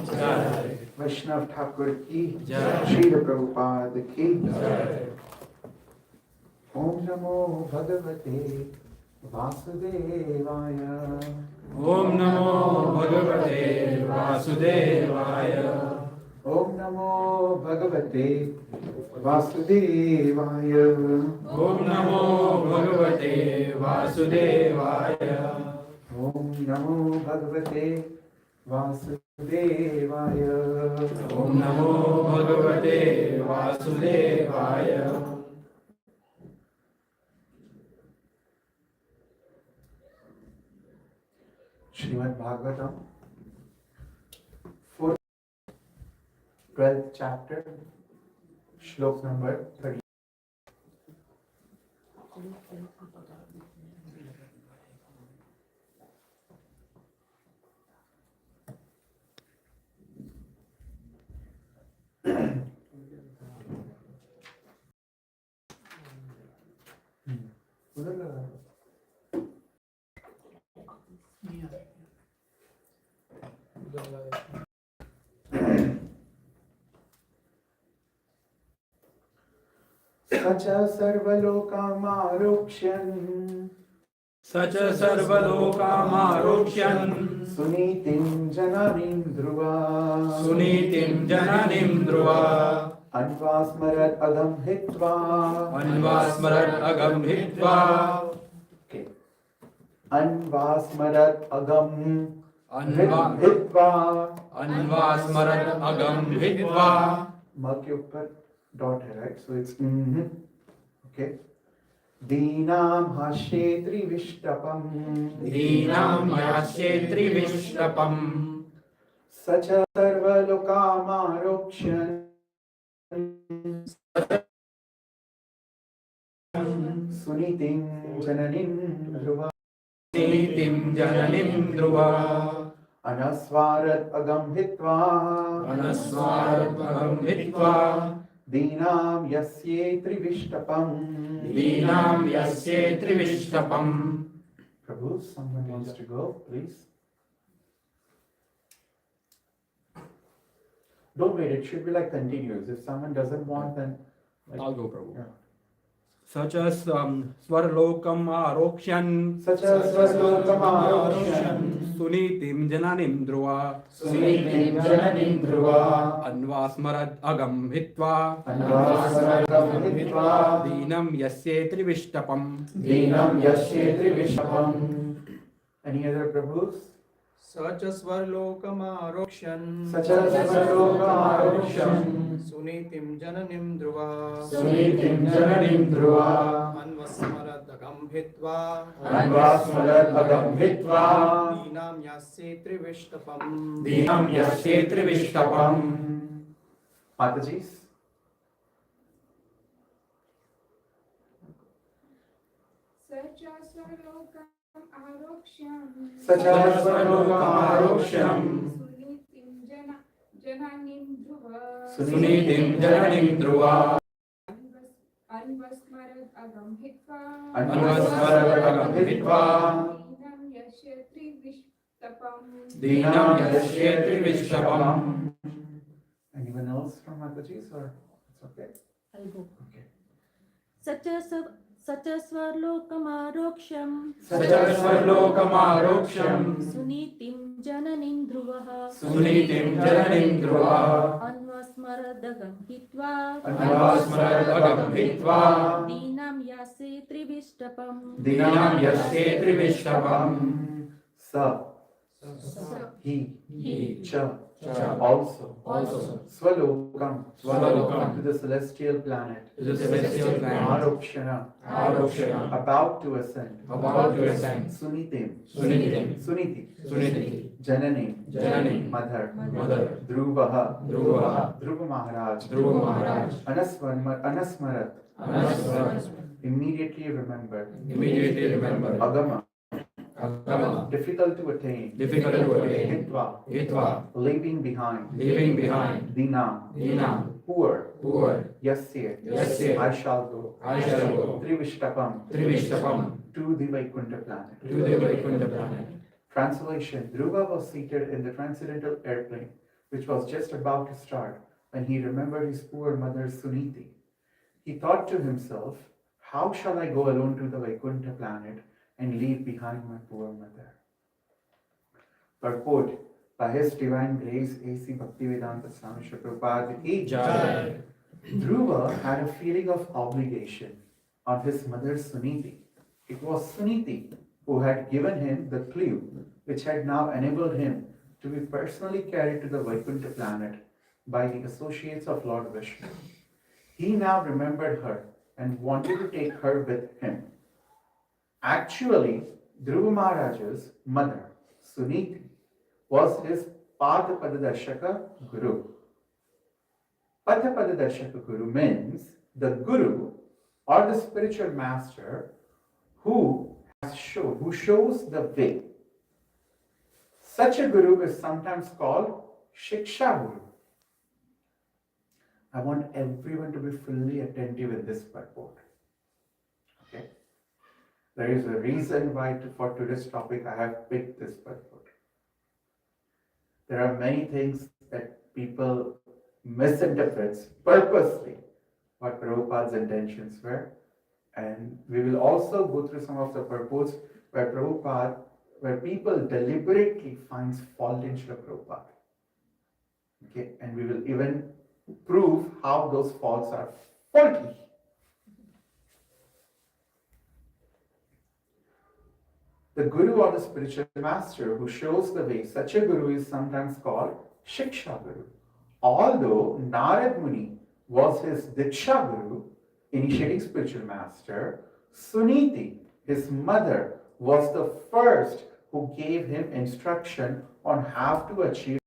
वैष्णव ठाकुर की श्रील प्रभुपाद की ओम नमो भगवते वासुदेवाय ओम नमो भगवते वासुदेवाय ओम नमो भगवते वासुदेवाय ओम नमो भगवते वासुदेवाय ओम नमो भगवते वासुदेवाय ओम नमो भगवते वासुदेवाय श्रीमद् भागवतम 12th chapter श्लोक नंबर 30 सच सर्वलोकमारोक्ष्यन् सच सर्वलोकामारोक्ष्यन् सुनीतिं जननीं ध्रुवा सुनीतिं जननीं ध्रुवा अन्वास्मरत् अगं हित्वा अन्वास्मरत् अगं हित्वा अन्वास्मरत् अगं अन्वा- हित्वा अन्वास्मरत् अगं हित्वा म के ऊपर डॉट है राइट सो इट्स ओके दीनां हास्ये त्रिविष्टपम् दीनां यास्ये त्रिविष्टपम् सच सर्वलोकामारोक्ष्यन् सुनीतिं जननीं ध्रुवा सुनीतिं जननीं ध्रुवा अनस्वारत् अगं हित्वा अनस्वारत् अगं हित्वा दीनां यस्ये त्रिविष्टपम् दीनां यस्ये त्रिविष्टपम् Prabhu, someone wants to go, please. Don't wait, it should be like continuous. If someone doesn't want, then like, I'll go, Prabhu. Yeah. Such as Swarlokam Arokshan Such as Swarlokamarokshan Sunitim Jananim Dhruva Sunitim Jananim Dhruva Anvasmarat Agam Hitva Anvasmaradam Hitva Deenam Yasye Trivishtapam Deenam Yasye Trivishapam. Any other Prabhus? Such स्वर्लोकमारोक्ष्यन् Such as Swarlokamarokshan सुनीतिं जननीं Dhruva Sunitim Jananim Dhruva अन्वस्मरदगं स्मरदगं हित्वा अन्वास्मरदगं हित्वा दीनां यास्ये त्रिविष्टपम् दीनं यस्ये त्रिविष्टपम् Mataji's. सचास्वलोकमारोक्ष्यम् सुनीतिं जननीं Dhruva अन्वस्मरदगं हित्वा अन्वस्मरदगं हित्वा दीनं यस्ये त्रिविष्टपम् Anyone else from Mataji's or it's okay? I'll go. Okay. सचस्वर्लोकमारोक्ष्यम् सचस्वर्लोकमारोक्ष्यम् सुनीतिं जननीं ध्रुवः सुनीतिं जननीं Dhruva अन्वस्मरदगं हित्वा अन्वास्मरदगं हित्वा दीनां यासे त्रिविष्टपम् दीनं यस्ये त्रिविष्टपम् Sa, he, cha, also, Swalokam, Swalokam, to the celestial planet, to the celestial planet, Arokshana, about to ascend, Sunitim, Suniti, Janani, mother, Dhruvaha, Dhruva Maharaj, Anasmarat, immediately remember, Agama, difficult to attain, Hitva, leaving behind, Dinam, poor, Yasya, I shall go, Trivishtapam, to the Vaikuntha planet. Translation: Dhruva was seated in the transcendental airplane, which was just about to start, when he remembered his poor mother Suniti. He thought to himself, how shall I go alone to the Vaikuntha planet and leave behind my poor mother? Purport: by his divine grace, A.C. Bhaktivedanta Swami Srila Prabhupada ki Jai. Dhruva had a feeling of obligation on his mother Suniti. It was Suniti who had given him the clue which had now enabled him to be personally carried to the Vaikuntha planet by the associates of Lord Vishnu. He now remembered her and wanted to take her with him. Actually, Dhruva Maharaj's mother, Suniti, was his Padapadadarshaka Guru. Padapadadarshaka Guru means the Guru or the spiritual master who shows the way. Such a Guru is sometimes called Shiksha Guru. I want everyone to be fully attentive in this purport. Okay? There is a reason why for today's topic I have picked this purport. There are many things that people misinterpret purposely what Prabhupada's intentions were, and we will also go through some of the purports where people deliberately finds fault in Srila Prabhupada. Okay, and we will even prove how those faults are faulty. The Guru or the spiritual master who shows the way, such a Guru is sometimes called Shiksha Guru. Although Narad Muni was his Diksha Guru, initiating spiritual master, Suniti, his mother, was the first who gave him instruction on how to achieve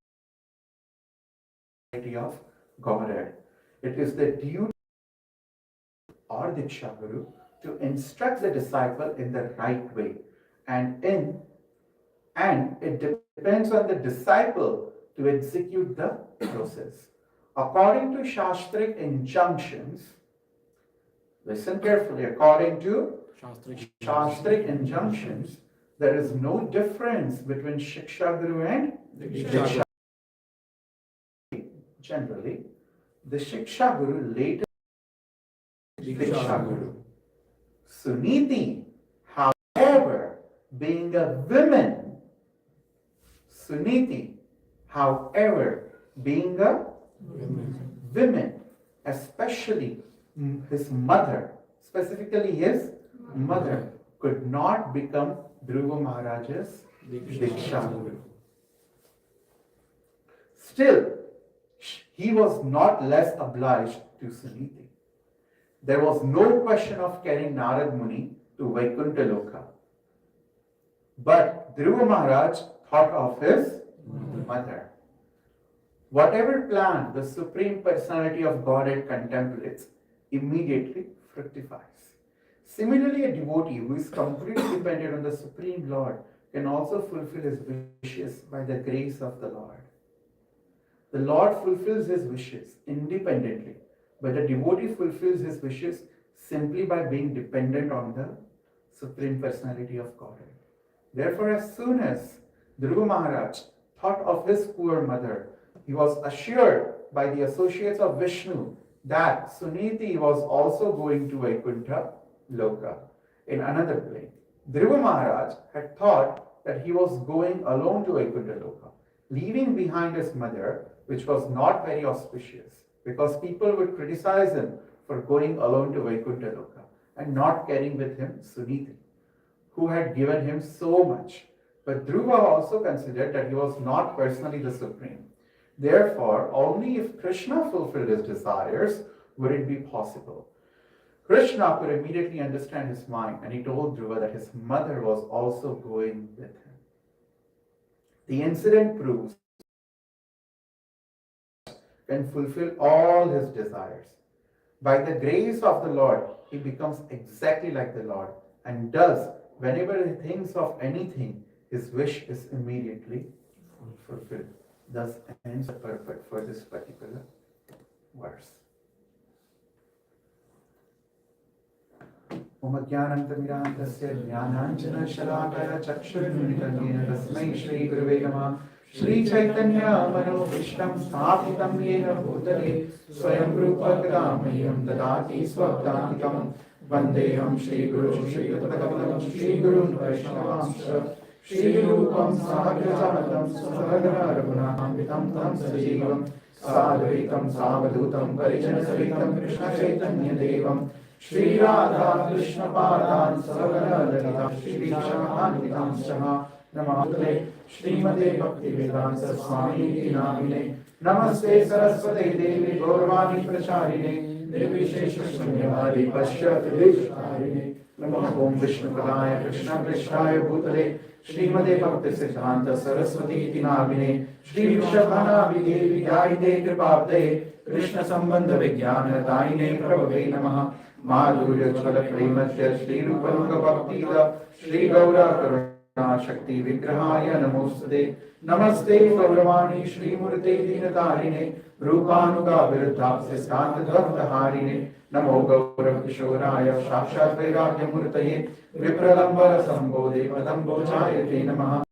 the identity of Godhead. It is the duty or Diksha Guru to instruct the disciple in the right way. And it depends on the disciple to execute the process. According to Shastric injunctions, listen carefully, according to Shastric injunctions, there is no difference between Shiksha Guru and Diksha. Generally, the Shiksha Guru later Diksha Guru. Suniti, however, being a woman, Suniti, however, being a woman, especially his mother, specifically his mother, could not become Dhruva Maharaj's Diksha Guru. Still, he was not less obliged to Suniti. There was no question of carrying Narad Muni to Vaikuntha Loka. But Dhruva Maharaj thought of his mother. Whatever plan the Supreme Personality of Godhead contemplates immediately fructifies. Similarly, a devotee who is completely dependent on the Supreme Lord can also fulfill his wishes by the grace of the Lord. The Lord fulfills his wishes independently, but the devotee fulfills his wishes simply by being dependent on the Supreme Personality of Godhead. Therefore, as soon as Dhruva Maharaj thought of his poor mother, he was assured by the associates of Vishnu that Suniti was also going to Vaikuntha Loka in another plane. Dhruva Maharaj had thought that he was going alone to Vaikuntha Loka, leaving behind his mother, which was not very auspicious, because people would criticize him for going alone to Vaikuntha Loka and not carrying with him Suniti, who had given him so much. But Dhruva also considered that he was not personally the Supreme. Therefore, only if Krishna fulfilled his desires would it be possible. Krishna could immediately understand his mind, and he told Dhruva that his mother was also going with him. The incident proves can fulfill all his desires. By the grace of the Lord, he becomes exactly like the Lord, and thus, whenever he thinks of anything, his wish is immediately fulfilled. Thus ends the purport for this particular verse. Om Jnanantamirantasya Jnananjana Shalakaya Chakshurunmitangena Tasmai Shri Gurave Namah Shri Chaitanya Manobhishtam Sthapitam Yena Bhutale Swayam Rupa Kadamahyam Dadati Swabdantikam Vandeham Shri Guru Shri Yatakalam Shri Gurun Vaishnavamsha Shri Rupam Sahajatam Sahagana Raghunathambitam Tam Sajivam Sadhaitam Savadutam Parijana Savitam Krishna Chaitanya Devam Shri Radha Krishna Padan Sahagana Lalitam Shri Shamanvitam Shaha Namaste Shrimate Bhakti Vedanta Swami Namine Namaste Saraswate Devi Gaurvani Pracharine Nirvishesha Shunyavadi Pashyat Vishtarine Namah Om Vishnu Padaya Krishna Krishnaya Bhutale Shrimate Bhakti Siddhanta Saraswati Namine Shri Vishabhana Videvi Gaide Kripabde Krishna Sambandha Vijnana Daine Prabhave Namaha Madhurya Chala Prematya Shri Rupanuga Bhaktida Shri Gaura Karuna Shakti Vigrahaya Namostade Namaste Gauravani Shri Murte Dinatarine Rupanuga Viruddha Siddhanta Bhakta Harine Namo Gaurav Kishoraya Shakshat Vairagya Murtaye Vipralambara Sambodhe Padambojayate Namaha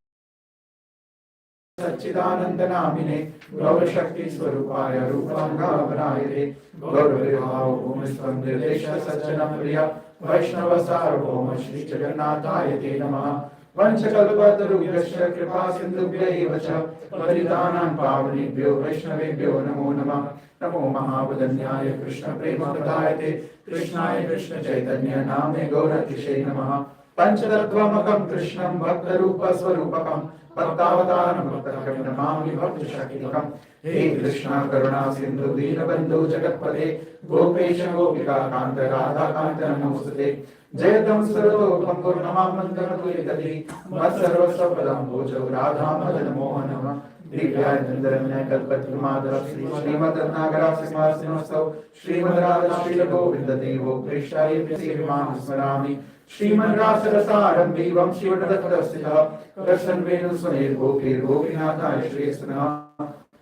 Satchidanandanamine Gaura Shakti Swarupaya Rupanga Varayate Gaura Virhao Bhumisvam Nirdesha Satchana Priya Vaishnava Sarvabhauma Shri Jagannathayate Namaha Vanchakalpatarubhyasya Kripa Sindhubhya Evacha Paritanam Pavanebhyo Vaishnavebhyo Namo Namah Namo Mahavadanyaya Krishna Prema Pradayate Krishnaya Krishna Chaitanya Name Gauratishe Namaha Panchadadvamakam Krishnam Bhaktarupa Swarupakam Bhaktavataram Bhaktakam Namami Bhakti Shaktikam He Krishna Karuna Sindhu Dinabandhu Jagatpate Gopesha Gopika Kanta Radha Kanta Namostate Jayatam Saradokam Purnamamantana Tuyagati Matsarvasva Padam Bhojo Radha Madana Mohanama Divya Nandaranya Kalpatrumadara Srimad Ratnagara Simhasinasav Srimad Radha Srila Govinda Devo Krishnaye Prasiviman Smarami Srimad Rasarasaram Vivam Shivadattastita Karsan Venu Swanir Gopir Gopinathaya Shri Sanaha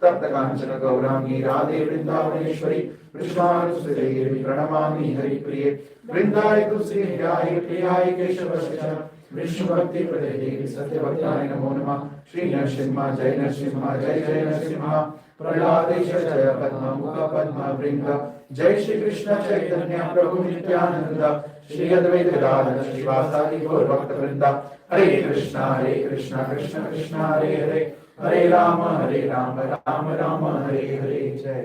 Tapta Kanchana Gaurangi Radhe Vrindavaneshwari Vishwanusudeye Pranamami Hari Priye Vrindaya Tulsi Hyaya Priyaya Keshavasya Vishnu Bhakti Pradevi Satya Bhaktaya Namo Namah Shri Narsimha Jai Narsimha Jai Jai Narsimha Praladesha Jaya Padma Mukha Padma Vrinda Jai Shri Krishna Chaitanya Prabhu Nityananda Shri Advaita Gadadhara Shri Vasadi Gaur Bhakta Vrinda Hare Krishna Krishna Krishna Hare Hare Hare Rama Rama Rama Hare Hare Jai.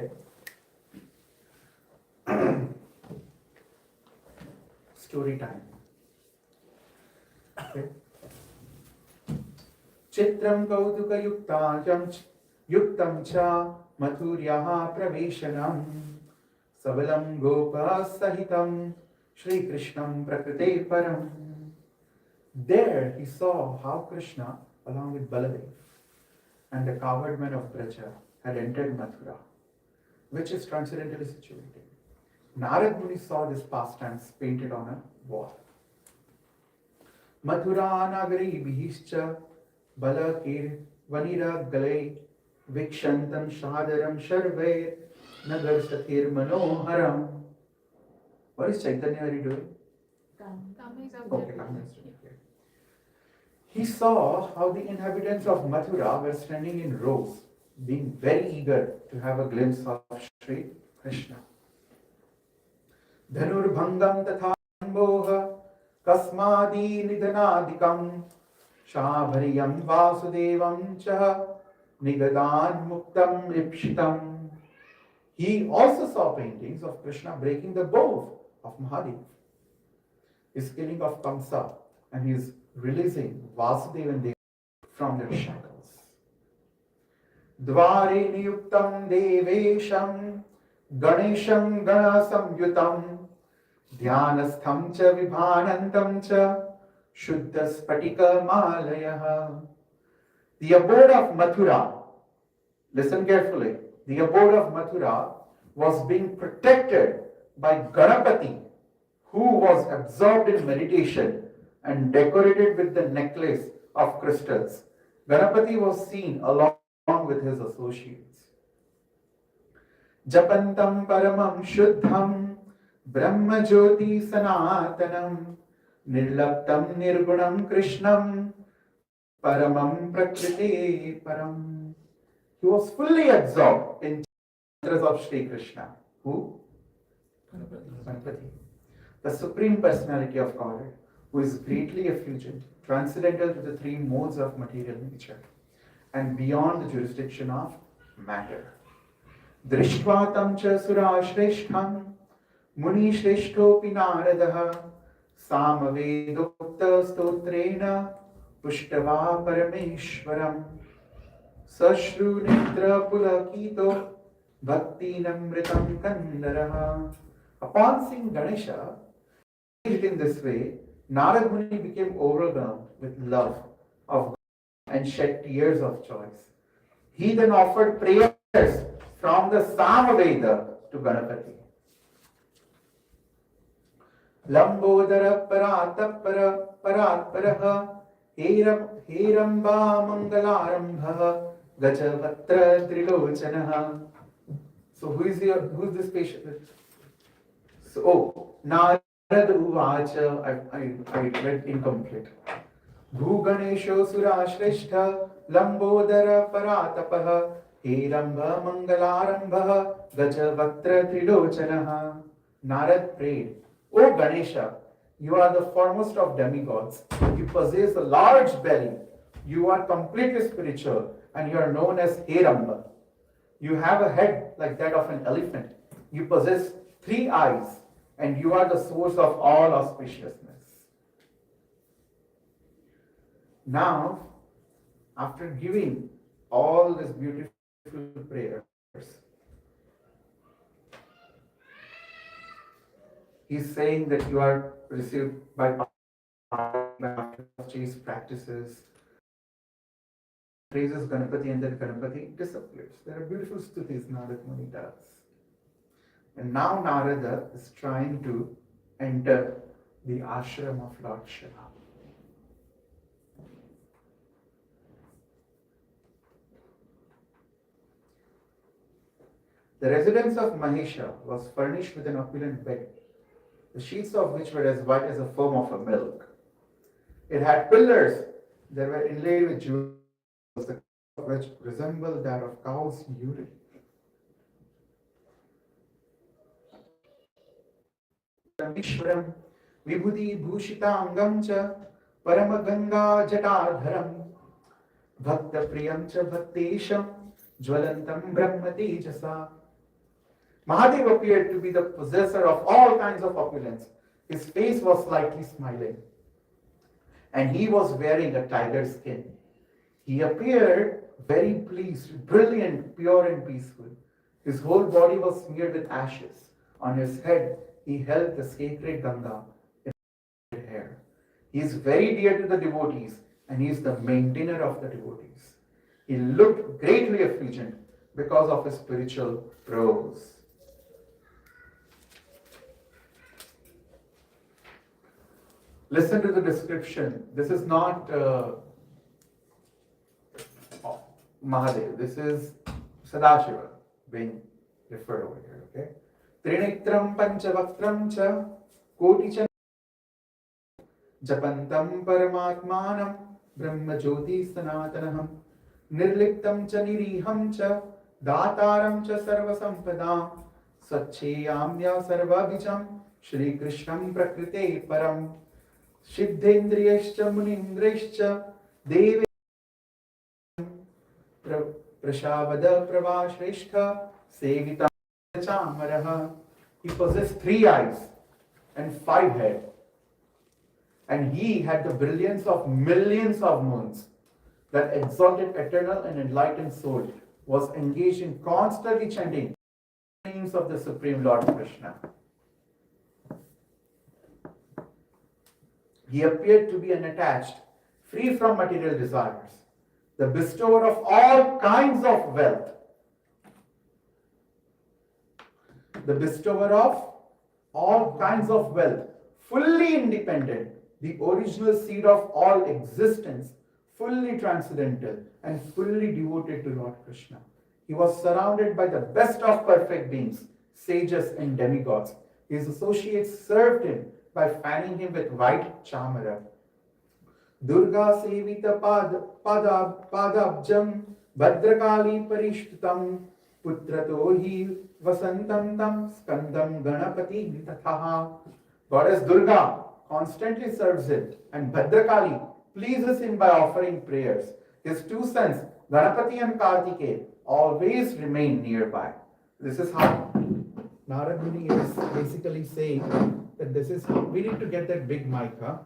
Story time. Okay. Chitram Kautuka Yuktam Cha Mathuryaha Praveshanam Savalam Gopa Sahitam Shri Krishnam Prakrite Param There he saw how Krishna, along with Baladev and the cowherd men of Braja, had entered Mathura, which is transcendently situated. Narad Muni saw this pastimes painted on a wall. Mathura nagari bihischa balakir vanira galay vikshantam shadaram sharve nagar satir manoharam. What is Chaitanya Hari doing? Okay, Kama is doing it. He saw how the inhabitants of Mathura were standing in rows, being very eager to have a glimpse of Sri Krishna. Dhanur bhangam tatha boha kasmadi nidhanadikam shabhariyam vasudevam cha nigadan muktam lipshitam. He also saw paintings of Krishna breaking the bow of Mahadev, his killing of Kamsa, and his releasing Vasudeva and Dev from their shackles. Dvare niyuktam devesham ganesham gana samyutam dhyanastham cha vibhanantam cha shuddha spatika malayah. The abode of Mathura, listen carefully, the abode of Mathura was being protected by Ganapati, who was absorbed in meditation and decorated with the necklace of crystals. Ganapati was seen along with his associates. Japantam paramam shuddham brahma jyoti sanatanam nirlaptam nirgunam krishnam paramam prakriti param. He was fully absorbed in chantras of Shri Krishna. Who? Ganapati. The Supreme Personality of Godhead, who is greatly effulgent, transcendental to the three modes of material nature, and beyond the jurisdiction of matter. Drishtva tam cha sura shreshtham muni shreshtopi naradaha samavedokta stotrena pushtava parameshwaram sashru nitra pulakito bhakti namritam kandaraha. Upon seeing Ganesha in this way, Narad Muni became overwhelmed with love of God and shed tears of joy. He then offered prayers from the Samaveda to Ganapati. Lambodara paratapara paratparaha heramba mangalarambha gajavatra trilochanaha. So who is this patient? So, Narad Uvacha, I read incomplete. Bhu Ganesho Surashreshta Lambodara Paratapaha Heramba Mangalarambha Gajavatra Trilochanaha. Narad prayed, O Ganesha, you are the foremost of demigods. You possess a large belly. You are completely spiritual and you are known as Heramba. You have a head like that of an elephant. You possess 3 eyes. And you are the source of all auspiciousness. Now, after giving all these beautiful prayers, he's saying that you are received by these practices, praises Ganapati, and then Ganapati disappears. There are beautiful stutis Narad Muni does. And now Narada is trying to enter the ashram of Lord Shiva. The residence of Mahesha was furnished with an opulent bed, the sheets of which were as white as the foam of a milk. It had pillars that were inlaid with jewels, which resembled that of cow's urine. Ishwaram Vibhuti Bhushitangam cha Paramaganga Jatadharam Bhakta Priyam cha Bhaktesham Jwalantam Brahmati Jasa. Mahadev appeared to be the possessor of all kinds of opulence. His face was slightly smiling, and he was wearing a tiger skin. He appeared very pleased, brilliant, pure and peaceful. His whole body was smeared with ashes. On his head, he held the sacred Ganga in his hair. He is very dear to the devotees and he is the maintainer of the devotees. He looked greatly effulgent because of his spiritual prose. Listen to the description. This is not Mahadev. This is Sadashiva being referred over here. Okay. Trinitram panchavakram cha koticha japantam paramatmanam brahma jyoti sanatanaham nirliptam cha niriham cha dataram cha sarva sampadam swacheyamya sarvabhijam Shri Krishnam prakrite param Siddhendriyascha munindriyascha Deve Prashavada Pravashreshta Sevita Chamaraha. He possessed 3 eyes and 5 heads. And he had the brilliance of millions of moons. That exalted, eternal and enlightened soul was engaged in constantly chanting the names of the Supreme Lord Krishna. He appeared to be unattached, free from material desires, the bestower of all kinds of wealth, the bestower of all kinds of wealth, fully independent, the original seed of all existence, fully transcendental and fully devoted to Lord Krishna. He was surrounded by the best of perfect beings, sages and demigods. His associates served him by fanning him with white chamara. Durga sevita padabjam Bhadrakali parishtutam putrato hi vasantam tam skandam ganapati tathaha. Goddess Durga constantly serves him and Bhadrakali pleases him by offering prayers. His 2 sons, Ganapati and Kartikeya, always remain nearby. This is how Narad Muni is basically saying that this is how we need to get that big mic. Huh?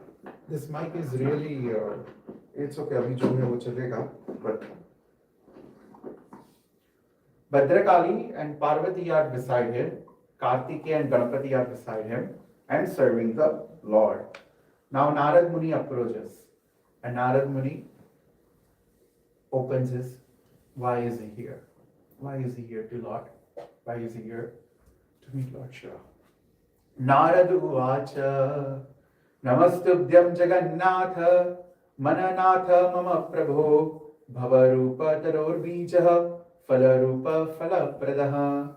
This mic is really, it's okay, abhi jo hai wo chalega, but Bhadrakali and Parvati are beside him, Kartikeya and Ganapati are beside him and serving the Lord. Now Narad Muni approaches and Narad Muni opens his, why is he here? Why is he here to Lord? Why is he here to meet Lord Shiva? Narad uvacha Namastubhyam Jagannatha Mananatha Mama Prabhu Bhavarupa Taror Bijaha Falarupa Falapradaha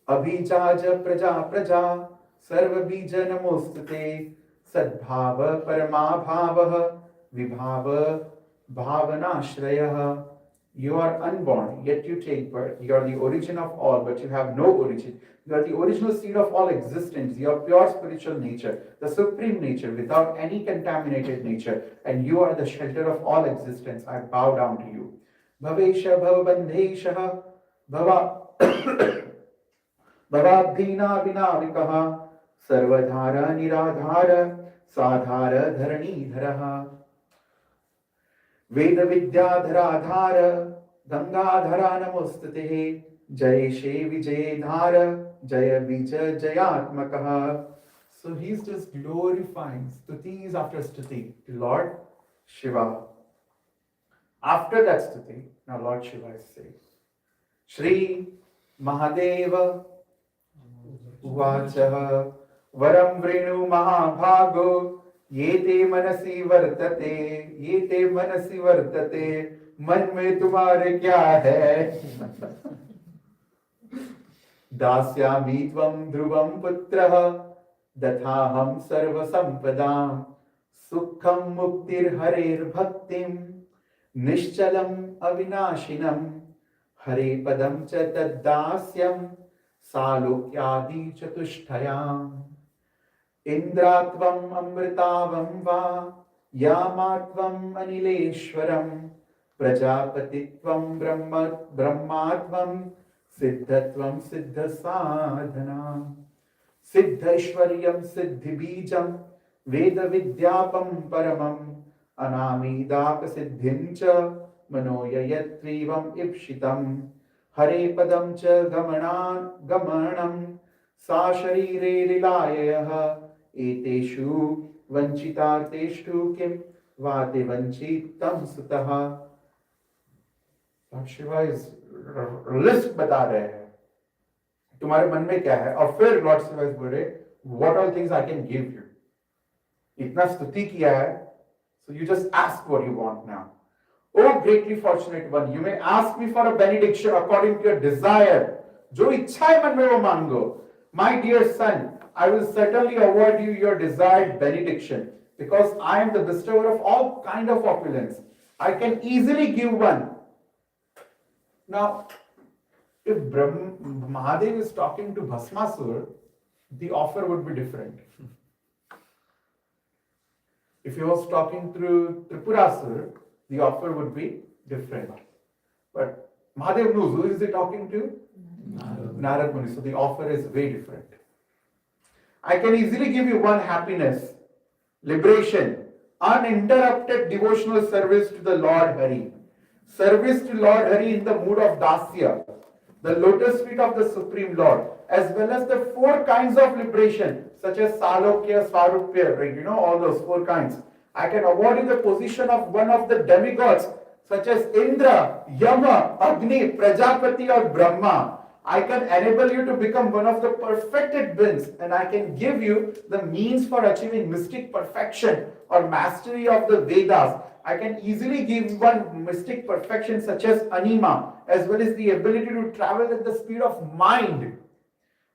Abhijaja Praja Praja Sarva Bija Namostate Sadbhava Paramabhavaha Vibhava Bhavanashrayah. You are unborn, yet you take birth. You are the origin of all, but you have no origin. You are the original seed of all existence. You are pure spiritual nature, the supreme nature, without any contaminated nature. And you are the shelter of all existence. I bow down to you. Bhavesha Bhavabandhesha Bhavabdhina Vinavikaha Sarvadhara Niradhara Sadhara Dharanidharaha Veda Vidyadharadhara Gangadhara Namostate Jayeshe Vijayadhara Jaya Bija Jayatmakaha. So he's just glorifying stutis after stuti to Lord Shiva. After that stuti, now Lord Shiva is saying, Shri Mahadeva Uvachaha Varam Vrenu Mahabhago Yete manasi vartate मन में तुम्हारे क्या है दास्यामि त्वं ध्रुवं पुत्रः दथाहं सर्व संपदां सुखं मुक्तिर्हरेर्भक्तिं निश्चलम् अविनाशिनं हरे पदं च तद्दास्यं सालोक्यादि चतुष्टयाम् इंद्रात्वम् अमृतावं वा यामात्वम् अनिलेश्वरम् प्रजापतित्वं ब्रह्मात्वं सिद्धत्वं सिद्धसाधनाम् सिद्धैश्वर्यं सिद्धिबीजं वेदविद्यापं परमम् अनामीदाकसिद्धिं च मनोययत्रीवम् ईप्सितम् हरे पदं च गमनं सा शरीरे लीलायः एतेषु vanchitarteshtu kim vate vanchitam sutaha. Lord Shiva is list बता रहे हैं तुम्हारे मन में क्या है और फिर Lord Shiva is बोल रहे what all things I can give you. इतना स्तुति किया है, so you just ask what you want now. Oh greatly fortunate one, you may ask me for a benediction according to your desire. जो इच्छा है मन में वो मांगो. My dear son, I will certainly award you your desired benediction because I am the bestower of all kind of opulence. I can easily give one. Now, if Mahadev is talking to Bhasmasur, the offer would be different. If he was talking through Tripurasur, the offer would be different. But Mahadev knows who is he talking to? Narad Muni. So the offer is way different. I can easily give you one happiness, liberation, uninterrupted devotional service to the Lord Hari. Service to Lord Hari in the mood of Dasya, the lotus feet of the Supreme Lord, as well as the 4 kinds of liberation, such as Salokya, Swarupya, right? You know, all those 4 kinds. I can award you the position of one of the demigods, such as Indra, Yama, Agni, Prajapati or Brahma. I can enable you to become one of the perfected beings, and I can give you the means for achieving mystic perfection or mastery of the Vedas. I can easily give one mystic perfection such as anima, as well as the ability to travel at the speed of mind.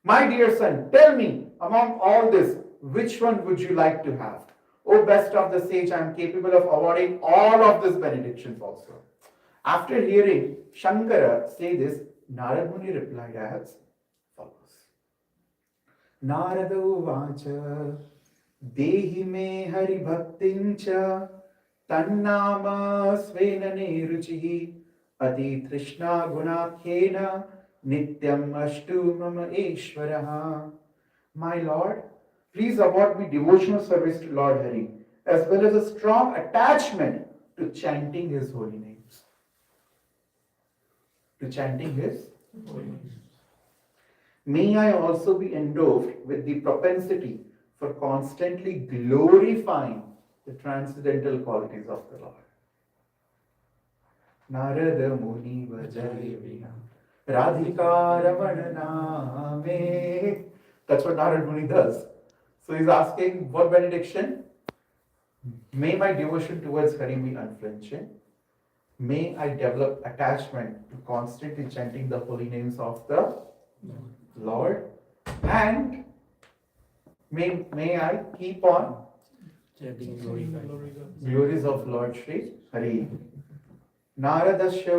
My dear son, tell me, among all this, which one would you like to have? O best of the sage, I am capable of awarding all of these benedictions also. After hearing Shankara say this, Narad Muni replied as follows. Narada uvacha dehi me hari bhaktincha tannama svenane ruchihi ati trishna gunakhyena nityam ashtu mama ishvaraha. My Lord, please award me devotional service to Lord Hari, as well as a strong attachment to chanting his holy names. To chanting his holy names. May I also be endowed with the propensity for constantly glorifying the transcendental qualities of the Lord. Narada Muni Vajayavina Radhika Ramana Name. That's what Narada Muni does. So he's asking, what benediction? May my devotion towards Hari be unflinching. May I develop attachment to constantly chanting the holy names of the Lord. And may I keep on chanting glories of Lord Shri Hari. Naradasya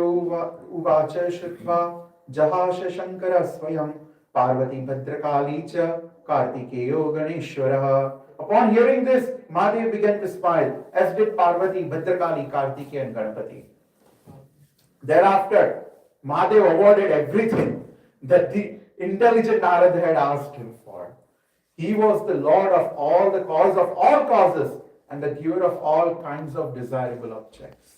uvacha shritva jahasha shankara swayam parvati bhadrakali cha kartikeyo ganeshwaraha. Upon hearing this, Mahadev began to smile, as did Parvati, Bhadrakali, Kartikeya and Ganapati. Thereafter, Mahadev awarded everything that the intelligent Narada had asked him for. He was the Lord of all, the cause of all causes, and the giver of all kinds of desirable objects.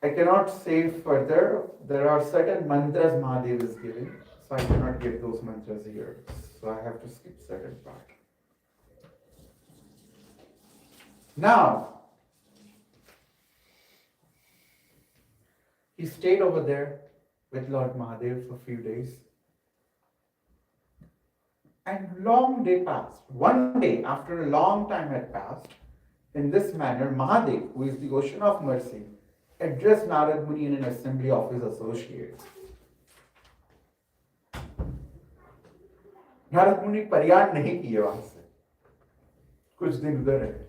I cannot say further. There are certain mantras Mahadev is giving, so I cannot give those mantras here. So I have to skip certain part. Now, he stayed over there with Lord Mahadev for a few days. And long day passed. One day, after a long time had passed, in this manner, Mahadev, who is the ocean of mercy, addressed Narad Muni in an assembly of his associates. Narad मुनि परियान नहीं किए वहां से, कुछ दिन उधर रहे.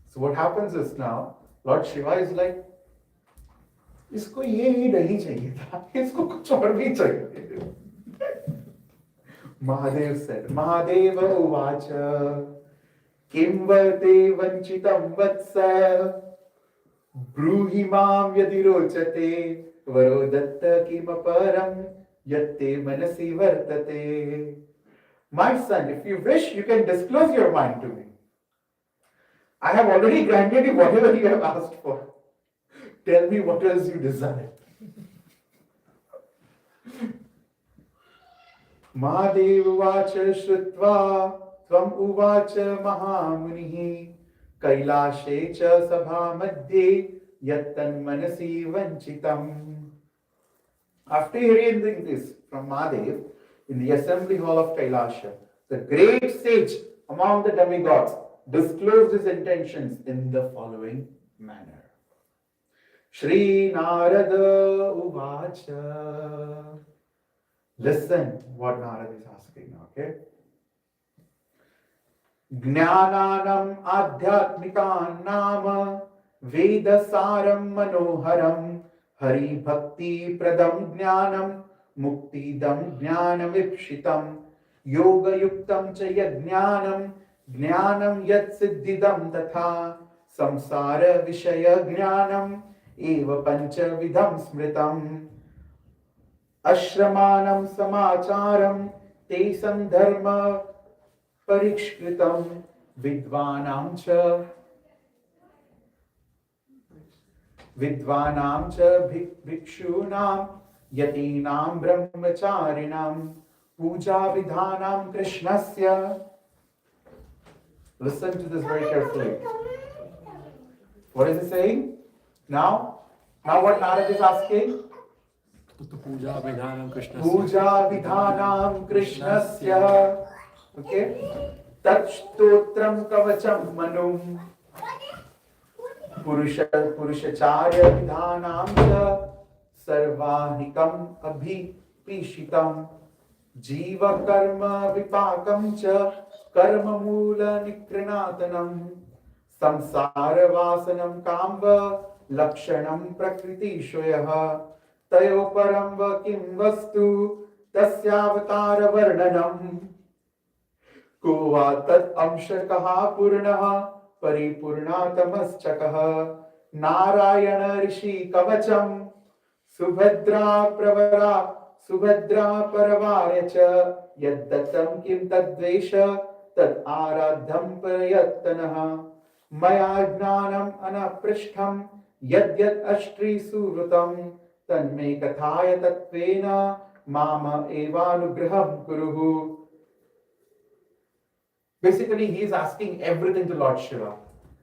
So what happens is now, Lord Shiva is like, इसको ये ही नहीं चाहिए था, इसको कुछ और भी चाहिए. Mahadev said, Mahadeva uvacha kim vate vanchitam vatsa ब्रूहि माम यदि रोचते वरो दत्त किमपरम यत्ते मनसि वर्तते. My son, if you wish, you can disclose your mind to me. I have already granted you whatever you have asked for. Tell me what else you desire. Mahadev uvacha shrutva tvam uvacha mahamunihi kailashe cha sabha madhye yattan manasi vanchitam. After hearing this from Mahadev in the assembly hall of Kailasha, the great sage among the demigods disclosed his intentions in the following manner. Shri Narada Uvacha. Listen what Narada is asking now, okay? Jnananam adhyatmikan nama vedasaram manoharam hari bhakti pradam jnanam muktidam jnanam ipshitam yoga yuktam cha yajnanam jnanam yat siddhidam tatha samsara vishaya jnanam eva pancha vidham smritam ashramanam samacharam te sandharma parikshritam vidvanam cha bhikshunam yatinam brahmacharinam puja vidhanam krishnasya. Listen to this very carefully. What is he saying? Now what Narada is asking? Puja Vidhanam Krishna. Puja vidhanam krishnasya. Okay? Tat stotram kavacham manum. Purushacharya vidhanam cha sarvahikam abhipishitam. Jiva karma vipakam cha karma mula nikrinatanam. Samsara vasanam kamba lakshanam prakriti shoyaha. Tayo param va kim vastu tasyavatara varnanam. Ko va tat amshakaha purnaha paripurnatamaschakaha. Narayana rishi kavacham subhadra paravarya cha yaddatam kim tadvesha tad aradham prayattanaha. Maya jnanam anaprishtham yadyat ashtri suvrutam tanme kathaya tatvena mama evanugraham kuruhu. Basically, he is asking everything to Lord Shiva.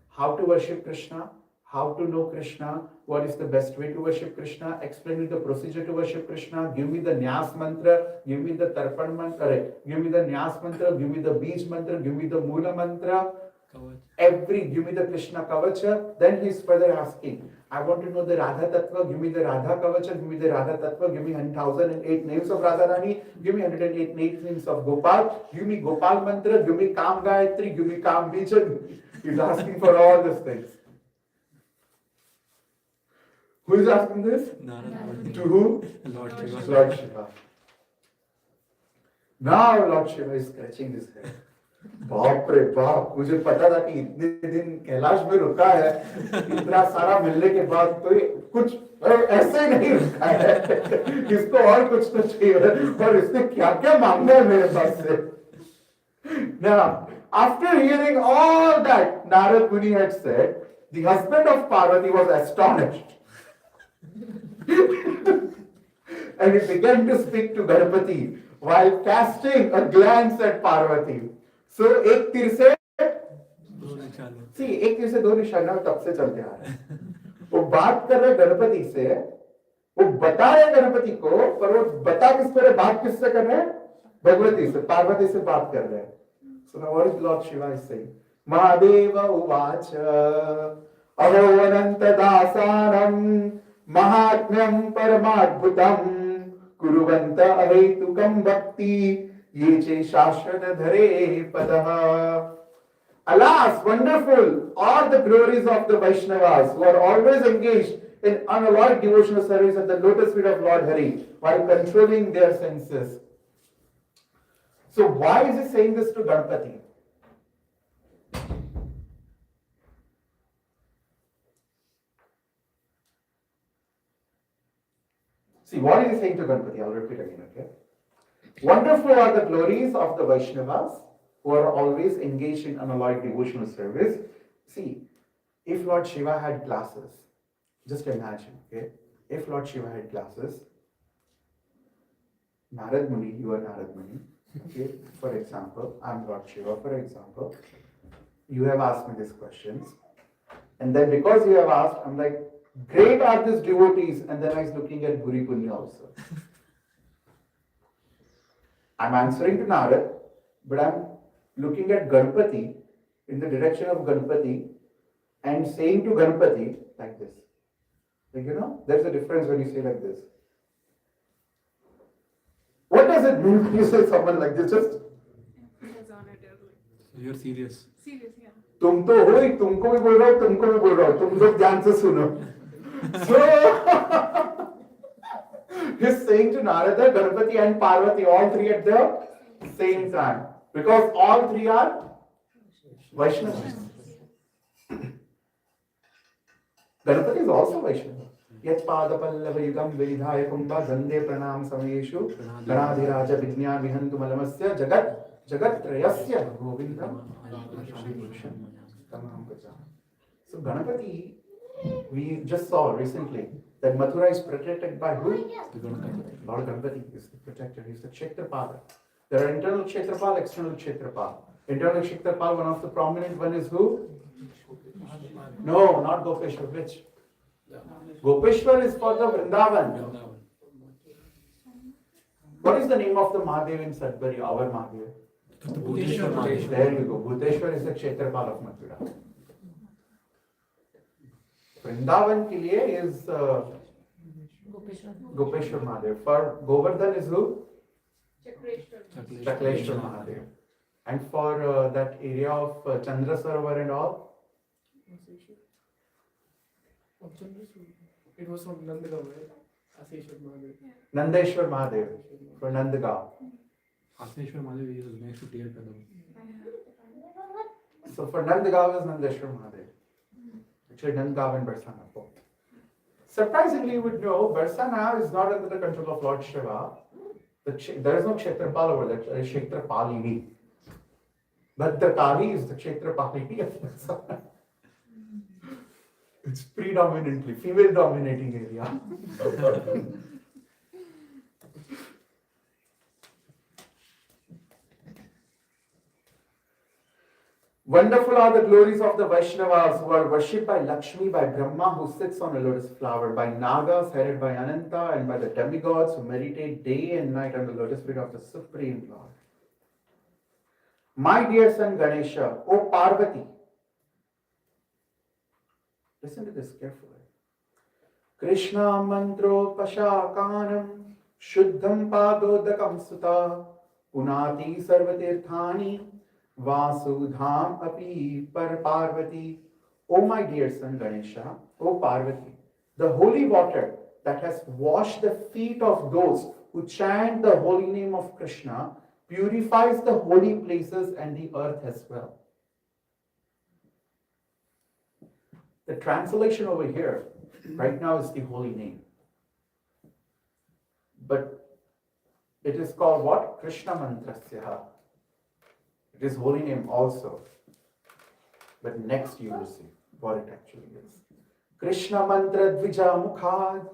How to worship Krishna, how to know Krishna, what is the best way to worship Krishna, explain me the procedure to worship Krishna, give me the Nyas mantra, give me the Tarpan mantra, give me the Nyas mantra, give me the Bij mantra, give me the Mula mantra, give me the Krishna Kavacha. Then he is further asking, I want to know the Radha Tattva, give me the Radha Kavacha, give me the Radha Tattva, give me 1008 names of Radharani, give me 108 names of Gopal, give me Gopal Mantra, give me Kam Gayatri, give me Kam Bija. He's asking for all these things. Who is asking this? Narada. To who? Lord Shiva. Lord Shiva. Now Lord Shiva is scratching his head. बाप रे बाप, मुझे पता था कि इतने दिन कैलाश में रुका है, इतना सारा मिलने के बाद तो कुछ ऐसे ही नहीं रुका है, इसको और कुछ तो चाहिए और इसने क्या क्या मांगा है मेरे पास से. Now, after hearing all that Narad Muni had said, the husband of Parvati was astonished. And he began to speak to Ganapati while casting a glance at Parvati. So, एक तीर से दो निशाना तब से चलते आ रहे हैं. वो बात कर रहे गणपति से, वो बता रहे गणपति को, पर वो बता किसको रहे, बात किससे कर रहे हैं? भगवती से, पार्वती से बात कर रहे हैं. So now what is Lord Shiva is saying? Mahadeva uvacha aho ananta dasanam mahatmyam paramadbhutam kuruvanta ahetukam bhakti yeche shashvata dhare padaha. Alas, wonderful are the glories of the Vaishnavas who are always engaged in unalloyed devotional service at the lotus feet of Lord Hari while controlling their senses. So why is he saying this to Ganpati? See, what is he saying to Ganpati? I'll repeat again, okay? Wonderful are the glories of the Vaishnavas who are always engaged in unalloyed devotional service. See, if Lord Shiva had glasses, just imagine, okay? If Lord Shiva had glasses, Narad Muni, you are Narad Muni. Okay, for example, I'm Lord Shiva, for example. You have asked me these questions. And then because you have asked, I'm like, great are these devotees. And then I was looking at Buri Punya also. I'm answering to Narad, but I'm looking at Ganpati in the direction of Ganpati and saying to Ganpati like this. Like, there's a difference when you say like this. What does it mean when you say someone like this? Just So you're serious. Serious, yeah. तुम तो हो ही, तुमको भी बोल रहा हूँ, तुमको भी बोल रहा हूँ, तुम लोग ध्यान से सुनो. So he's saying to Narada, Ganpati and Parvati, all three at the same time, because all three are Vaishnavas. Ganpati is also Vaishnava. Yat pada pallava yugam viridhaya kumbha gandhe pranam samayeshu ganadhiraja vijnyan vihantu malamasya jagat trayasya govindam shri tamam gacchami. So Ganpati, we just saw recently that Mathura is protected by who? Lord Ganpati is the protector. He is the Kshetrapala. There are internal Kshetrapal, external Kshetrapal. Internal Kshetrapal, one of the prominent one is who? No, not Gopeshwar. Which? Gopeshwar is for the Vrindavan. What is the name of the Mahadev in Sudbury, our Mahadev? There you go. Bhuteshwar is the Kshetrapal of Mathura. Vrindavan ke liye is Gopeshwar Mahadev. For Govardhan is who? Chakleshwar Mahadev. And for that area of Chandra Sarovar and all? It was from Nandagaon, right? Aseshwar Mahadev. Nandeshwar Mahadev for Nandagaon. Aseshwar Mahadev is next to T.L. Prabhu. So for Nandagaon is Nandeshwar Mahadev. Actually, Nandagaon and Barsana both. Surprisingly, you would know Barsana is not under the control of Lord Shiva. There is no Kshetrapal over there, there is Kshetrapalini. But the Kali is the Kshetrapalini of Barsana. It's predominantly female dominating area. Wonderful are the glories of the Vaishnavas who are worshipped by Lakshmi, by Brahma who sits on a lotus flower, by Nagas headed by Ananta, and by the demigods who meditate day and night on the lotus feet of the Supreme Lord. My dear son Ganesha, O Parvati, listen to this carefully. Krishna mantro pashakanam shuddham padodakam sutta punati sarvatirthani vasudham api par Parvati. O my dear son Ganesha, O Parvati, the holy water that has washed the feet of those who chant the holy name of Krishna purifies the holy places and the earth as well. The translation over here right now is the holy name. But it is called what? Krishna Mantrasya. It is holy name also. But next you will see what it actually is. Krishna Mantra Dvija Mukhad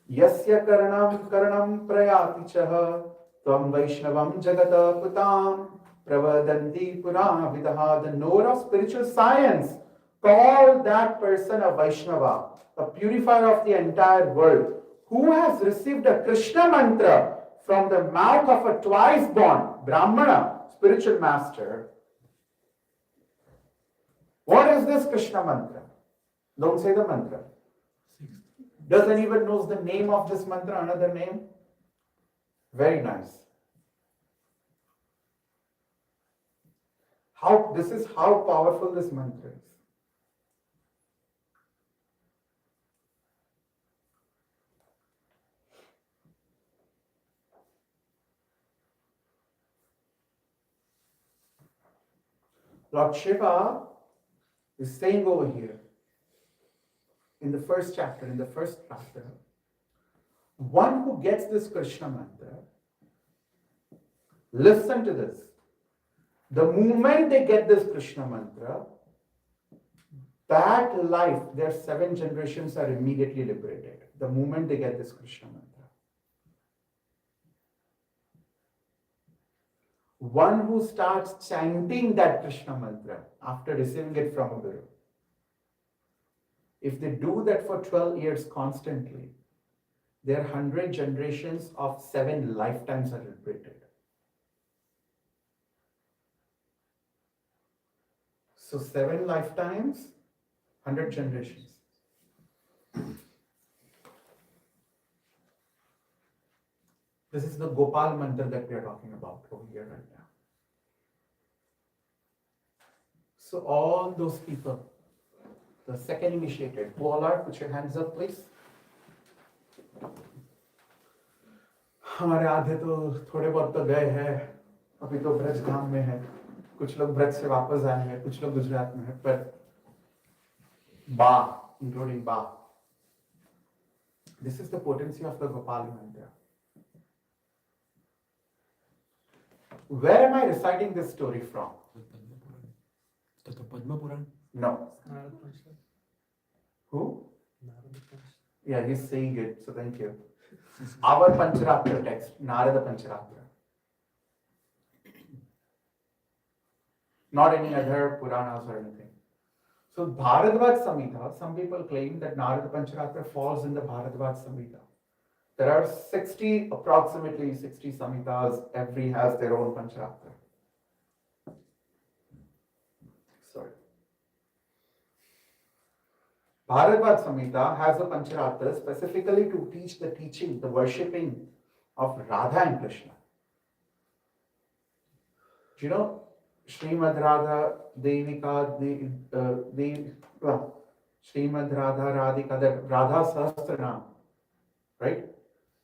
Yasya Karanam Prayati Chaha Tvam Vaishnavam Jagata Putam Pravadanti Purana Vidaha. The knower of spiritual science call that person a Vaishnava, a purifier of the entire world, who has received a Krishna mantra from the mouth of a twice born Brahmana, spiritual master. What is this Krishna mantra? Don't say the mantra. Does anyone knows the name of this mantra, another name? Very nice. This is how powerful this mantra is. Lord Shiva is saying over here in the first chapter, one who gets this Krishna mantra, listen to this. The moment they get this Krishna mantra, that life, their 7 generations are immediately liberated. The moment they get this Krishna mantra. one who starts chanting that Krishna mantra after receiving it from a guru, if they do that for 12 years constantly, their 100 generations of 7 lifetimes are repeated. So 7 lifetimes, 100 generations. This is the Gopal mantra that we are talking about over here right now. So all those people, the second initiated, who all are, put your hands up please. हमारे आधे तो थोड़े बहुत तो गए हैं, अभी तो ब्रज धाम में है, कुछ लोग ब्रज से वापस आए हैं, कुछ लोग गुजरात में है, पर बा, including Ba. This is the potency of the Gopal mantra. Where am I reciting this story from? Padma Puran. No. Who? Yeah, he's saying it, so thank you. Our Pancharatra text, Narada Pancharatra. Not any other Puranas or anything. So Bharadwaj Samhita, some people claim that Narada Pancharatra falls in the Bharadwaj Samhita. There are approximately 60 Samhitas, every has their own Pancharatra. Sorry. Bharadwaj Samhita has a Pancharatra specifically to teach the teaching, the worshipping of Radha and Krishna. Do you know Srimad Radha Devika Srimad Radha Radhika, the Radha Sahasranam, right?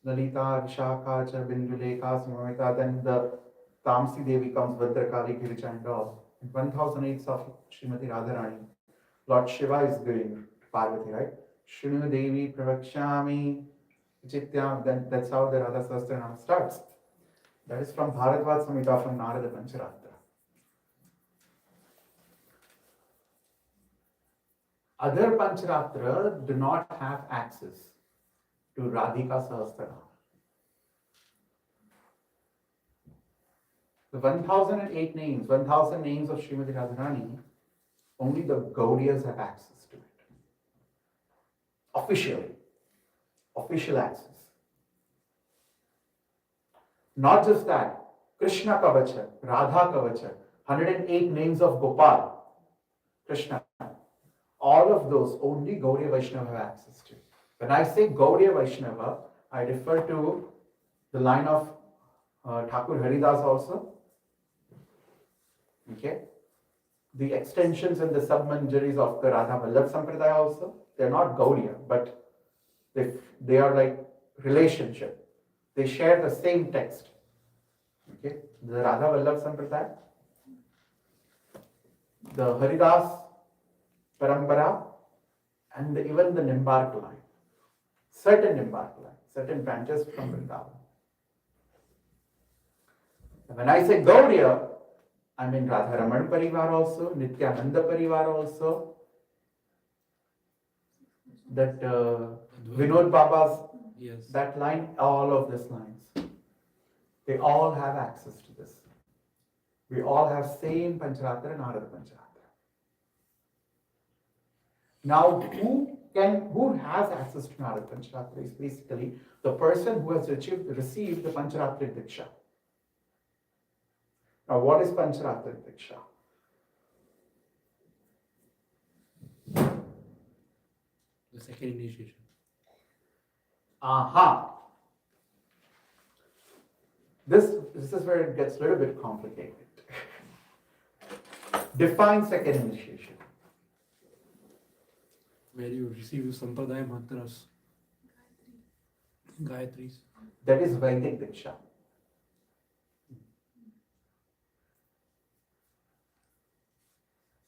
Lalita, Vishakha, Binduleka, Samamita, then the Tamsi Devi comes, Bhadrakali, Girija and all. In 1008 of Srimati Radharani, Lord Shiva is doing Parvati, right? Shrinu Devi Pravakshami Chityam, then that's how the Radha Sahasranam starts. That is from Bharadwaj Samhita from Narada Pancharatra. Other Pancharatra do not have access to Radhika Sahasranam. The 1008 names, 1000 names of Srimati Radharani, only the Gaudiyas have access to it. Officially. Official access. Not just that, Krishna Kavacha, Radha Kavacha, 108 names of Gopal, Krishna, all of those only Gaudiya Vaishnava have access to. When I say Gaudiya Vaishnava, I refer to the line of Thakur Haridas also. Okay? The extensions and the submanjaris of the Radha Vallabh Sampradaya also, they are not Gaudiya, but they are like relationship. They share the same text. Okay? The Radha Vallabh Sampradaya, the Haridas Parampara, and even the Nimbark line. Certain Nimbark line, certain branches from Vrindavan. When I say Gaudiya, I mean Radharaman Parivar also, Nityananda Parivar also, that Vinod Baba's, Yes. that line, all of these lines. They all have access to this. We all have same Pancharatra, Narada Pancharatra. Now, who has access to Narada Pancharatra is basically the person who has received the Pancharatra Diksha. Now, what is Pancharatra Diksha? The second initiation. Aha! This is where it gets a little bit complicated. Define second initiation. Where you receive Sampradaya mantras. Gayatris. That is Vedic Diksha.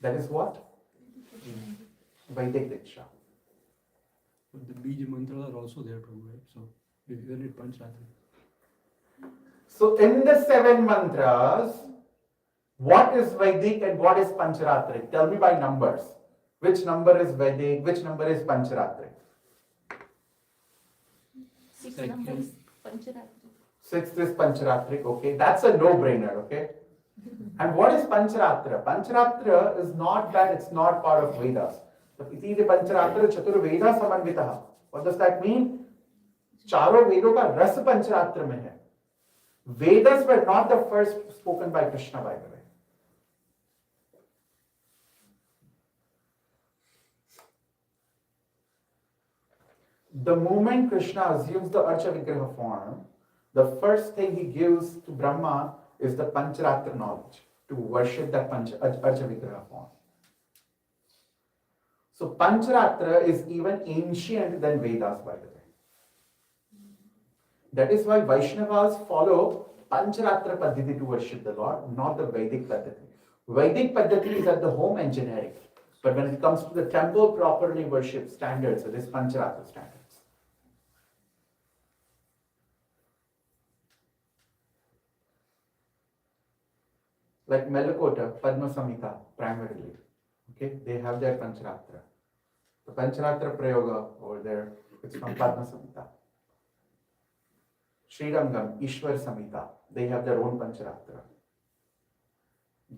That is what? Vedic Diksha. But the Bij mantras are also there, Prabhu, right? So you need Pancharatra. So in the 7 mantras, what is Vedic and what is Pancharatric? Tell me by numbers. Which number is Vedic? Which number is Pancharatric? 6 numbers Pancharatri. 6th is Pancharatric, okay? That's a no-brainer, okay? And what is Pancharatra? Pancharatra is not that it's not part of Vedas. The Iti Pancharatra Chatur Veda Samanvitaha. What does that mean? Charo Vedo ka ras Pancharatra mein hai. Vedas were not the first spoken by Krishna, by the way. The moment Krishna assumes the Archa Vigraha form, the first thing he gives to Brahma is the Pancharatra knowledge, to worship that Archa Vigraha form. So Pancharatra is even ancient than Vedas, by the way. That is why Vaishnavas follow Pancharatra Paddhati to worship the Lord, not the Vedic Paddhati. Vedic Paddhati is at the home and generic. But when it comes to the temple properly worship standards, it is Pancharatra standards. Like Melakota, Padma Samhita, primarily. Okay, they have their Pancharatra. The Pancharatra Prayoga over there, it's from Padma Samhita. Srirangam, Ishwar Samhita, they have their own Pancharatra.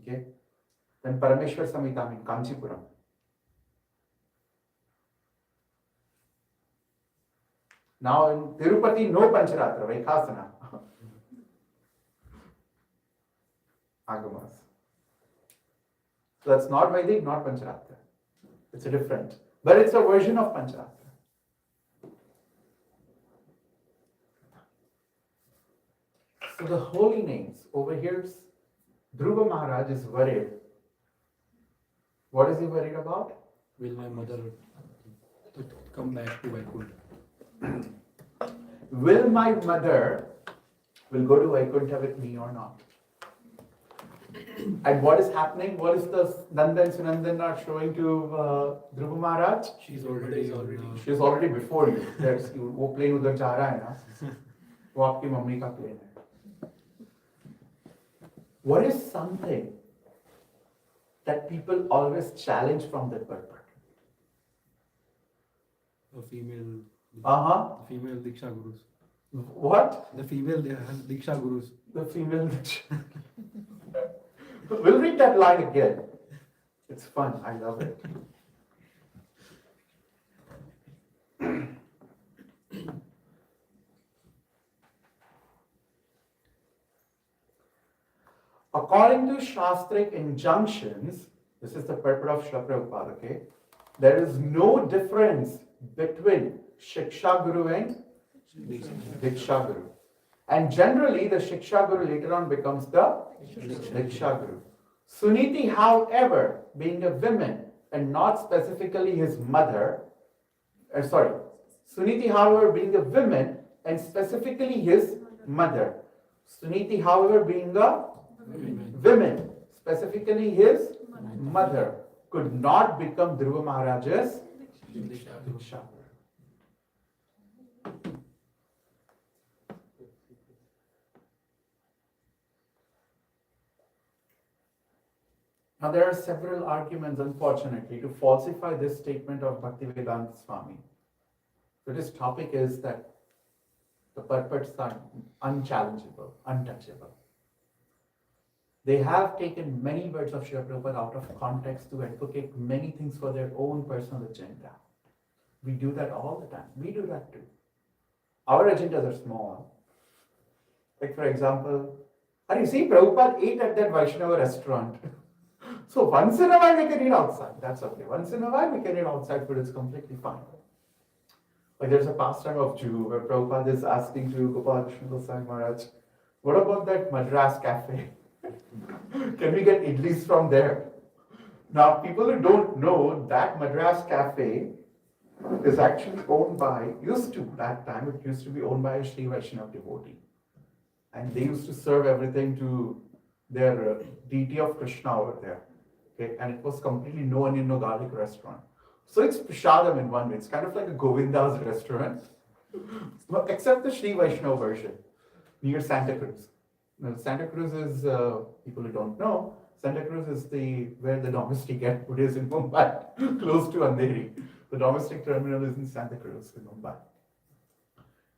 Okay, then Parameshwar Samhita in Kanchipuram. Now in Tirupati, no Pancharatra, Vaikhasana. Agamas. So that's not Vedic, not Pancharatra. It's a different, but it's a version of Pancharatra. So the holy names over here, Dhruva Maharaj is worried. What is he worried about? Will my mother come back to Vaikuntha? Will my mother will go to Vaikuntha with me or not? And what is happening? What is the Nandan Sunandan are showing to Dhruva Maharaj? She's already She is already before you. That's वो plane उधर जा रहा है ना? वो आपकी mummy का plane है. What is something that people always challenge from their purport? a female. Uh-huh. The female Diksha Gurus. What? The female Diksha Gurus. The female. We'll read that line again. It's fun. I love it. According to Shastric injunctions, this is the purport of Srila Prabhupada, okay? There is no difference between Shiksha Guru and Diksha Guru. And generally, the Shiksha Guru later on becomes the Diksha Guru. Suniti, however, being a woman and not specifically his mother, Suniti, however, being a woman and specifically his mother. Suniti, however, being a woman, specifically his mother, could not become Dhruva Maharaj's Diksha. Now there are several arguments, unfortunately, to falsify this statement of Bhaktivedanta Swami. So this topic is that the purports are unchallengeable, untouchable. They have taken many words of Srila Prabhupada out of context to advocate many things for their own personal agenda. We do that all the time. We do that too. Our agendas are small. Like for example, you see, Prabhupada ate at that Vaishnava restaurant. So once in a while we can eat outside. That's okay. Once in a while we can eat outside, but it's completely fine. Like there's a pastime of Jew where Prabhupada is asking to Gopal Krishna Goswami Maharaj, what about that Madras cafe? Can we get idlis from there? Now, people who don't know that Madras cafe is actually owned by, that time it used to be owned by a Sri Vaishnava devotee. And they used to serve everything to their deity of Krishna over there. Okay, and it was completely no onion, no garlic restaurant. So it's prashadam in one way. It's kind of like a Govinda's restaurant, except the Sri Vaishnava version near Santa Cruz. Now, Santa Cruz is, people who don't know, Santa Cruz is where the domestic airport is in Mumbai, close to Andheri. The domestic terminal is in Santa Cruz in Mumbai.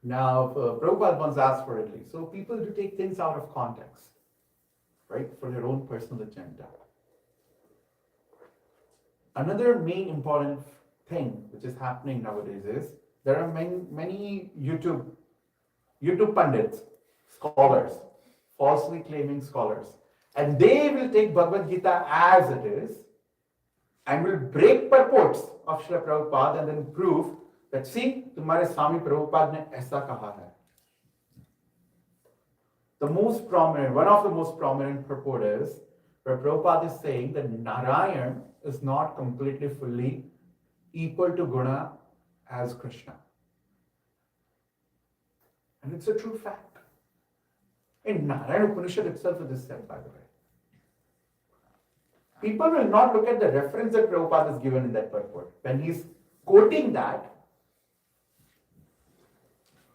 Now, Prabhupada once asked for idli. So people do take things out of context. right, for their own personal agenda. Another main important thing which is happening nowadays is there are many YouTube pundits, scholars, falsely claiming scholars, and they will take Bhagavad Gita as it is and will break purports of Srila Prabhupada and then prove that see, तुम्हारे स्वामी प्रभुपाद ने ऐसा कहा है. The most prominent, one of the most prominent purport is where Prabhupada is saying that Narayan is not completely fully equal to Guna as Krishna. And it's a true fact. In Narayana Upanishad itself it is said, by the way. People will not look at the reference that Prabhupada has given in that purport. When he's quoting that,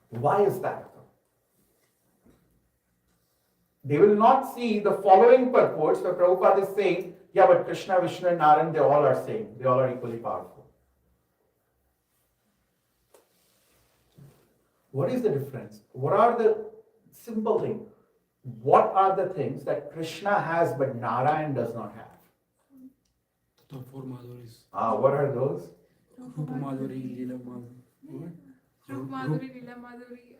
why is that? They will not see the following purports where Prabhupada is saying, yeah, but Krishna, Vishnu and Narayan, they all are same. They all are equally powerful. What is the difference? What are the simple things? What are the things that Krishna has but Narayan does not have? The four Madhuris. What are those? Rupa Madhuri, Leela Madhuri. Rup Madhuri, Leela Madhuri,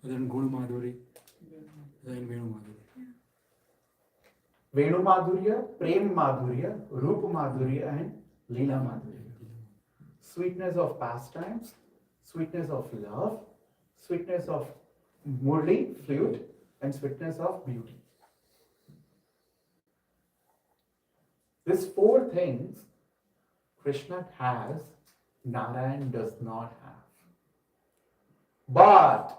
Then Guna Madhuri. Then Venu Madhuri. Venu Madhurya, Prem Madhurya, Rupa Madhurya and Leela Madhurya. Sweetness of pastimes, sweetness of love, sweetness of murli, flute, and sweetness of beauty. These four things Krishna has, Narayan does not have. But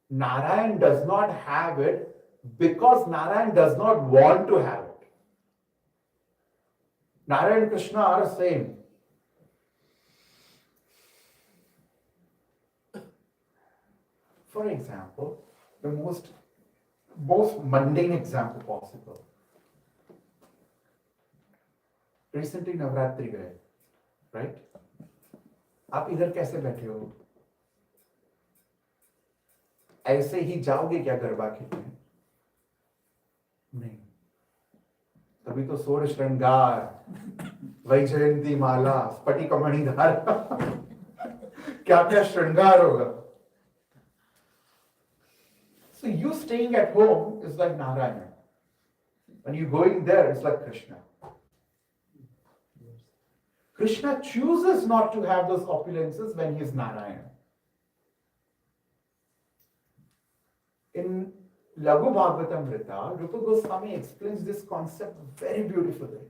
Narayan does not have it because Narayan does not want to have it. Narayan and Krishna are same. For example, the most mundane example possible. Recently Navratri गए, right? आप इधर कैसे बैठे हो? ऐसे ही जाओगे क्या गरबा खेलने? नहीं. तभी तो सोर श्रृंगार, वैजयंती माला, स्फटिक मणिधार, क्या क्या श्रृंगार होगा? So you staying at home is like Narayana. When you going there, it's like Krishna. Krishna chooses not to have those opulences when he is Narayana. In Laghu Bhagavatamrita, Rupa Goswami explains this concept very beautifully.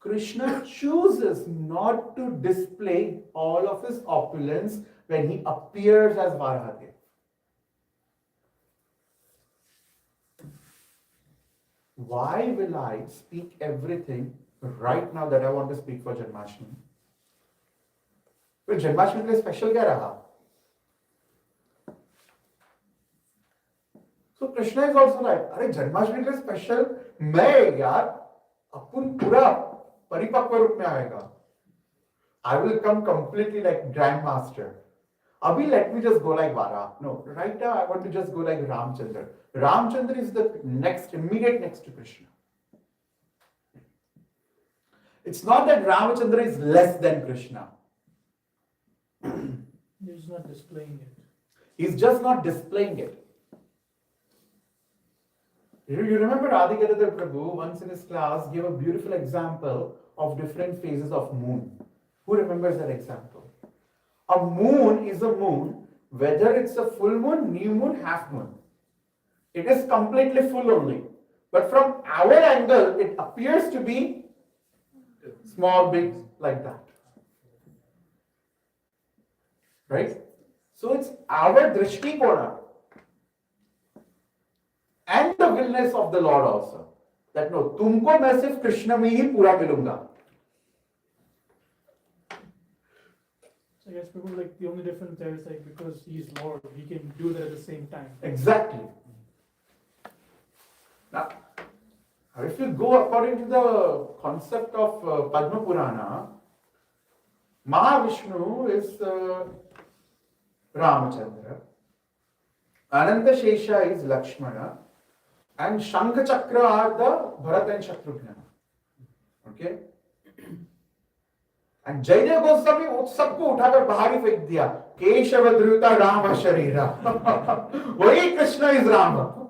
Krishna chooses not to display all of his opulence when he appears as Varahadev. Why will I speak everything right now that I want to speak for Janmashtami? Well, Janmashtami के लिए special क्या रहा? So Krishna is also like, अरे जन्माष्टमी के लिए special मैं यार अपन पूरा परिपक्व रूप में आएगा. I will come completely like grandmaster. Abhi, let me just go like Vara. No, right now I want to just go like Ramchandra. Ramchandra is the immediate next to Krishna. It's not that Ramchandra is less than Krishna. He's not displaying it. He's just not displaying it. You remember Adhikadata Prabhu once in his class gave a beautiful example of different phases of moon. Who remembers that example? A moon is a moon, whether it's a full moon, new moon, half moon. It is completely full only. But from our angle, it appears to be small, big, like that. Right? So it's our drishti kona and the willness of the Lord also. That no, tumko main sirf Krishna mein hi pura milunga. So I guess people like the only difference there is like because he's Lord, he can do that at the same time. Exactly. Now, if you go according to the concept of Padma Purana, Mahavishnu is Ramachandra, Ananta Shesha is Lakshmana, and Shankha Chakra are the Bharata and Shatrugna. Okay? And Jaydev Goswami उस सबको उठाकर बाहर ही फेंक दिया. केशव ध्रुता राम शरीरा. वही Krishna is Rama.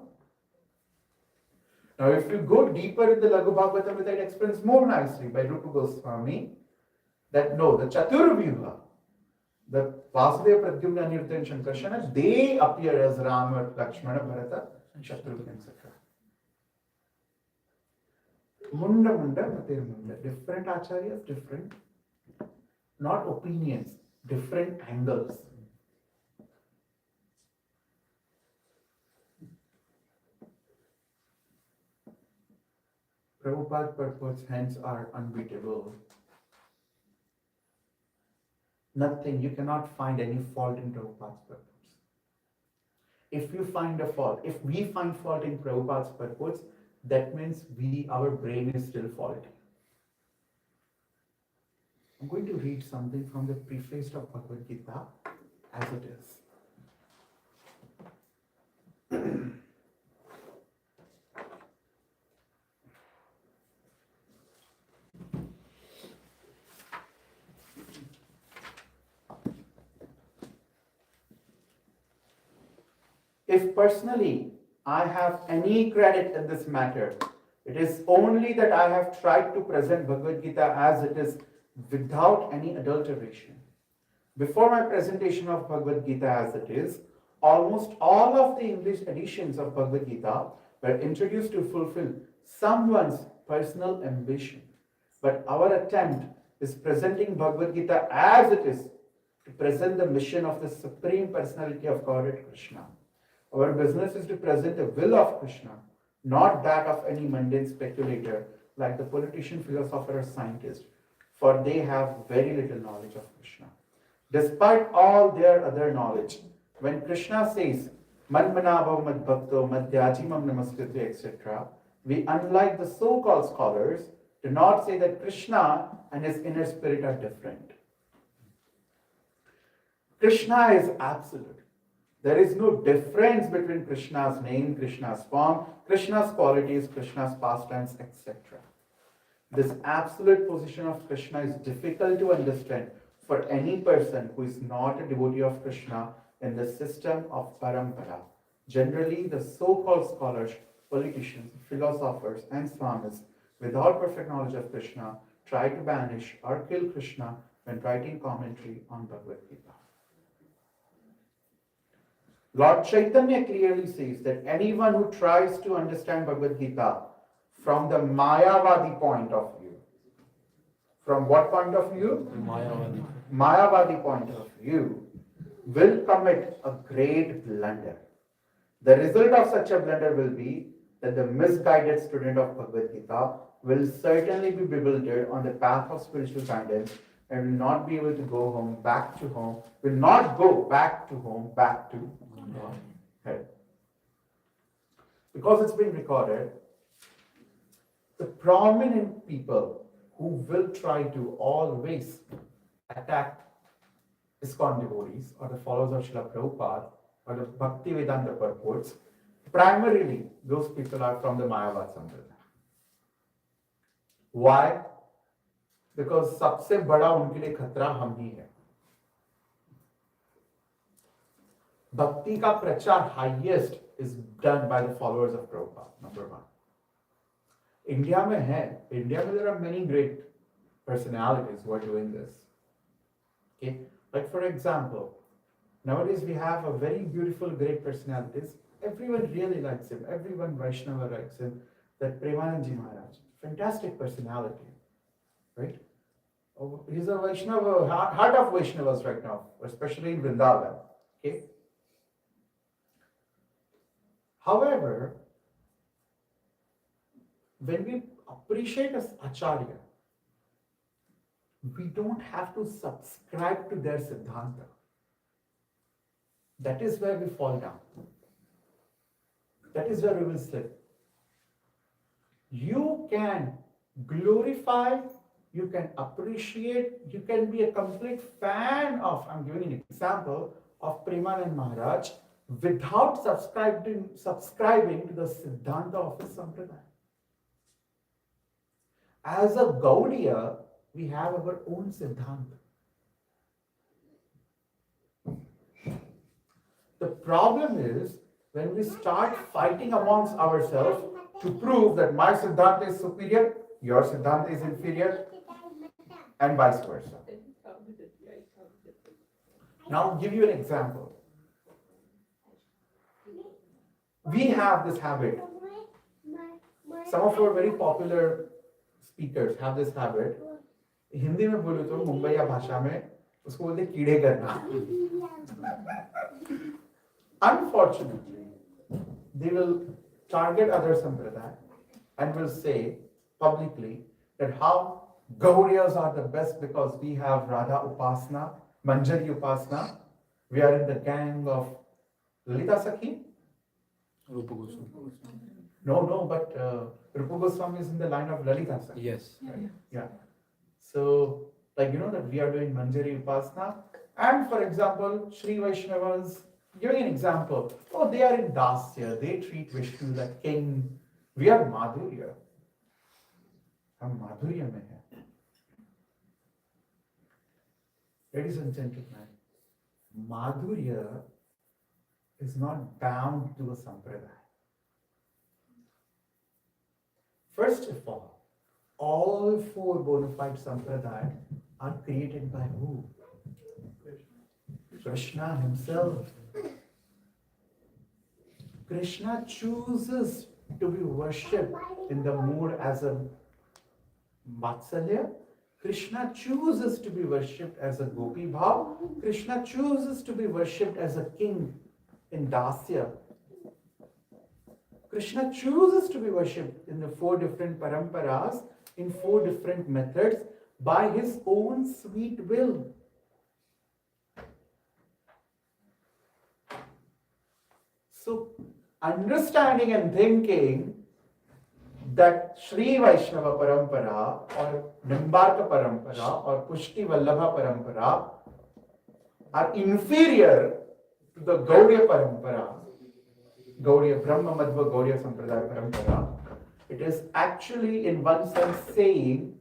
Now, if you go deeper in the Laghu Bhagavatam, that explains more nicely by Rupa Goswami that no, the Chaturvyuha, the Vasudeva, Pradyumna, Aniruddha and Shankarshana, they appear as Rama, Lakshmana, Bharata, Shatrugna, etc. Munda, Matir Munda. Different acharyas, different, not opinions, different angles. Prabhupada's purports hence are unbeatable. Nothing, you cannot find any fault in Prabhupada's purports. If you find a fault, if we find fault in Prabhupada's purports, that means our brain is still faulty. I'm going to read something from the preface of Bhagavad Gita as it is. If personally I have any credit in this matter, it is only that I have tried to present Bhagavad Gita as it is without any adulteration. Before my presentation of Bhagavad Gita as it is, almost all of the English editions of Bhagavad Gita were introduced to fulfill someone's personal ambition. But our attempt is presenting Bhagavad Gita as it is to present the mission of the Supreme Personality of Godhead Krishna. Our business is to present the will of Krishna, not that of any mundane speculator like the politician, philosopher, or scientist, for they have very little knowledge of Krishna. Despite all their other knowledge, when Krishna says, Manmanabhav mad bhakto madhyajimam namaskritya, etc., we, unlike the so-called scholars, do not say that Krishna and his inner spirit are different. Krishna is absolute. There is no difference between Krishna's name, Krishna's form, Krishna's qualities, Krishna's pastimes, etc. This absolute position of Krishna is difficult to understand for any person who is not a devotee of Krishna in the system of parampara. Generally, the so-called scholars, politicians, philosophers, and swamis, without perfect knowledge of Krishna, try to banish or kill Krishna when writing commentary on Bhagavad Gita. Lord Chaitanya clearly says that anyone who tries to understand Bhagavad Gita from the Mayavadi point of view, from what point of view? Mayavadi. Mayavadi point of view, will commit a great blunder. The result of such a blunder will be that the misguided student of Bhagavad Gita will certainly be bewildered on the path of spiritual guidance and will not be able to go home, back to home, will not go back to home, back to head. Because it's been recorded, the prominent people who will try to always attack ISKCON devotees or the followers of Srila Prabhupada or the Bhakti Vedanta purports, primarily those people are from the Mayavad Sampradaya. Why? Because सबसे बड़ा उनके लिए खतरा हम ही है. Bhakti ka prachar highest is done by the followers of Prabhupada, number one. India mein hai. India mein there are many great personalities who are doing this. Okay, like for example, nowadays we have a very beautiful, great personalities. Everyone really likes him. Everyone Vaishnava likes him. That Premananji Maharaj, fantastic personality, right? Oh, he's a Vaishnava, heart of Vaishnavas right now, especially in Vrindavan. Okay. However, when we appreciate an acharya, we don't have to subscribe to their siddhanta. That is where we fall down. That is where we will slip. You can glorify, you can appreciate, you can be a complete fan of, I'm giving an example, of Premanand Maharaj without subscribing to the Siddhanta of his Sampradaya. As a Gaudiya, we have our own Siddhanta. The problem is when we start fighting amongst ourselves to prove that my Siddhanta is superior, your Siddhanta is inferior, and vice versa. Now, I'll give you an example. We have this habit. Some of our very popular speakers have this habit. Hindi में बोलो तो मुंबईया भाषा में उसको बोलते कीड़े करना. Unfortunately, they will target other sampradaya and will say publicly that how Gaudiyas are the best because we have Radha Upasana, Manjari Upasana. We are in the gang of Lalita Sakhi. Rupa Goswami. No, but Rupa Goswami is in the line of Lalita Sakhi. Yes. Yeah. So, like that we are doing Manjari Upasana. And for example, Sri Vaishnavas, giving an example, they are in Dasya, they treat Vishnu like king. We are Madhurya. हम माधुर्य में हैं. Ladies and gentlemen, Madhurya is not bound to a sampradaya. First of all four bona fide sampradaya are created by who? Krishna himself. Krishna chooses to be worshipped in the mood as a Vatsalya. Krishna chooses to be worshipped as a Gopi Bhav. Krishna chooses to be worshipped as a king in Dasya. Krishna chooses to be worshipped in the four different paramparas, in four different methods, by his own sweet will. So, understanding and thinking that Sri Vaishnava Parampara or Nimbarka Parampara or Pushti Vallabha Parampara are inferior to the Gaudiya Parampara, Gaudiya Brahma Madhva Gaudiya Sampradaya Parampara, it is actually in one sense saying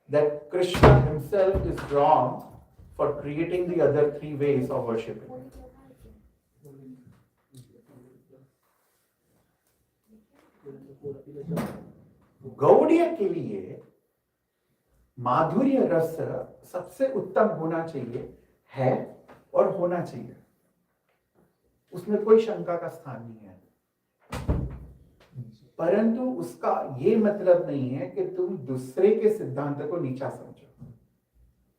that Krishna himself is wrong for creating the other three ways of worshipping. Gaudiya के लिए माधुर्य रस सबसे उत्तम होना चाहिए है और होना चाहिए, उसमें कोई शंका का स्थान नहीं है, परंतु उसका ये मतलब नहीं है कि तुम दूसरे के सिद्धांत को नीचा समझो.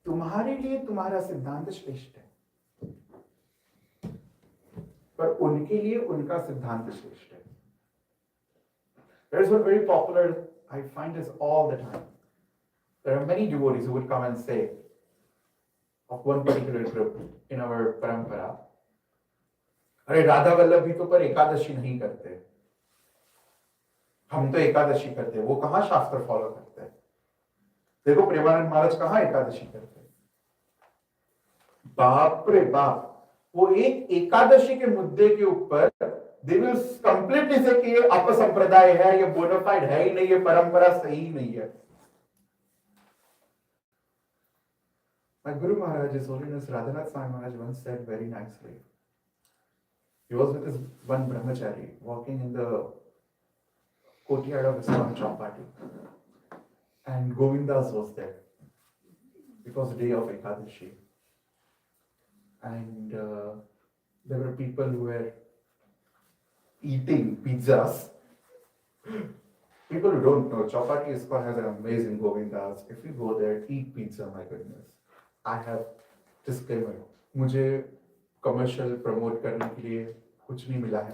तुम्हारे लिए तुम्हारा सिद्धांत श्रेष्ठ है, पर उनके लिए उनका सिद्धांत श्रेष्ठ है. There is one very popular, I find this all the time. There are many devotees who would come and say, of one particular group in our parampara, अरे राधा वल्लभ भी तो पर एकादशी नहीं करते, हम तो एकादशी करते, वो कहाँ शास्त्र फॉलो करते हैं, देखो प्रेमानंद महाराज कहाँ एकादशी करते. बाप रे बाप, वो एक एकादशी के मुद्दे के ऊपर they will completely say कि ये अपसंप्रदाय है, ये बोनाफाइड है ही नहीं, ये परंपरा सही नहीं है. My Guru Maharaj, His Holiness Radhanath Swami Maharaj once said very nicely. He was with his one brahmachari walking in the courtyard of ISKCON Chowpatty, and Govindas was there. It was the day of Ekadashi, and there were people who were eating pizzas. People who don't know, Chowpatty ISKCON has an amazing Govindas. If you go there, eat pizza, my goodness. I have disclaimer. मुझे commercial promote करने के लिए कुछ नहीं मिला है.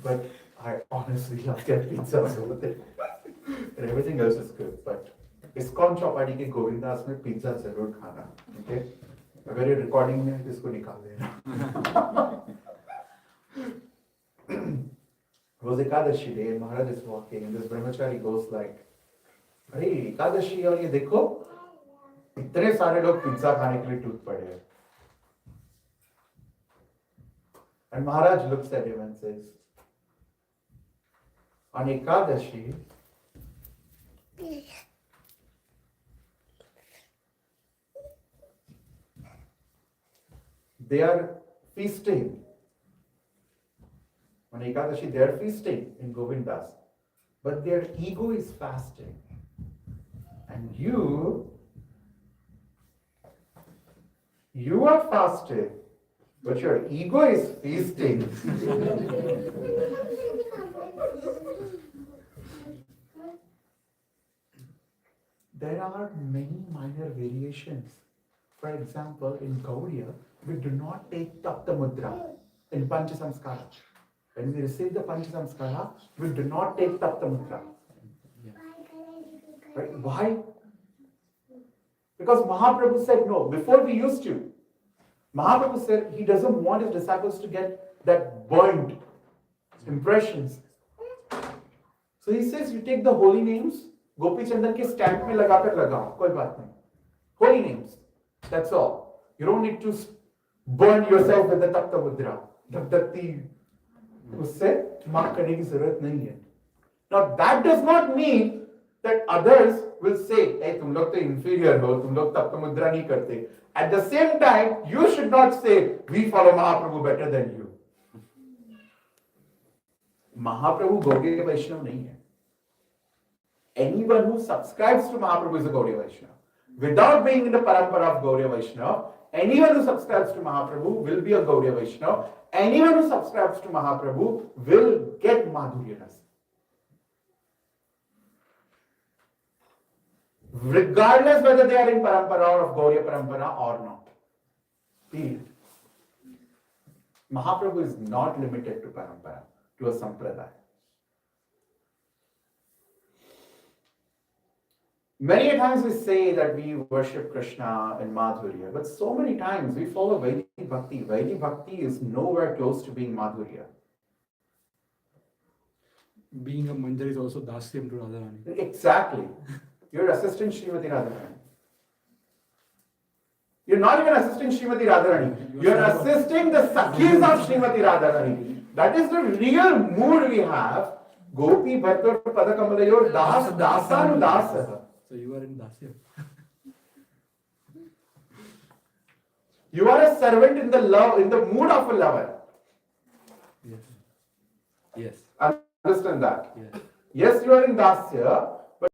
But I honestly love their pizzas over there. And everything else is good. But ISKCON Chowpatty के Govindas में pizza जरूर खाना. Okay? अगर ये recording में है, इसको निकाल देना. It was Ekadashi day and Maharaj is walking and this brahmachari goes like, अरे एकादशी और ये देखो इतने सारे लोग पिज्जा खाने के लिए टूट पड़े हैं. And Maharaj looks at him and says, on Ekadashi, they are feasting. On Ekadashi, they are feasting in Govindas. But their ego is fasting. And you are fasting, but your ego is feasting. There are many minor variations. For example, in Gaudiya, we do not take Tapta Mudra in Pancha Samskara. When we receive the Pancha Samskara, we do not take Tapta Mudra. Right? Why? Because Mahaprabhu said no. Before we used to. Mahaprabhu said he doesn't want his disciples to get that burnt impressions. So he says you take the holy names, Gopi Chandan ke stamp mein lagakar lagao, koi baat nahi. Holy names. That's all. You don't need to burn yourself with the Tapta Mudra. Dapdati usse mark karne ki zarurat nahi hai. Now that does not mean that others will say, hey, tum log to inferior ho, tum log Tapta Mudra nahi karte. At the same time, you should not say, we follow Mahaprabhu better than you. Mahaprabhu Gaudiya Vaishnava nahi hai. Anyone who subscribes to Mahaprabhu is a Gaudiya Vaishnava. Without being in the parampara of Gaudiya Vaishnava, anyone who subscribes to Mahaprabhu will be a Gaudiya Vaishnava. Anyone who subscribes to Mahaprabhu will get Madhurya Rasa. Regardless whether they are in parampara or of Gaudiya parampara or not. Period. Mahaprabhu is not limited to parampara, to a sampradaya. Many times we say that we worship Krishna in Madhurya, but so many times we follow Vaidhi Bhakti. Vaidhi Bhakti is nowhere close to being Madhurya. Being a manjar is also dasyam to Radharani. Exactly. You're assistant Srimati Radharani. You're not even assisting Srimati Radharani. You're assisting the Sakhis of Srimati Radharani. That is the real mood we have. Gopi Bhattar Padakambalayor Das Dasanu Dasaha. So you are in dasyam. You are a servant in the mood of a lover. Yes. Yes. Understand that? Yes. Yes, you are in Dasya, but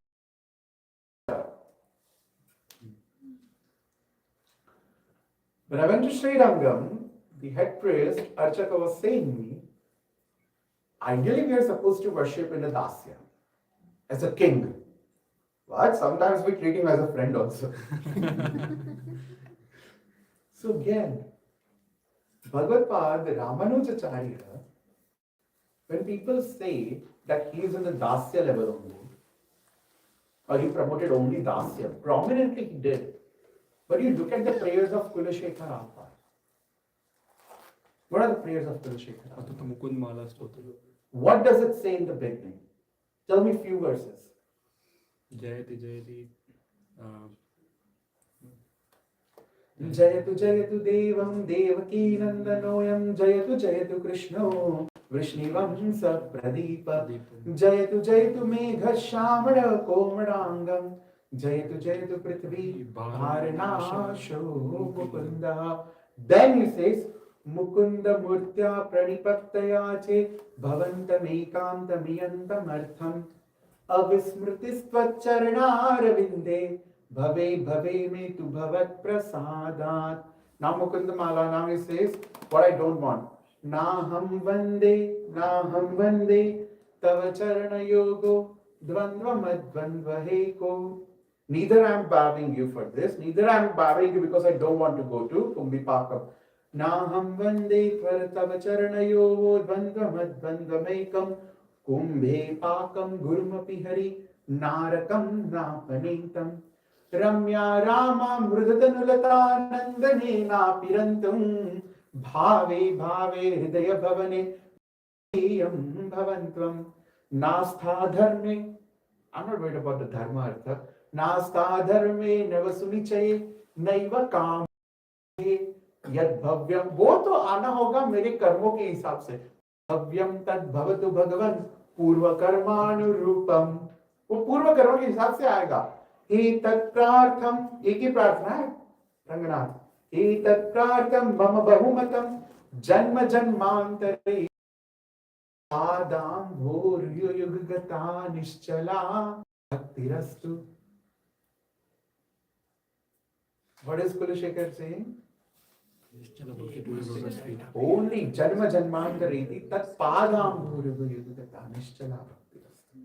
when I went to Sri Rangam, the head priest, Archaka, was saying me, ideally we are supposed to worship in a Dasya, as a king. But sometimes we treat him as a friend also. So again, Bhagavad Ramanujacharya, when people say that he is in the Dasya level only, or he promoted only Dasya, prominently he did. But you look at the prayers of Kulashekar Alpa. What are the prayers of Kulashekar Alpa? What does it say in the beginning? Tell me a few verses. Jayati Jayati. Jayatu Jayatu Devam Devaki Nandanoyam Jayatu Jayatu Krishno Vrishnivansa Pradeepa Jayatu Jayatu Megha Shamada Komadangam Jayatu Jayatu Prithvi Bharanasho Mukunda. Then he says Mukunda Murtya Pranipaktaya Che Bhavantam Ekantam Artham Avismrtistva Charanaravinde Bhave Bhave Me Tu Bhavat Prasadat. Now Mukunda Mala, now he says what I don't want. Naham Vande Tava Charana Yogo Dvandva Madvandva Heko. Neither I am bowing you for this, neither I am bowing you because I don't want to go to Kumbhi Pakam. Naham Vande Tava Charana Yogo Dvandva Madvandva Mekam Kumbhe Pakam Gurumapi Hari Narakam Napanetam Ramya Rama Mrudatanulata Nandane Napirantam Bhave Bhave Hridaya Bhavane Yam Bhavantvam Nastha Dharme. I'm not worried about the Dharma Artha. Nastha Dharme Navasunichaye Naiva Kam यद भव्यम, वो तो आना होगा मेरे कर्मों के हिसाब से। भव्यम तद भवतु भगवन पूर्व कर्मानुरूपम, वो पूर्व कर्म के हिसाब से आएगा। हे तत्प्रार्थम, एक ही प्रार्थना है रंगनाथ। हे तत्प्रार्थम मम बहुमतम जन्म जन्मांतरे आदाम भूर्युयुगगता निश्चला भक्तिरस्तु। What is Kulashekar saying? Nischala bhakti to your lotus feet. Only janma janmantareti tat padam bhurugayudgata nischala bhaktirasthu.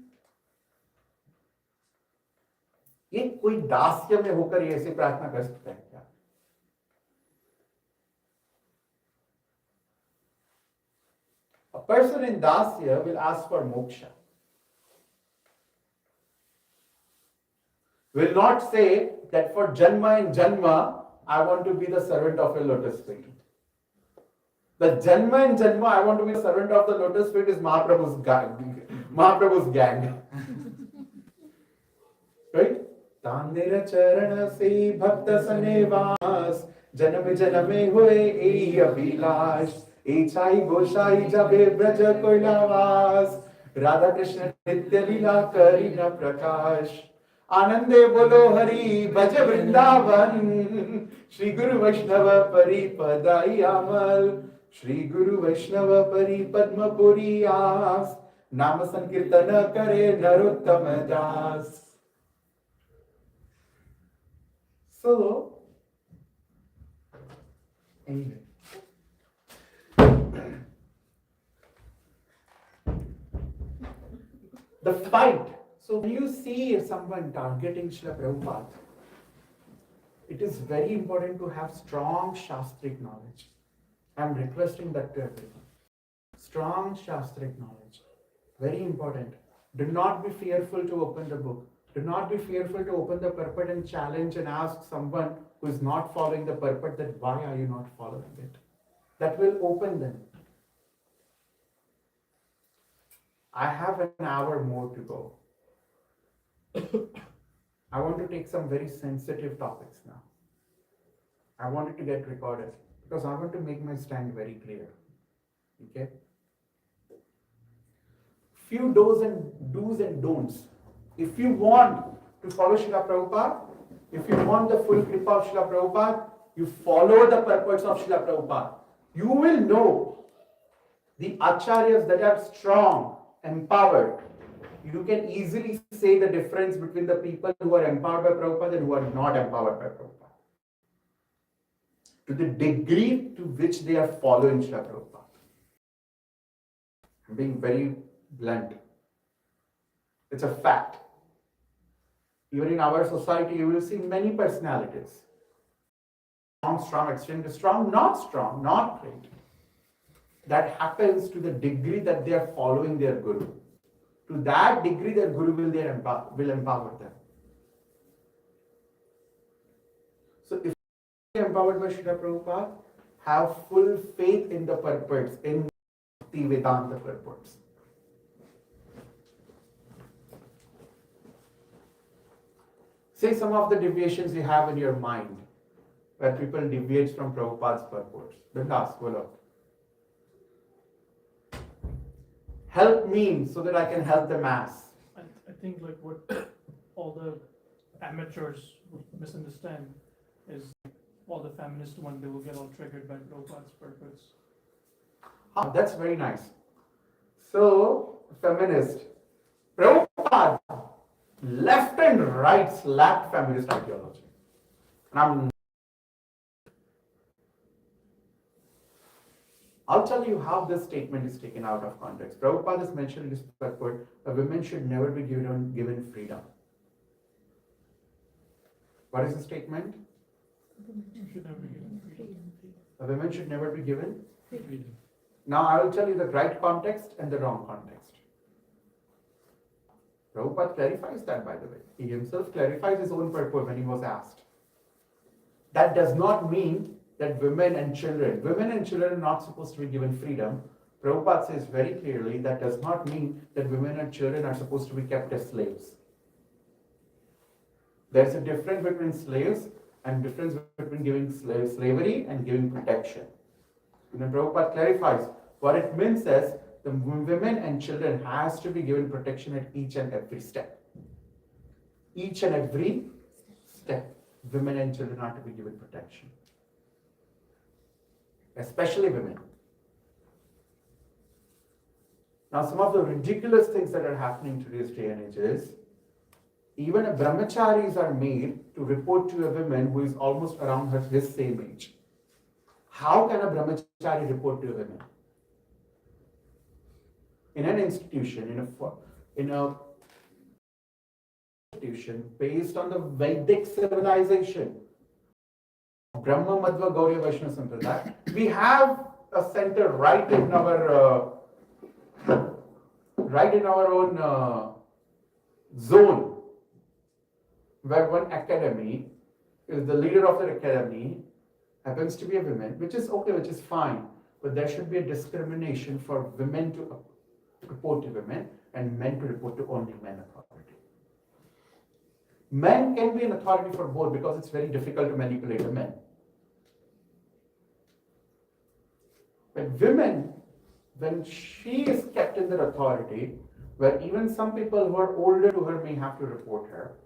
ये कोई दास्य में होकर ये ऐसे प्रार्थना कर सकता है क्या? A person in dasya will ask for moksha. Will not say that for janma and janma, I want to be the servant of a lotus feet. The janma and janma, I want to be the servant of the lotus feet is Mahaprabhu's gang. Right? Tandera charana se bhakta sanevas, janame janame hoye ei abhilash, ei chai goshai jabe braja koilavas, Radha Krishna nitya lila karina prakash. आनंदे बोलो हरि भज वृंदावन, श्री गुरु वैष्णव परि पदाई अमल, श्री गुरु वैष्णव परि पद्मपुरी आस, नाम संकीर्तन करे नरोत्तम दास। So, anyway, the fight. So when you see someone targeting Srila Prabhupada, it is very important to have strong Shastric knowledge. I am requesting that to everyone. Strong Shastric knowledge. Very important. Do not be fearful to open the book. Do not be fearful to open the purport and challenge and ask someone who is not following the purport that why are you not following it? That will open them. I have an hour more to go. I want to take some very sensitive topics now. I want it to get recorded because I want to make my stand very clear. Okay? Few do's and don'ts. If you want to follow Srila Prabhupada, if you want the full kripa of Srila Prabhupada, you follow the purports of Srila Prabhupada. You will know the acharyas that are strong, empowered. You can easily say the difference between the people who are empowered by Prabhupada and who are not empowered by Prabhupada. To the degree to which they are following Srila Prabhupada. I'm being very blunt. It's a fact. Even in our society, you will see many personalities. Strong, extremely strong, not great. That happens to the degree that they are following their guru. To that degree, their guru will empower them. So if you are empowered by Srila Prabhupada, have full faith in the purports, in the Vedanta purports. Say some of the deviations you have in your mind, where people deviate from Prabhupada's purports. Bindas, bolo. Help me so that I can help the mass. I think like what all the amateurs would misunderstand is all the feminists when they will get all triggered by Prabhupada's purpose. Oh, that's very nice. So, feminist. Prabhupada left and right slapped feminist ideology. And I'll tell you how this statement is taken out of context. Prabhupada has mentioned in his purport that women should never be given freedom. What is the statement? You should never be given freedom. The women should never be given Freedom. Now I will tell you the right context and the wrong context. Prabhupada clarifies that, by the way. He himself clarifies his own purport when he was asked. That does not mean that women and children are not supposed to be given freedom. Prabhupada says very clearly that does not mean that women and children are supposed to be kept as slaves. There's a difference between slaves and difference between giving slavery and giving protection. And then Prabhupada clarifies what it means is the women and children has to be given protection at each and every step. Each and every step, women and children are to be given protection. Especially women. Now, some of the ridiculous things that are happening today's day and age is, even a brahmacharis are made to report to a woman who is almost around his same age. How can a brahmachari report to a woman? In an institution, in a institution based on the Vedic civilization, Brahma Madhva Gauriya Vaishnava Sampradaya, we have a center right in our own zone, where one academy is the leader of the academy happens to be a woman, which is okay, which is fine, but there should be a discrimination for women to report to women and men to report to only men authority. Men can be an authority for both because it's very difficult to manipulate a man. But women, when she is kept in their authority, where even some people who are older to her may have to report her.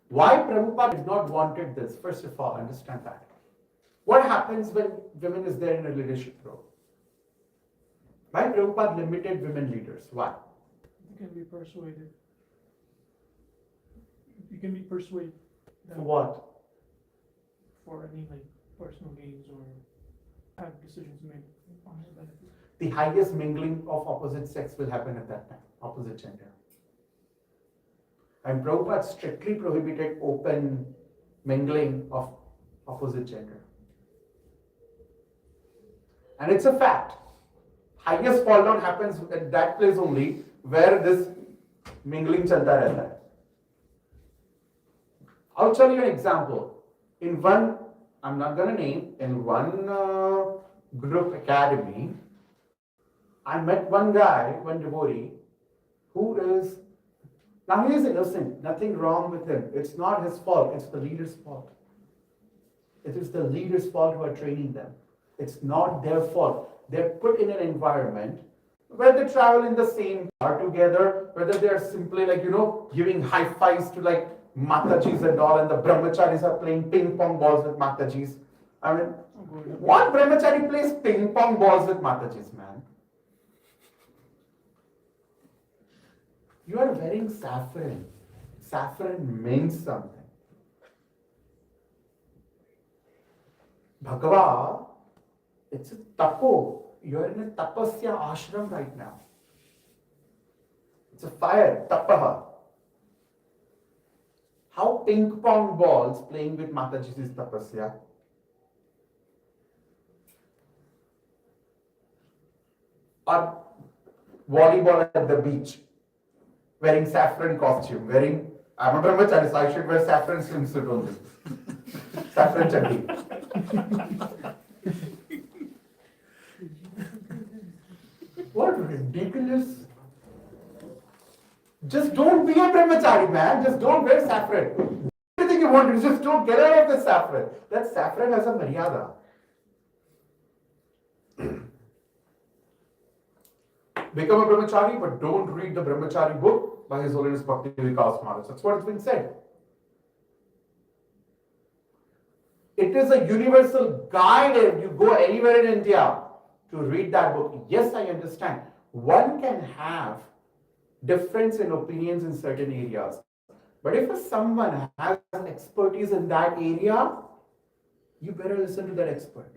Why Prabhupada did not wanted this? First of all, understand that. What happens when women is there in a leadership role? Why Prabhupada limited women leaders? Why? You can be persuaded. You can be persuaded For what? for any like personal gains or have decisions made on their benefit. The highest mingling of opposite sex will happen at that time, opposite gender. And Prabhupada strictly prohibited open mingling of opposite gender. And it's a fact. Highest fall down happens at that place only where this mingling chalta rehta hai. I'll tell you an example. In one, I'm not going to name, in one group academy, I met one guy, one devotee, who is, now he is innocent, nothing wrong with him. It's not his fault, it's the leader's fault. It is the leader's fault who are training them. It's not their fault. They're put in an environment where they travel in the same car together, whether they're simply like, giving high fives to like Matajis and all, and the brahmacharis are playing ping pong balls with Matajis. I mean, what brahmachari plays ping pong balls with Matajis, man? You are wearing saffron. Saffron means something. Bhagava, it's a tapo. You're in a tapasya ashram right now. It's a fire, tapaha. How ping pong balls playing with Mataji is tapasya? Or volleyball at the beach, wearing saffron costume, I'm a brahmachari, so I should wear saffron swimsuit only. Saffron chaddi. What ridiculous. Just don't be a brahmachari, man. Just don't wear saffron. Everything you want, you just don't get out of the saffron. That saffron has a maryada. Become a brahmachari, but don't read the brahmachari book by His Holiness Bhakti Vikas Maharaj. That's what it's been said. It is a universal guide if you go anywhere in India to read that book. Yes, I understand. One can have difference in opinions in certain areas. But if someone has expertise in that area, you better listen to that expert.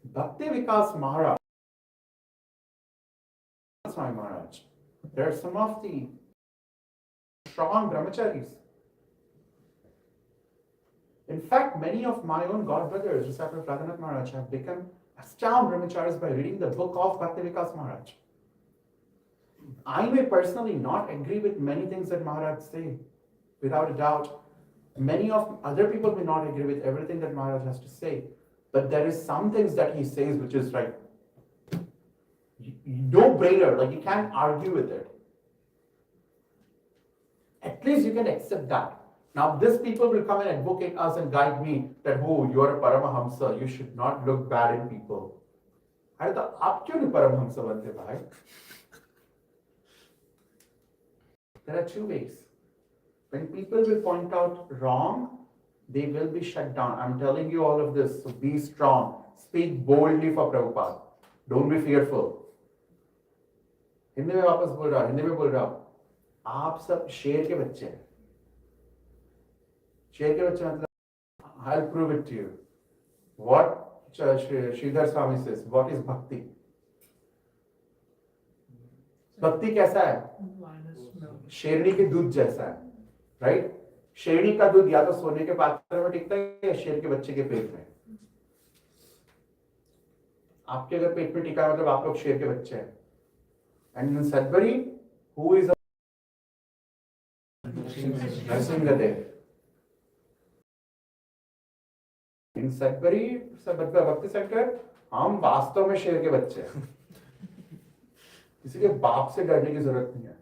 Bhakti Vikas Maharaj, Swami Maharaj, there are some of the strong brahmacharis. In fact, many of my own godbrothers, disciples of Radhanath Maharaj, have become astounded brahmacharis by reading the book of Bhakti Vikas Maharaj. I may personally not agree with many things that Maharaj say, without a doubt. Many of other people may not agree with everything that Maharaj has to say. But there is some things that he says which is like, no brainer, like you can't argue with it. At least you can accept that. Now, these people will come and advocate us and guide me that, oh, you are a Paramahamsa, you should not look bad in people. I thought, आप क्यों नहीं Paramahamsa बनते भाई? There are two ways. When people will point out wrong, they will be shut down. I'm telling you all of this, so be strong. Speak boldly for Prabhupada. Don't be fearful. Hindi में वापस बोल रहा हूँ, हिंदी में बोल रहा हूँ. आप सब शेर के बच्चे हैं. शेर के बच्चे मतलब, I'll prove it to you. What Sridhar Swami says, what is bhakti? भक्ति कैसा है? शेरनी के दूध जैसा है, राइट? शेरनी का दूध या तो सोने के पात्र में टिकता है या शेर के बच्चे के पेट में. आपके अगर पेट में टिका है मतलब आप लोग शेर के बच्चे हैं. And in Sudbury, who is a Nrsimhadev? In Sudbury, भक्ति सेंटर, हम वास्तव में शेर के बच्चे हैं. किसी के बाप से डरने की जरूरत नहीं है.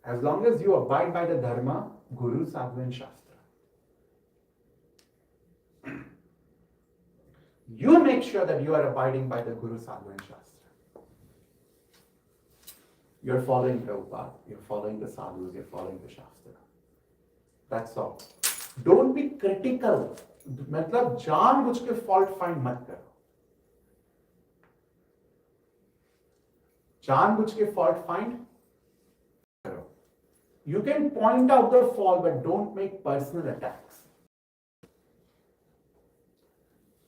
As long as you abide by the dharma, Guru, Sadhu and Shastra. You make sure that you are abiding by the Guru, Sadhu and Shastra. You're following Prabhupada, you're following the sadhus, you're following the Shastra. That's all. Don't be critical. मतलब जानबूझ के fault find मत करो. जानबूझ के fault find करो. You can point out the fault, but don't make personal attacks.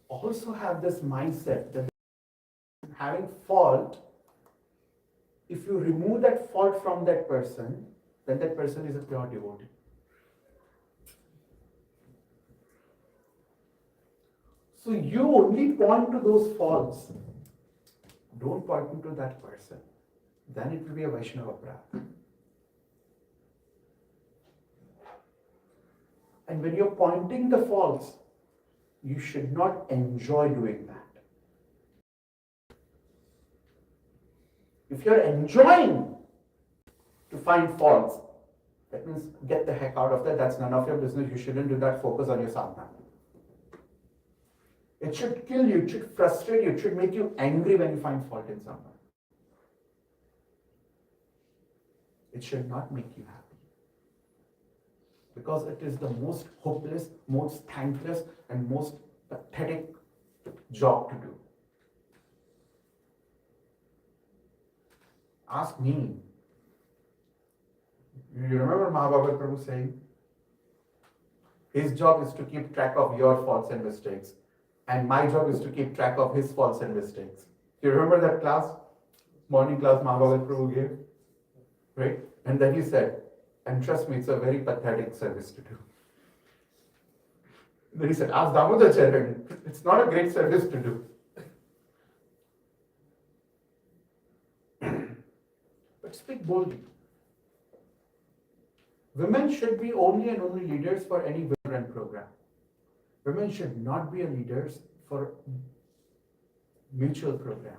Also have this mindset that having fault, if you remove that fault from that person, then that person is a pure devotee. So you only point to those faults. Don't point to that person. Then it will be a Vaishnava Prabhu. And when you're pointing the faults, you should not enjoy doing that. If you're enjoying to find faults, that means get the heck out of that. That's none of your business. You shouldn't do that. Focus on your sadhana. It should kill you. It should frustrate you. It should make you angry when you find fault in someone. It should not make you happy. Because it is the most hopeless, most thankless, and most pathetic job to do. Ask me. You remember Mahabharata Prabhu saying, his job is to keep track of your faults and mistakes, and my job is to keep track of his faults and mistakes. You remember that class, morning class Mahabharata Prabhu gave? Right? And then he said, and trust me, it's a very pathetic service to do. Then he said, ask Damodar Charan, it's not a great service to do. But speak boldly. Women should be only and only leaders for any women program. Women should not be leaders for mutual program.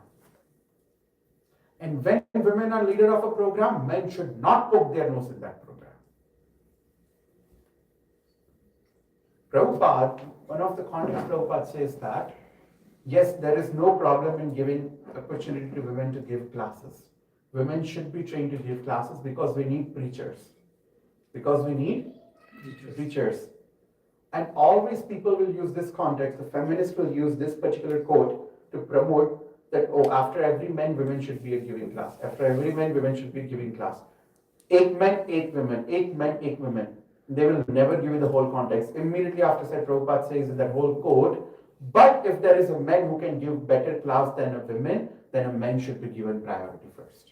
And when women are leader of a program, men should not poke their nose in that program. Prabhupada, one of the context Prabhupada says that, yes, there is no problem in giving opportunity to women to give classes. Women should be trained to give classes because we need preachers. Because we need preachers. And always people will use this context, the feminists will use this particular quote to promote that, oh, after every man, women should be giving class. After every man, women should be giving class. 8 men, 8 women, 8 men, 8 women. They will never give you the whole context. Immediately after that, Prabhupada says in that whole quote, but if there is a man who can give better class than a woman, then a man should be given priority first.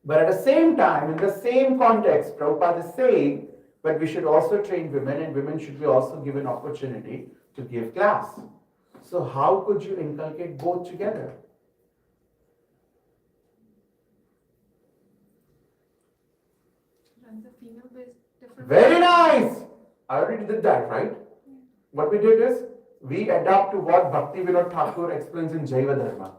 But at the same time, in the same context, Prabhupada is saying, but we should also train women, and women should be also given opportunity to give class. So how could you inculcate both together? Run the female-based different. Very nice! I already did that, right? What we did is, we adapt to what Bhakti Vinod Thakur explains in Jaiva Dharma.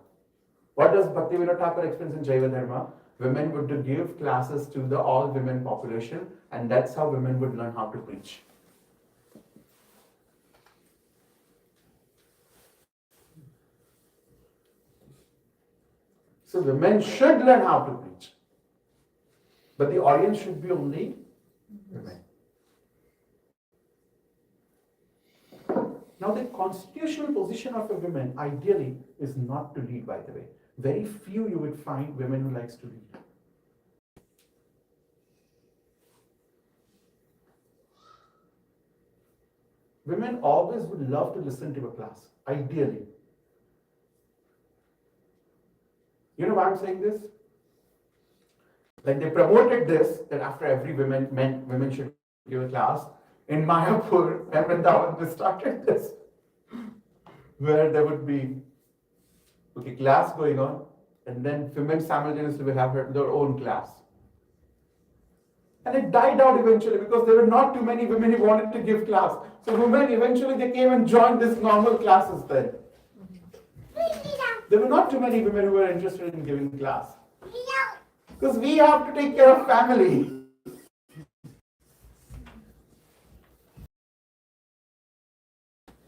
What does Bhaktivinoda Thakur explains in Jaiva Dharma? Women would give classes to the all women population, and that's how women would learn how to preach. So women should learn how to preach. But the audience should be only women. Now the constitutional position of a woman ideally is not to lead, by the way. Very few you would find women who likes to lead. Women always would love to listen to a class, ideally. You know why I'm saying this? Like they promoted this, that after every women should give a class. In Mayapur and Vrindavan, they started this, where there would be class going on, and then women simultaneously will have their own class. And it died out eventually because there were not too many women who wanted to give class. So women eventually they came and joined this normal classes then. There were not too many women who were interested in giving class. Because we have to take care of family.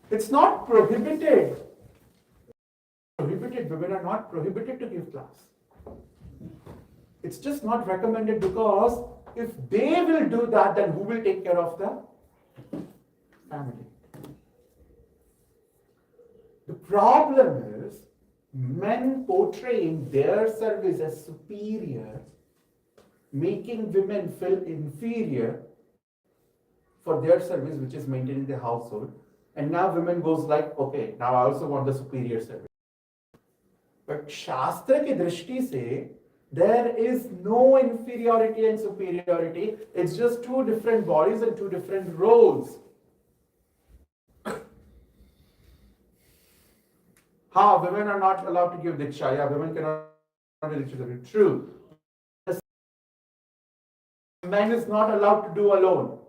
It's not prohibited. Women are not prohibited to give class. It's just not recommended because if they will do that, then who will take care of the family? The problem is men portraying their service as superior, making women feel inferior for their service, which is maintaining the household. And now women goes like, okay, now I also want the superior service. But Shastra ki drishti se, there is no inferiority and superiority. It's just two different bodies and two different roles. Women are not allowed to give diksha. Yeah, women cannot give diksha. True. Man is not allowed to do alone.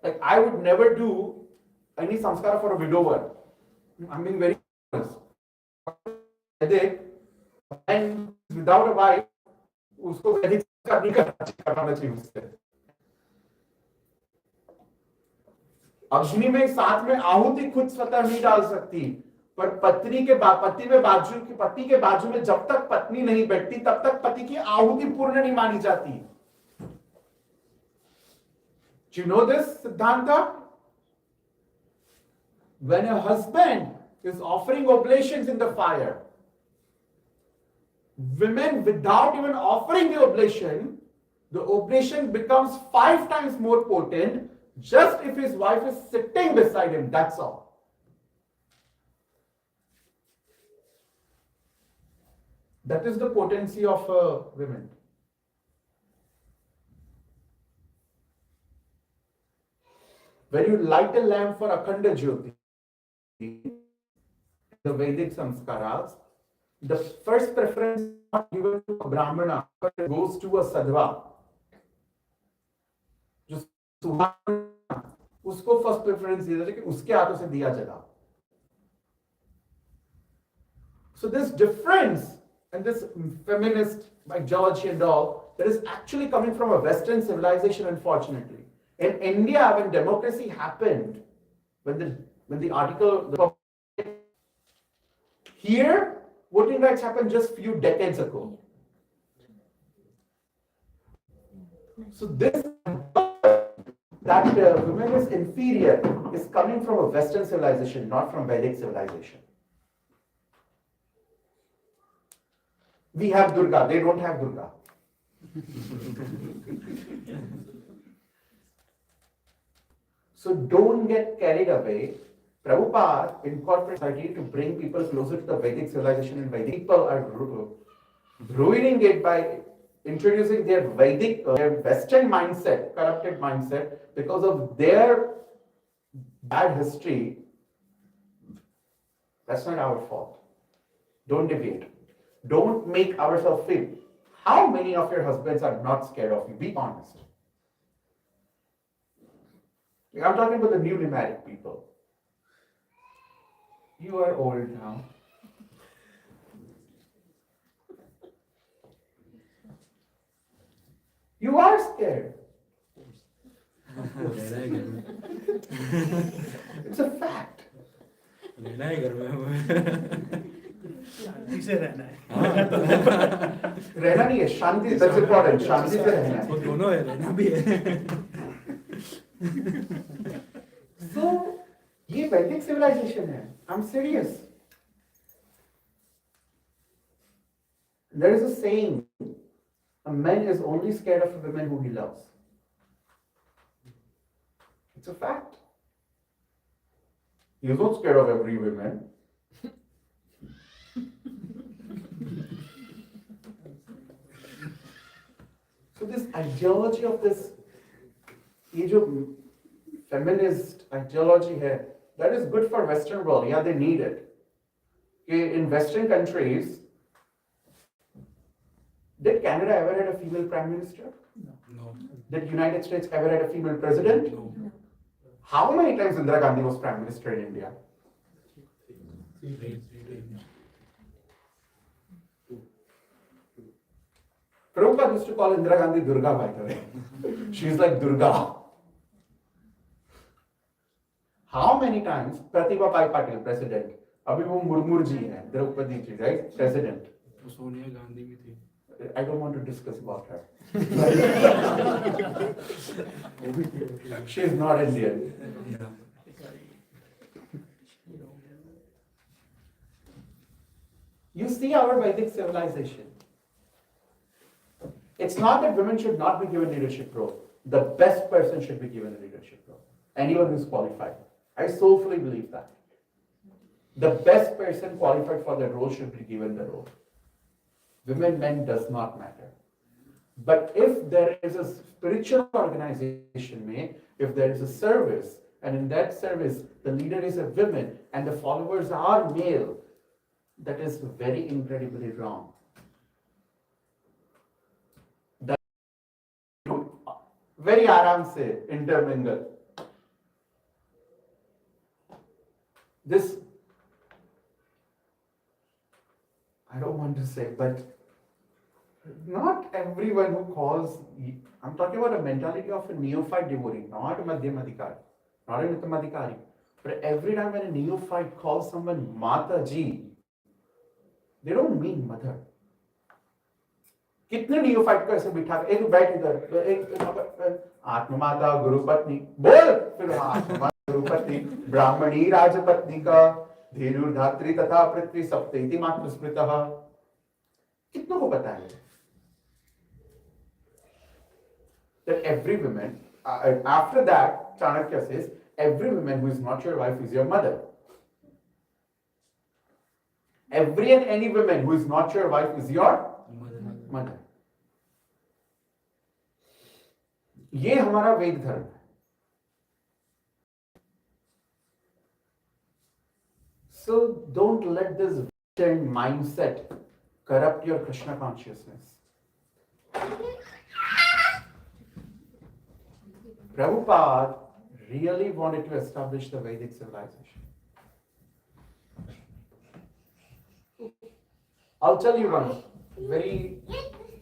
Like I would never do any samskara for a widower. I'm being very honest. And without a wife, उसको वैदिक संस्कार नहीं करना चाहिए उससे. अग्नि में साथ में आहुति खुद स्वतः नहीं डाल सकती, पर पति के बाजू में जब तक पत्नी नहीं बैठती तब तक पति की आहुति पूर्ण नहीं मानी जाती. Do you know this Siddhanta? When a husband is offering oblations in the fire, women without even offering the oblation becomes 5 times more potent just if his wife is sitting beside him, that's all. That is the potency of women. When you light a lamp for Akhanda Jyoti, the Vedic samskaras, the first preference is not given to a Brahmana, but it goes to a Sadhva. Just उसको first preference दिया जाता है कि उसके हाथों से दिया जला. So this difference and this feminist ideology and all, that is actually coming from a Western civilization, unfortunately. In India, when democracy happened, when the article here, voting rights happened just few decades ago. So this that women is inferior is coming from a Western civilization, not from Vedic civilization. We have Durga, they don't have Durga. So don't get carried away. Prabhupada incorporated society to bring people closer to the Vedic civilization, and Vedic people are ruining it by introducing their Vedic, their Western mindset, corrupted mindset, because of their bad history. That's not our fault. Don't deviate. Don't make ourselves feel. How many of your husbands are not scared of you? Be honest. I'm talking about the newly married people. You are old now. You are scared. रहना है घर में It's a fact. रहना है घर में शांति से रहना है. रहना नहीं है, शांति. That's important. शांति से रहना वो है. दोनों है, रहना भी है. So, ये वैदिक civilization है. I'm serious. There is a saying, a man is only scared of a woman who he loves. It's a fact. He is not scared of every woman. So this ideology of this, ये जो feminist ideology है, that is good for Western world. Yeah, they need it. In Western countries, did Canada ever had a female prime minister? No. Did United States ever had a female president? No. How many times Indira Gandhi was prime minister in India? Three times. Prabhupada used to call Indira Gandhi Durga, by the way. She's like Durga. How many times Pratibha Pai Patil, president? अभी वो मुर्मू जी हैं, Draupadi ji, right? President. तो सोनिया गांधी भी थी. I don't want to discuss about her. She is not Indian. Yeah. You see our Vedic civilization. It's not that women should not be given leadership role. The best person should be given a leadership role. Anyone who's qualified. I soulfully believe that. The best person qualified for the role should be given the role. Women, men does not matter. But if there is a spiritual organization, if there is a service, and in that service the leader is a woman and the followers are male, that is very incredibly wrong. That very aram se intermingle. This, I don't want to say, but not everyone who calls, I'm talking about a mentality of a neophyte devotee, not a madhyamadikari, not a nitamadikari. But every time when a neophyte calls someone Mata Ji, they don't mean mother. कितने neophyte को ऐसे बिठा एक बैठ इधर एक आत्मा माता गुरु पत्नी बोल फिर आत्मा माता गुरु पत्नी ब्राह्मणी राजपत्नी का धेनुर्धात्री तथा पृथ्वी सप्तैति मातृ स्मृतः कितनों को पता है that every woman after that Chanakya says every woman who is not your wife is your mother. Every and any woman who is not your wife is your mother. ये हमारा वेद धर्म है. So don't let this Western mindset corrupt your Krishna consciousness. Prabhupada really wanted to establish the Vedic civilization. I'll tell you one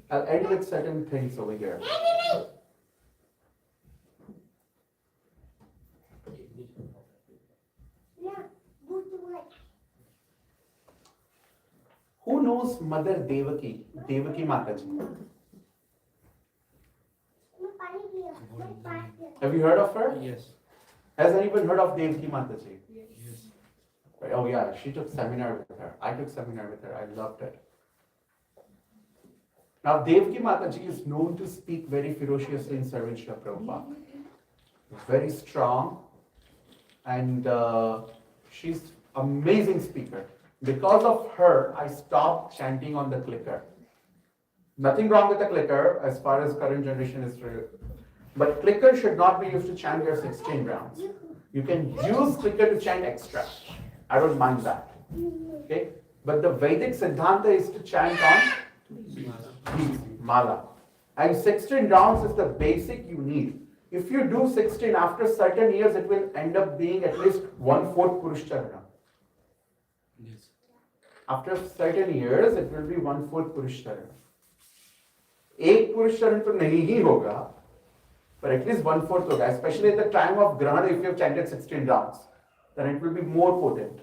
I'll end with certain things over here. Who knows Mother Devaki, Devaki Mataji? Have you heard of her? Yes. Has anyone heard of Devaki Mataji? Yes. Oh yeah, she took seminar with her. I took seminar with her. I loved it. Now Devaki Mataji is known to speak very ferociously in service of Prabhupada. Very strong, and she's amazing speaker. Because of her, I stopped chanting on the clicker. Nothing wrong with the clicker as far as current generation is concerned. But clicker should not be used to chant your 16 rounds. You can use clicker to chant extra. I don't mind that. Okay? But the Vedic Siddhanta is to chant on Mala. And 16 rounds is the basic you need. If you do 16, after certain years, it will end up being at least 1/4 Purush Charana. Yes. After certain years, it will be 1/4 Purush Charana. एक पुरुष चरण तो नहीं ही होगा, but at least 1/4 होगा, especially at the time of Grahana, if you have chanted 16 rounds, then it will be more potent.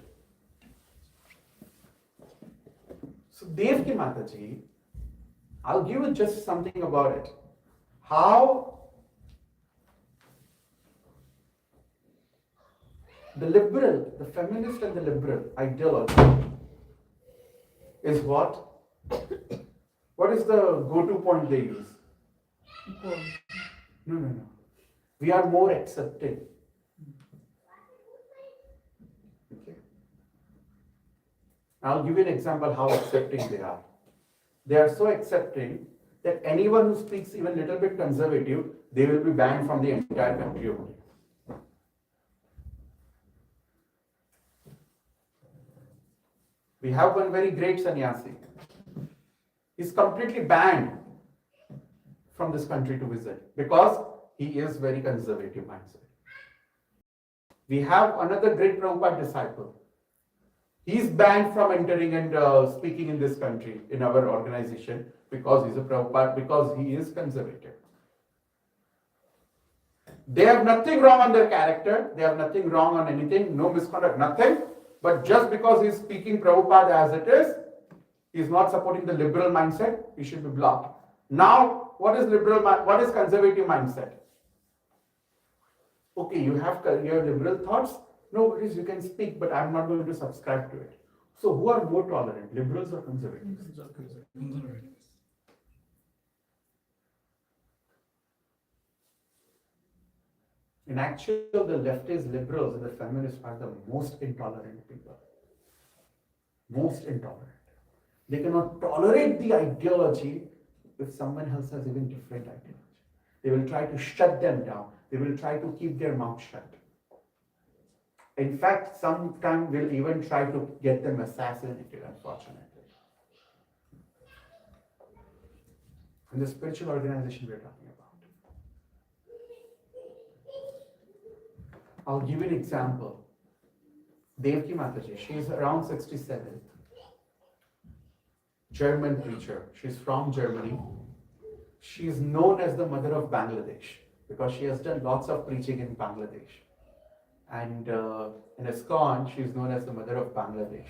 So Devki Mataji, I'll give you just something about it. How the liberal, the feminist and the liberal ideology is what? What is the go-to point they use? Equal. No. We are more accepting. Okay. I'll give you an example how accepting they are. They are so accepting that anyone who speaks even a little bit conservative, they will be banned from the entire country only. We have one very great sannyasi. He's completely banned from this country to visit because he is very conservative mindset. We have another great Prabhupada disciple. He's banned from entering and speaking in this country, in our organization, because he's a Prabhupada, because he is conservative. They have nothing wrong on their character, they have nothing wrong on anything, no misconduct, nothing. But just because he's speaking Prabhupada as it is, he's not supporting the liberal mindset, he should be blocked. Now, what is conservative mindset? Okay, you have your liberal thoughts, no worries, you can speak, but I'm not going to subscribe to it. So who are more tolerant, liberals or conservatives? Conservative. In actual, the leftist liberals and the feminists are the most intolerant people. Most intolerant. They cannot tolerate the ideology if someone else has even different ideology. They will try to shut them down. They will try to keep their mouth shut. In fact, sometimes will even try to get them assassinated, unfortunately. In the spiritual organization we are talking about. I'll give you an example. Devki Mataji, she is around 67. German preacher. She's from Germany. She is known as the mother of Bangladesh because she has done lots of preaching in Bangladesh. And in ISKCON, she is known as the mother of Bangladesh.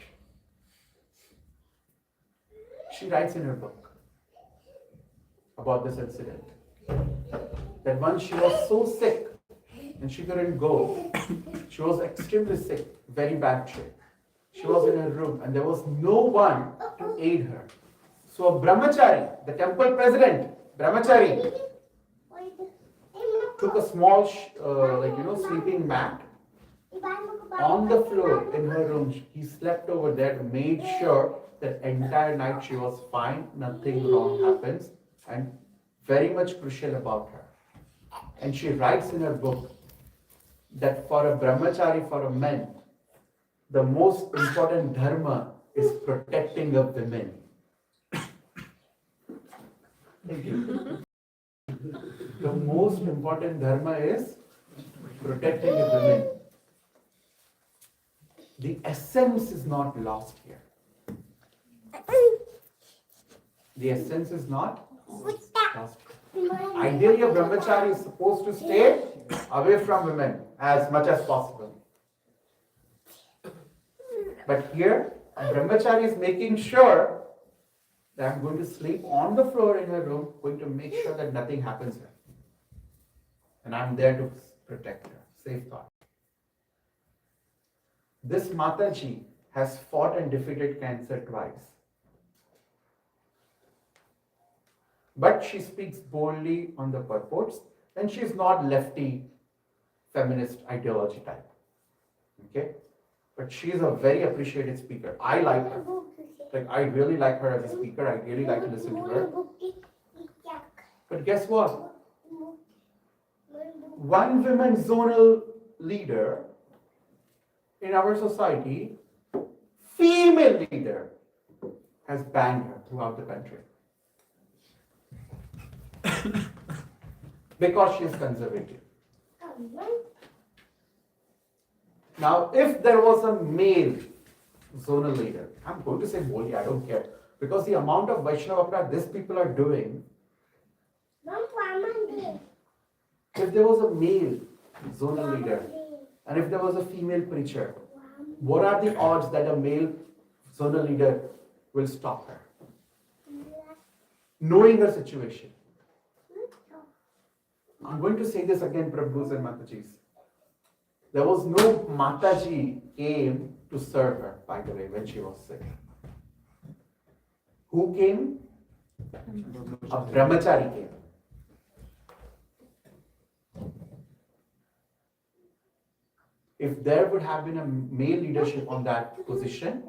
She writes in her book about this incident that once she was so sick and she couldn't go. She was extremely sick, very bad shape. She was in her room and there was no one to aid her. So a brahmachari, the temple president, brahmachari, took a small, sleeping mat on the floor in her room. He slept over there, made sure that entire night she was fine, nothing wrong happens, and very much crucial about her. And she writes in her book that for a brahmachari, for a man, the most important dharma is protecting of women. The most important dharma is protecting the women. The essence is not lost here. The essence is not lost. Ideally, a brahmachari is supposed to stay away from women as much as possible. But here, a brahmachari is making sure that I'm going to sleep on the floor in her room, going to make sure that nothing happens here. And I'm there to protect her. Safeguard. This Mataji has fought and defeated cancer twice. But she speaks boldly on the purports, and she's not lefty feminist ideology type. Okay? But she's a very appreciated speaker. I like her. Like, I really like her as a speaker. I really like to listen to her. But guess what? One woman zonal leader in our society, female leader, has banned her throughout the country. Because she is conservative. Now, if there was a male zonal leader, I'm going to say Moli, I don't care, because the amount of Vaishnava Prad these people are doing if there was a male zonal leader and if there was a female preacher, what are the odds that a male zonal leader will stop her? Knowing her situation. I'm going to say this again, Prabhus and Matajis. There was no Mataji came to serve her, by the way, when she was sick. Who came? A brahmachari came. If there would have been a male leadership on that position,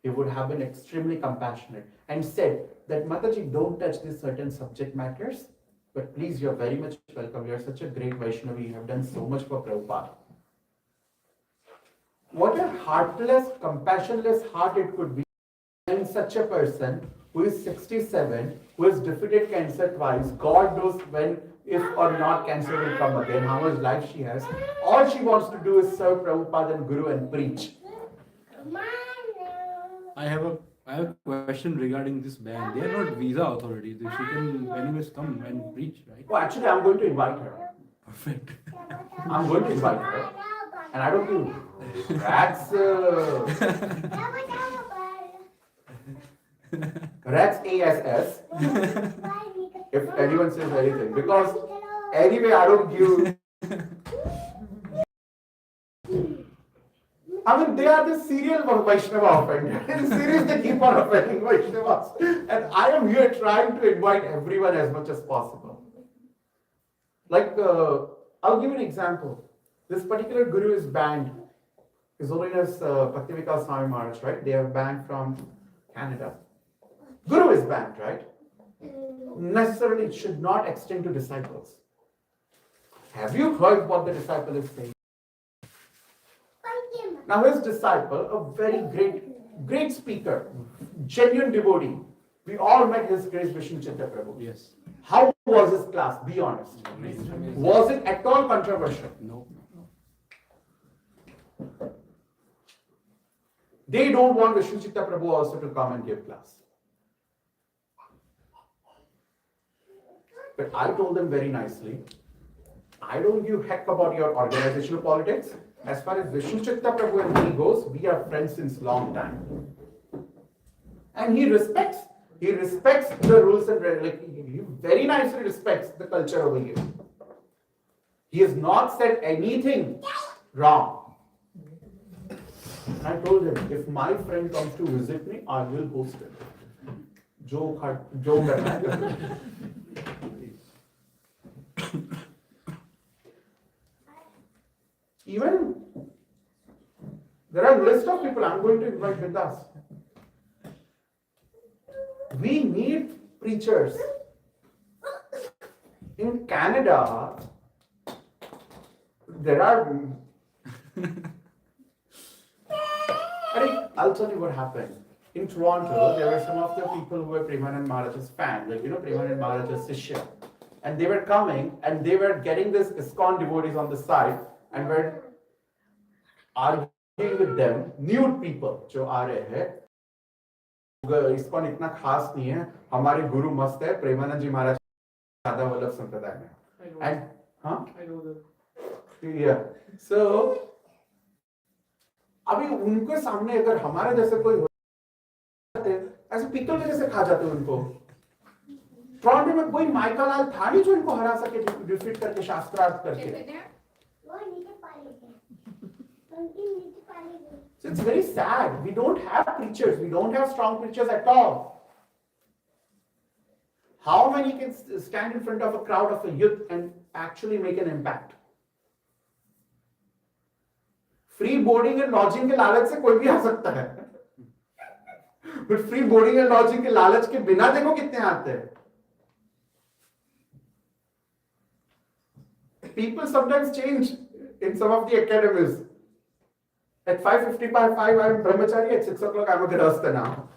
he would have been extremely compassionate and said that Mataji, don't touch these certain subject matters, but please, you're very much welcome. You're such a great Vaishnavi. You have done so much for Prabhupada. What a heartless, compassionless heart it could be when such a person who is 67, who has defeated cancer twice, God knows when, if or not cancer will come again, how much life she has. All she wants to do is serve Prabhupada and Guru and preach. I have a question regarding this ban. They are not visa authorities. She can anyways come and preach, right? Oh, actually, I'm going to invite her. Perfect. I'm going to invite her. And I don't think rats, rats ASS, if anyone says anything. Because anyway, I don't give. I mean, they are the serial Vaishnava offenders. Serious, they keep on offending Vaishnavas. And I am here trying to invite everyone as much as possible. Like, I'll give you an example. This particular guru is banned. His Holiness Bhaktivinoda Swami Maharaj, right? They are banned from Canada. Guru is banned, right? Necessarily, it should not extend to disciples. Have you heard what the disciple is saying? Now his disciple, a very great speaker, genuine devotee. We all met His Grace Vishnu Chitta Prabhu. Yes. How was his class? Be honest. Was it at all controversial? No. They don't want Vishnu Chitta Prabhu also to come and give class. But I told them very nicely, I don't give heck about your organizational politics. As far as Vishnu Chitta Prabhu and me goes, we are friends since long time. And he respects the rules and he very nicely respects the culture over here. He has not said anything wrong. I told him, if my friend comes to visit me, I will host him. Joke. Even there are a list of people I'm going to invite with us. We need preachers. In Canada, there are. I'll tell you what happened. In Toronto, there were some of the people who were Premanand Maharaj's fans, like Premanand Maharaj's Sishya. And they were coming and they were getting this ISKCON devotees on the side and were arguing with them, nude people, जो आ रहे हैं, ISKCON इतना खास नहीं है, हमारे गुरु मस्त है, प्रेमानंद जी महाराज राधा वल्लभ संप्रदाय में. And, huh? I know that. Yeah. So, अभी उनके सामने अगर हमारे जैसे कोई ऐसे पिकल के जैसे खा जाते उनको. टोरंटो में कोई माइकलाल था नहीं जो इनको हरा सके, डिफीट करके शास्त्रार्थ करके. So it's very sad. We don't have preachers. We don't have strong preachers at all. How many can stand in front of a crowd of a youth and actually make an impact? Free boarding and lodging के लालच से कोई भी आ सकता है. But free boarding and lodging के लालच के बिना देखो कितने आते हैं. People sometimes change in some of the academies. At 5:55, I'm brahmachari. At 6 o'clock, I'm a grihastha now.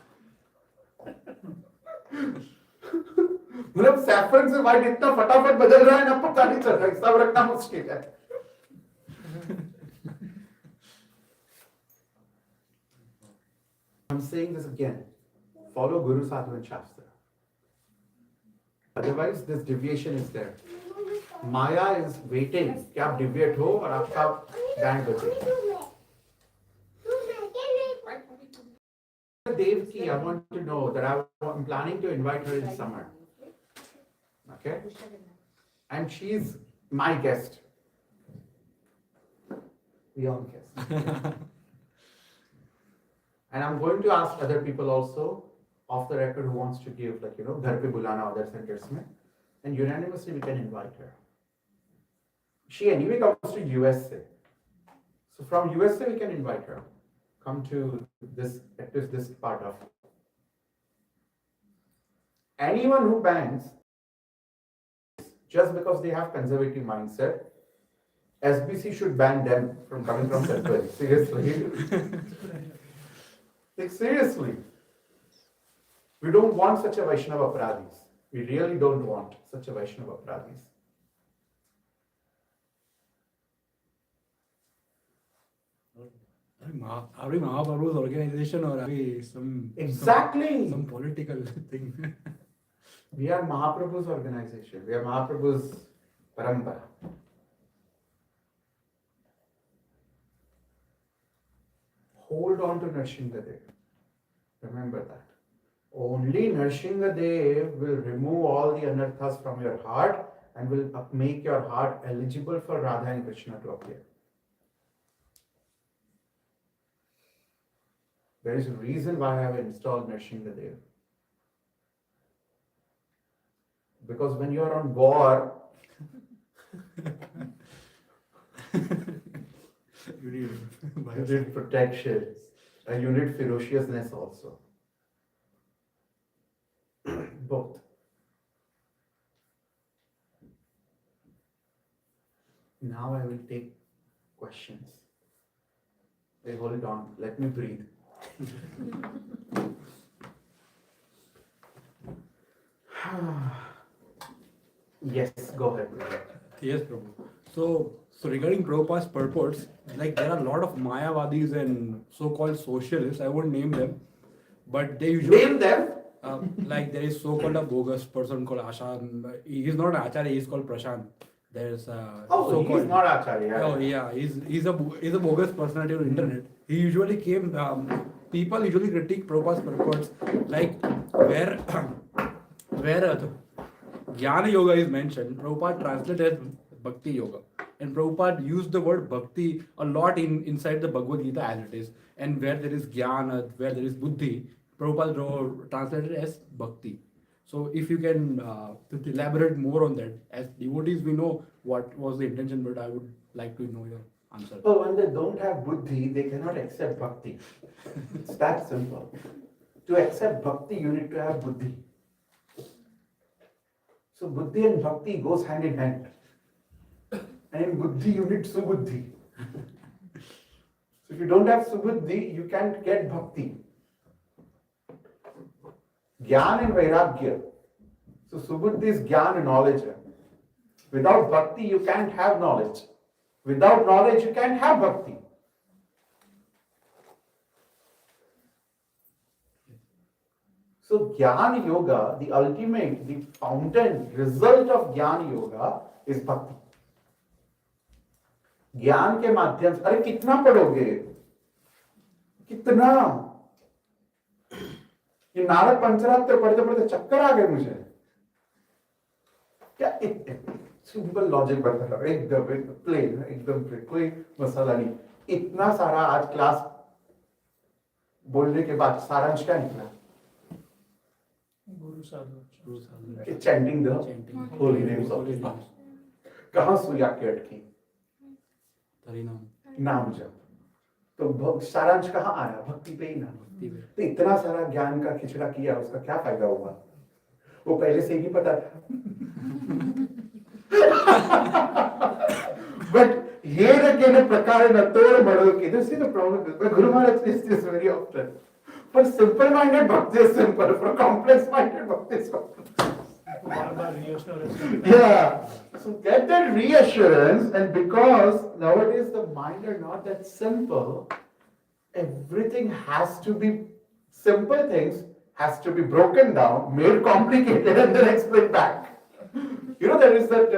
मतलब सैफरन से वाइट इतना फटाफट बदल रहा है ना, पता नहीं चल रहा है. सब रखना मुश्किल है. I'm saying this again. Follow Guru, Sadhu and Shastra. Otherwise, this deviation is there. Maya is waiting कि आप डिविएट हो और आपका बैंड बजे. Devki, I want to know that I'm planning to invite her in summer. Okay? And she's my guest. We all guest. And I'm going to ask other people also, off the record, who wants to give, like, Ghar Pe Bulana other centers mein. And unanimously we can invite her. She anyway comes to USA. So from USA we can invite her. Come to this, at least this part of. Anyone who bans just because they have conservative mindset, SBC should ban them from coming from Central. Seriously. Like, seriously. We don't want such a Vaishnava Pradis. We really don't want such a Vaishnava Pradis. Are we Mahaprabhu's organization or are we some Exactly. some political thing? We are Mahaprabhu's organization. We are Mahaprabhu's parampara. Hold on to Narshingadev. Remember that. Only Narshingadev will remove all the anarthas from your heart and will make your heart eligible for Radha and Krishna to appear. There is a reason why I have installed Narshingadev. Because when you are on war, You you need protection and you need ferociousness also. Both. Now I will take questions. Hey, hold on, let me breathe. Yes, go ahead. Yes, Prabhu. So regarding Prabhupada's purports, like there are a lot of Mayavadis and so-called socialists. I won't name them, but they usually Name them. like there is so-called a bogus person called Ashan. He's not an Acharya. He's called Prashant. There's Oh, he's not Acharya. Oh yeah, he's a bogus personality on the internet. He usually came. People usually critique Prabhupada's purports, like where where Jnana Yoga is mentioned. Prabhupada translated Bhakti Yoga, and Prabhupada used the word Bhakti a lot inside the Bhagavad Gita as it is. And where there is Jnana, where there is Buddhi, Prabhupada translated as Bhakti. So if you can to elaborate more on that, as devotees we know what was the intention, but I would like to know your answer. Well, when they don't have buddhi, they cannot accept bhakti. It's that simple. To accept bhakti, you need to have buddhi. So buddhi and bhakti goes hand in hand. And in buddhi, you need subuddhi. So if you don't have subuddhi, you can't get bhakti. Gyan and vairagya. So subuddhi is gyan and knowledge. Without bhakti, you can't have knowledge. Without knowledge, you can't have bhakti. So Jnana Yoga, the ultimate, the fountain result of Jnana Yoga is bhakti. ज्ञान के माध्यम से, अरे कितना पढ़ोगे, कितना, ये नारद पंचरात्र पढ़ते पढ़ते चक्कर आ गए मुझे. क्या सिंपल लॉजिक बता रहा हूं, एकदम प्लेन, एकदम प्लेन, कोई मसाला नहीं. इतना सारा आज क्लास बोलने के बाद सारांश क्या निकला? Guru Sadhu. It's chanting the holy names of God. कहाँ सुई आके अटकी? नाम जप. तो सारांश कहाँ आया? भक्ति पे ही ना. तो इतना सारा ज्ञान का खिचड़ा किया, उसका क्या फायदा हुआ? वो पहले से ही पता था. But here again, प्रकार न तोड़ मड़ो की. This is the problem. Guru Maharaj says this very often. For simple-minded bhakti is simple. For complex-minded bhakti is complex. Yeah. So get that reassurance, and because nowadays the mind are not that simple, everything has to be simple things has to be broken down, made complicated, and then explained back. You know, there is that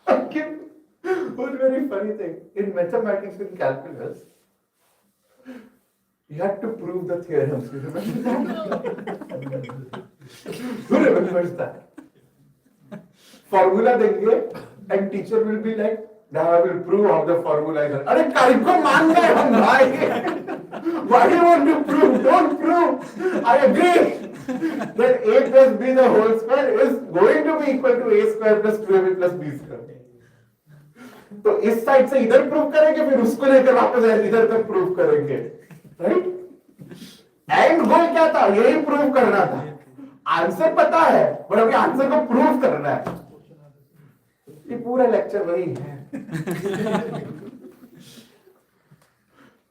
Okay. One very funny thing. In mathematics, in calculus, you had to prove the theorems. You remember that? Who remembers that? Formula देंगे and teacher will be like, now I will prove how the formula is. अरे काय को मान गए हम भाई? Why do you want to prove? Don't prove. I agree that a plus b the whole square is going to be equal to a square plus 2ab plus b square. तो इस side से इधर prove करेंगे फिर उसको लेकर वापस इधर तक प्रूव करेंगे, राइट? एंड गोल क्या था? यही प्रूव करना था. आंसर पता है पर अभी आंसर को प्रूव करना है. ये पूरा लेक्चर वही है.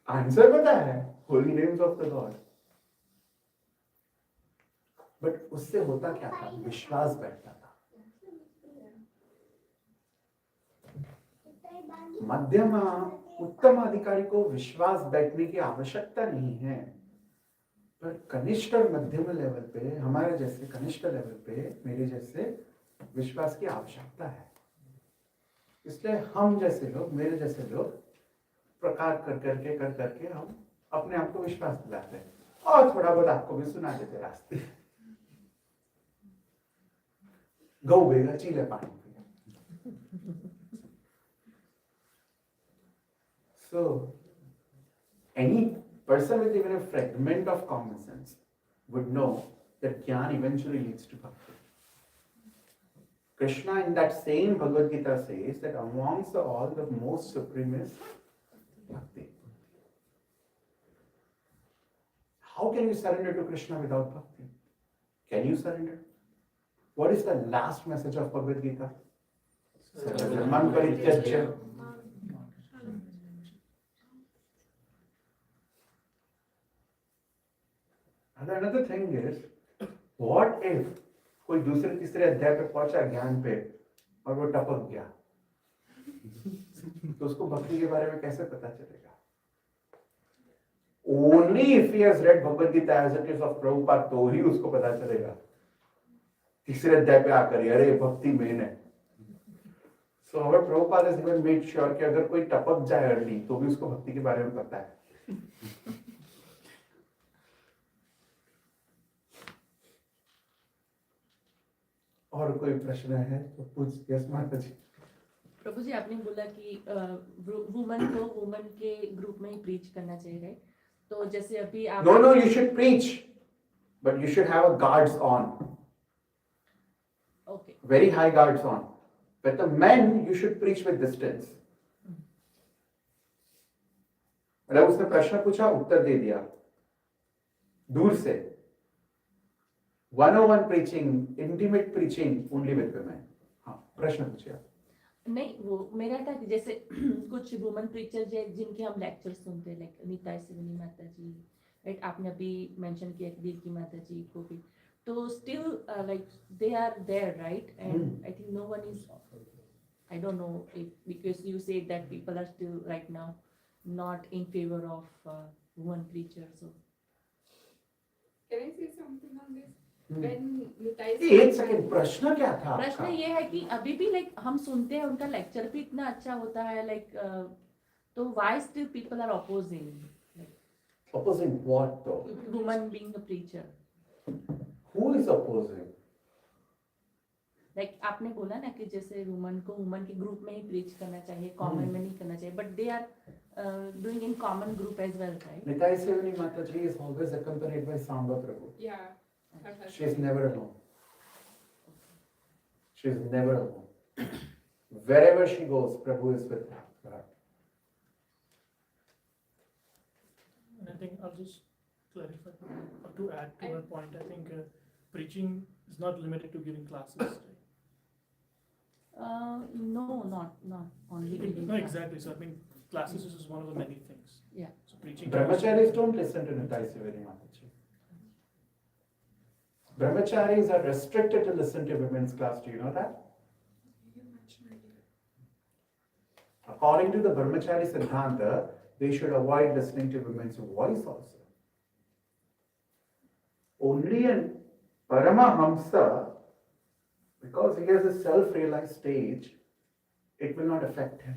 आंसर पता है, Holi names of the God. But उससे होता क्या था? विश्वास बैठता था. मध्यमा उत्तम अधिकारी को विश्वास बैठने की आवश्यकता नहीं है, पर कनिष्ठ और मध्यम लेवल पे, हमारे जैसे कनिष्ठ लेवल पे, मेरे जैसे विश्वास की आवश्यकता है. इसलिए हम जैसे लोग, मेरे जैसे लोग प्रकार कर करके हम अपने आप को विश्वास दिलाते हैं और थोड़ा बहुत आपको भी सुना देते रास्ते. गौ बेगा चीले पानी पिया. So, any person with even a fragment of common sense would know that Gyan eventually leads to bhakti. Krishna in that same Bhagavad Gita says that amongst all the most supreme is bhakti. How can you surrender to Krishna without bhakti? Can you surrender? What is the last message of Bhagavad Gita? Sarvadharman parityajya. And another thing is, what if कोई दूसरे तीसरे अध्याय पे पहुंचा ज्ञान पे और वो टपक गया, तो उसको भक्ति के बारे में कैसे पता चलेगा? Only if he has read Bhagavad Gita as it is of Prabhupada, तो ही उसको पता चलेगा. तीसरे अध्याय पे आकर अरे भक्ति मेन है. So our Prabhupada has even made sure कि अगर कोई टपक जाए अर्ली तो भी उसको भक्ति के बारे में पता है. और कोई प्रश्न है तो पूछ. यस माता जी. प्रभु जी, आपने बोला कि वुमन को वुमन के ग्रुप में ही प्रीच करना चाहिए, राइट? तो जैसे अभी आप No, you should preach, but you should have a guards on. Okay. Very high guards on. But the men, you should preach with distance. मतलब उसने प्रश्न पूछा, उत्तर दे दिया दूर से. 101 preaching, intimate preaching only with women. हाँ, प्रश्न पूछिए. नहीं, वो मेरा था कि जैसे कुछ वुमन प्रीचर जिनके हम लेक्चर सुनते हैं, लाइक नीता सिवनी माता जी, राइट? आपने अभी मेंशन किया बीर की माता जी को भी, तो still like they are there, right? And I think no one is, I don't know if because you say that people are still right now not in favor of woman preachers. So Can I say something on this? When Nitai एक second, प्रश्न क्या था? प्रश्न ये है कि अभी भी लाइक हम सुनते हैं, उनका लेक्चर भी इतना अच्छा होता है, लाइक तो why still people are opposing, Opposing what though? woman being a preacher? Who is opposing? Like आपने बोला ना कि जैसे वुमन को वुमन के ग्रुप में ही प्रीच करना चाहिए, कॉमन में नहीं करना चाहिए, but they are doing in common group as well, right? Nitai Sevani Mataji is always accompanied by Samba Prabhu. Yeah. She is never alone. She is never alone. Wherever she goes, Prabhu is with her. And I think I'll just clarify or to add to her point. I think preaching is not limited to giving classes. Right? No, not only giving No, class. exactly. So I mean, classes is just one of the many things. Yeah. So preaching. Brahmacharis don't listen to Nitai Sevani Mataji. Brahmacharis are restricted to listen to women's class. Do you know that? According to the Brahmachari Siddhanta, they should avoid listening to women's voice also. Only an Paramahamsa Because he has a self-realized stage, it will not affect him.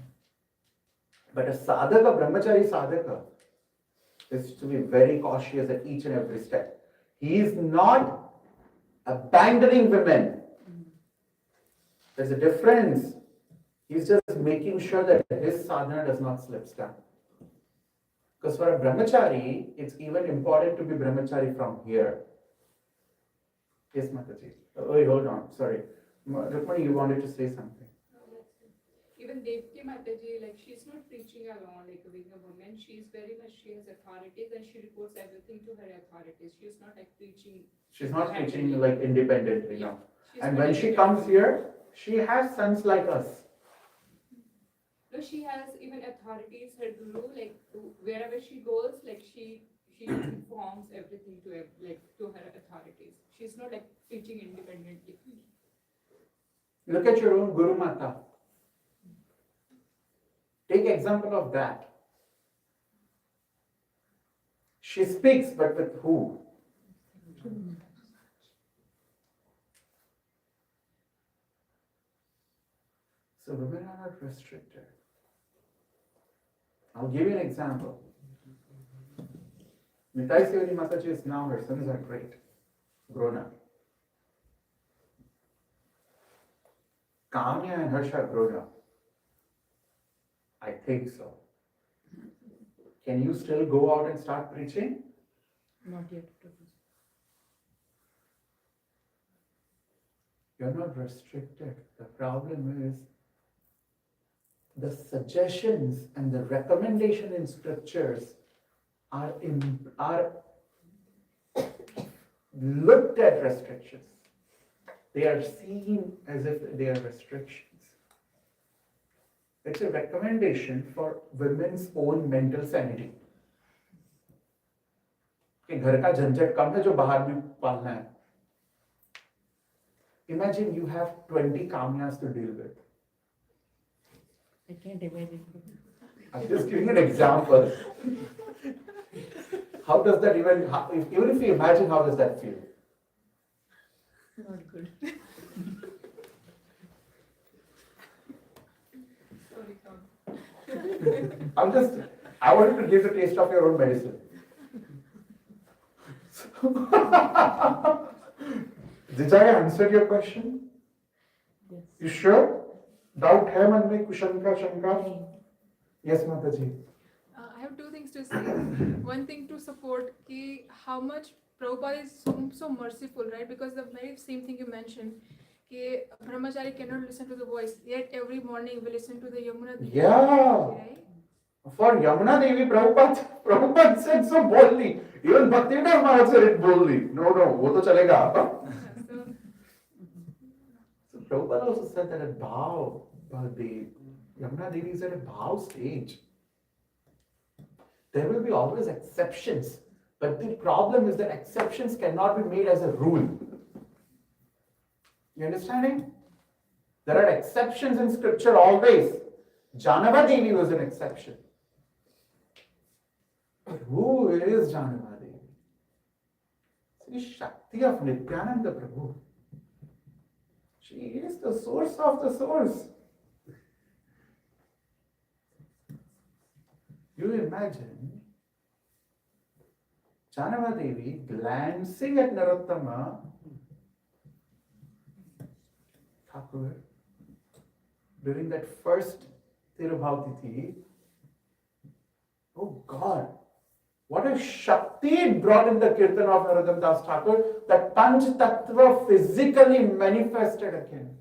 But a sadhaka, brahmachari sadhaka, is to be very cautious at each and every step. He is not abandoning women. There's a difference. He's just making sure that his sadhana does not slip down. Because for a brahmachari, it's even important to be brahmachari from here. Yes, Mataji. Oh, wait, hold on. Sorry. Rukmani, you wanted to say something. Even Devki Mataji, like she's not preaching alone, like being a woman. She has authorities and she reports everything to her authorities. She's not like preaching. She's not preaching like independently, no. She's And not when she independent. comes here, she has sons like us. No, she has even authorities, her guru, like wherever she goes, like she informs everything to her authorities. She's not like preaching independently. Look at your own Guru Mata. Take example of that. She speaks, but with who? So women are not restricted. I'll give you an example. Nitai Sivani Mataji is now, her sons are great, grown up. Kamya and Harsha are grown up. I think so. Can you still go out and start preaching? Not yet, Prabhu. You're not restricted. The problem is the suggestions and the recommendation in scriptures are looked at restrictions. They are seen as if they are restrictions. It's a recommendation for women's own mental sanity. कि घर का झंझट कम है जो बाहर भी पालना है. Imagine you have 20 kamyas to deal with. I can't imagine. I'm just giving an example. How does that even if you imagine, how does that feel? Not good. Sorry, Tom. I wanted to give the taste of your own medicine. Did I answer your question? Yes. You sure? Doubt hai man mein kushanka shankar? Yes, Mataji. I have two things to say. One thing to support how much Prabhupada is so merciful, right? Because the very same thing you mentioned, Brahmachari cannot listen to the voice, yet every morning we listen to the Yamuna Devi. Yeah. Right? For Yamuna Devi, Prabhupada said so boldly. Even Bhaktivinoda Maharaj said it boldly. No, wo to chalega. So Prabhupada also said that at Bhav, Yamuna Devi is at a Bhav stage. There will be always exceptions. But the problem is that exceptions cannot be made as a rule. You understanding? There are exceptions in scripture always. Janava Devi was an exception. But who is Janava Devi? It's the Shakti of Nityananda Prabhu. She is the source of the source. You imagine Janava Devi glancing at Narottama Thakur during that first Tirubhavtiti. Oh God, what a Shakti it brought in the Kirtan of Narottama Das Thakur, that Panch Tattva physically manifested again.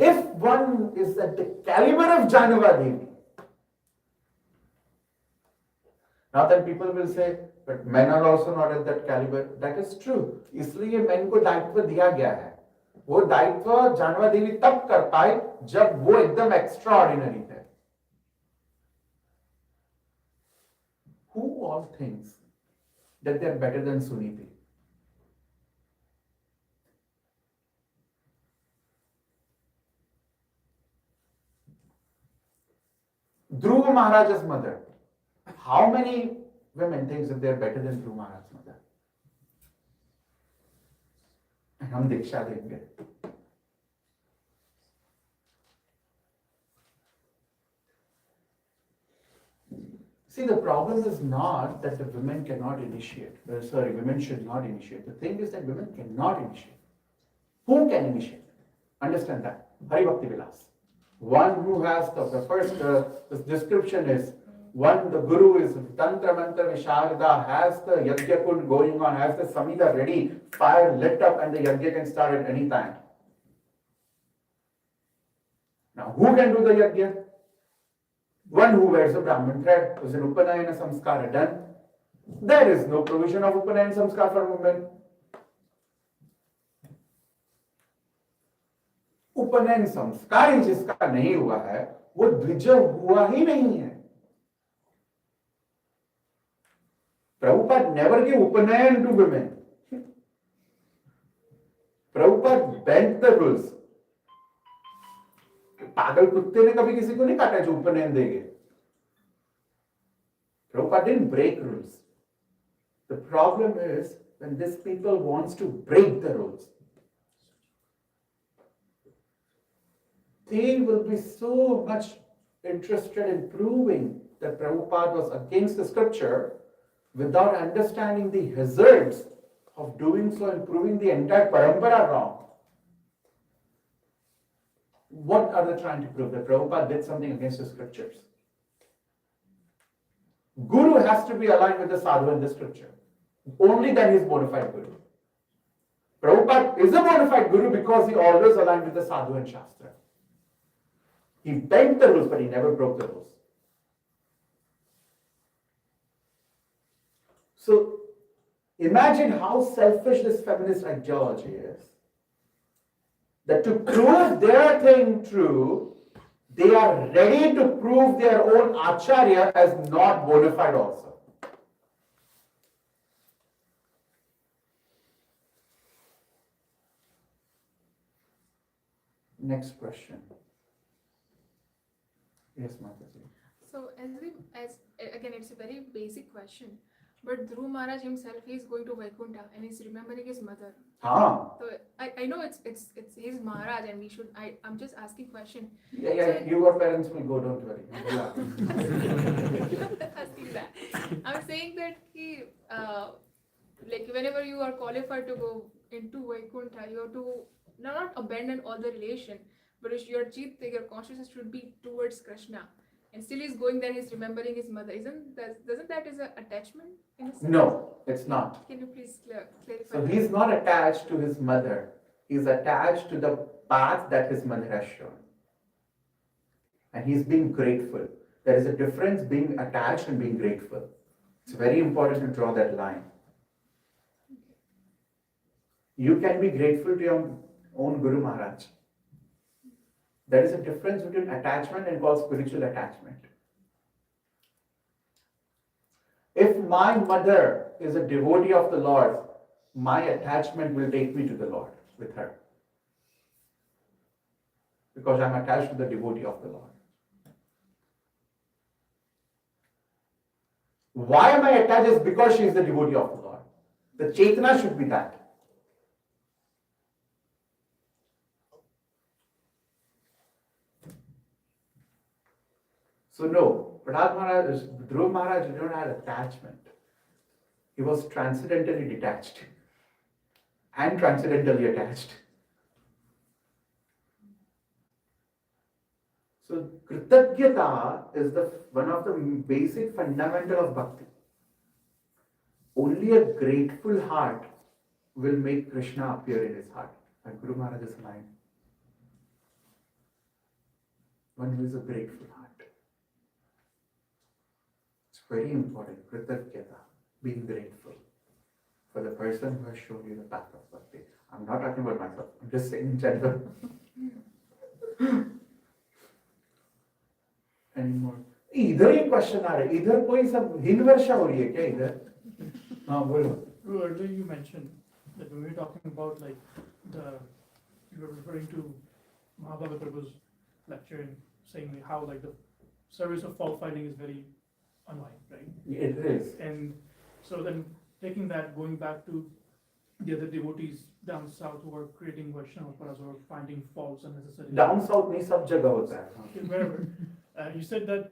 If one is at the caliber of Janava Devi, now then people will say, but men are also not at that caliber. That is true. इसलिए men को दायित्व दिया गया है. वो दायित्व जानवा देवी तब कर पाए जब वो एकदम extraordinary थे. Who all thinks that they are better than Suniti? Dhruva Maharaj's mother. How many women think that they are better than Dhruva Maharaj's mother? हम दीक्षा देंगे. See, the problem is not that the women cannot initiate. Sorry, women should not initiate. The thing is that women cannot initiate. Who can initiate? Understand that. Hari Bhakti Vilas. One who has the first, the description is, one, the guru is Tantra Mantra Visharda, has the Yajna Kund going on, has the Samhita ready, fire lit up, and the Yajna can start at any time. Now, who can do the Yajna? One who wears a Brahmin thread, who is an Upanayana Samskara done. There is no provision of Upanayana Samskar for women. उपनयन संस्कार ही जिसका नहीं हुआ है वो द्विज हुआ ही नहीं है. Prabhupada never gave upanayan to women. Prabhupada bent the rules. पागल कुत्ते ने कभी किसी को नहीं काटा जो उपनयन देंगे. Prabhupada didn't break rules. The problem is when these people wants to break the rules. They will be so much interested in proving that Prabhupada was against the scripture without understanding the hazards of doing so and proving the entire parampara wrong. What are they trying to prove? That Prabhupada did something against the scriptures. Guru has to be aligned with the sadhu and the scripture. Only then he is bona fide Guru. Prabhupada is a bona fide Guru because he always aligned with the sadhu and shastra. He bent the rules, but he never broke the rules. So, imagine how selfish this feminist ideology is. That to prove their thing true, they are ready to prove their own acharya as not bona fide also. Next question. Yes, Mataji. So as again, it's a very basic question, but Dhruv Maharaj himself, he's going to Vaikuntha and he's remembering his mother. हाँ. So I know it's his Maharaj and we should, I'm just asking question. Yeah, So, your parents will go, don't worry. asking that. I'm saying that he, like whenever you are qualified to go into Vaikuntha, you have to not abandon all the relation, but your your consciousness should be towards Krishna. And still he's going there, he's remembering his mother. Doesn't that is an attachment in a sense? No, it's not. Can you please clarify? So that? he's not attached to his mother. He's attached to the path that his mother has shown. And he's being grateful. There is a difference being attached and being grateful. It's very important to draw that line. You can be grateful to your own Guru Maharaj. There is a difference between attachment and called spiritual attachment. If my mother is a devotee of the Lord, my attachment will take me to the Lord with her. Because I'm attached to the devotee of the Lord. Why am I attached? Is because she is the devotee of the Lord. The Chetana should be that. So no, Dhruv Maharaj did not have attachment. He was transcendentally detached and transcendentally attached. So Kritagyata is one of the basic fundamental of bhakti. Only a grateful heart will make Krishna appear in his heart. And Guru Maharaj's mind. One who is a grateful heart. It's very important. Kritagyata, being grateful for the person who has shown you the path of bhakti. I'm not talking about myself. I'm just saying in general. Any more? इधर ही question आ रहे, इधर कोई सब हिंद वर्षा हो रही है क्या इधर? हाँ बोलो. Earlier you mentioned that when we were talking about like you were referring to Mahabharata Prabhu's lecture and saying how like the service of fault finding is very unwind, right? It is. And so then taking that, going back to the other devotees down south who are creating Vaishnava or finding faults unnecessarily. Down south नहीं सब जगह होता है. Wherever. You said that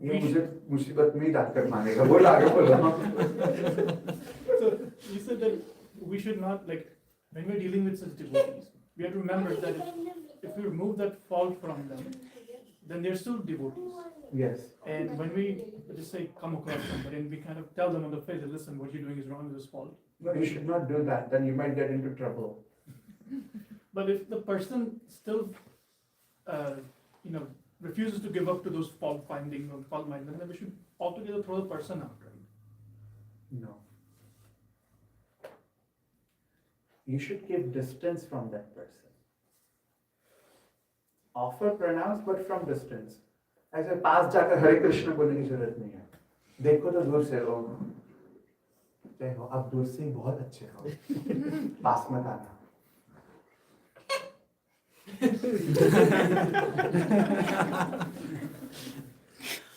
ये मुझे मुसीबत में ही डालकर मानेगा. बोल आगे बोलो. so you said that we should not, like, when we're dealing with such devotees, we have to remember that if we remove that fault from them, then they're still devotees. Yes. And when we just say come across somebody and we kind of tell them on the face that listen, what you're doing is wrong, this is fault. No, you should not do that. Then you might get into trouble. But if the person still, refuses to give up to those fault finding or fault minding, then we should altogether throw the person out, right? No. You should keep distance from that person. Offer pranams, but from distance. ऐसे पास जाकर हरे कृष्ण बोलने की जरूरत नहीं है. देखो तो दूर से हो. देखो अब दूर से ही बहुत अच्छे हो. पास मत आना.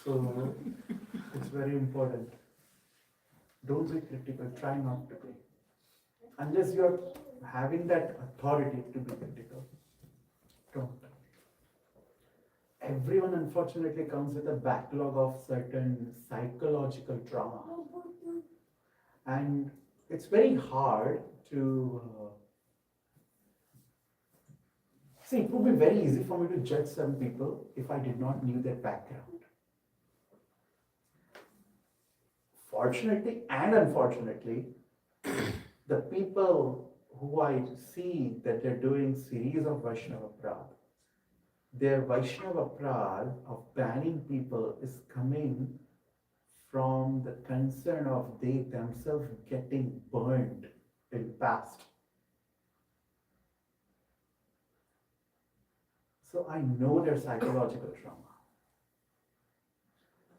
So it's very important. Don't be critical. Try not to be. Unless you're having that authority to be critical. Don't. Everyone unfortunately comes with a backlog of certain psychological trauma. And it's very hard to see, it would be very easy for me to judge some people if I did not know their background. Fortunately and unfortunately, the people who I see that they're doing series of Vaishnava Prad, their Vaishnava Prad of banning people is coming from the concern of they themselves getting burned in past. So I know their psychological trauma.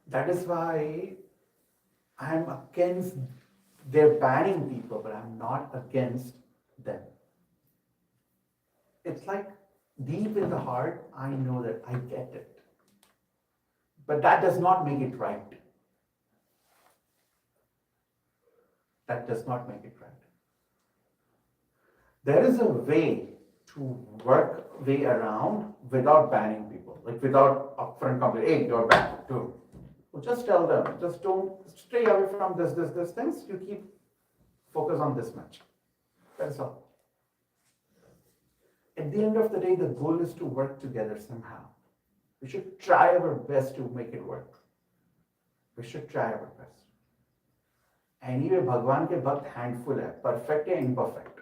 That is why I am against their banning people, but I'm not against them. It's like deep in the heart, I know that I get it. But that does not make it right. That does not make it right. There is a way to work way around without banning people, like without upfront complete, hey, you're banned, too. Well, just tell them, just don't stay away from this things, you keep focus on this much. That's all. At the end of the day, the goal is to work together somehow. We should try our best to make it work. We should try our best. Anyway, Bhagwan ke bhakt handful hai, perfect and imperfect.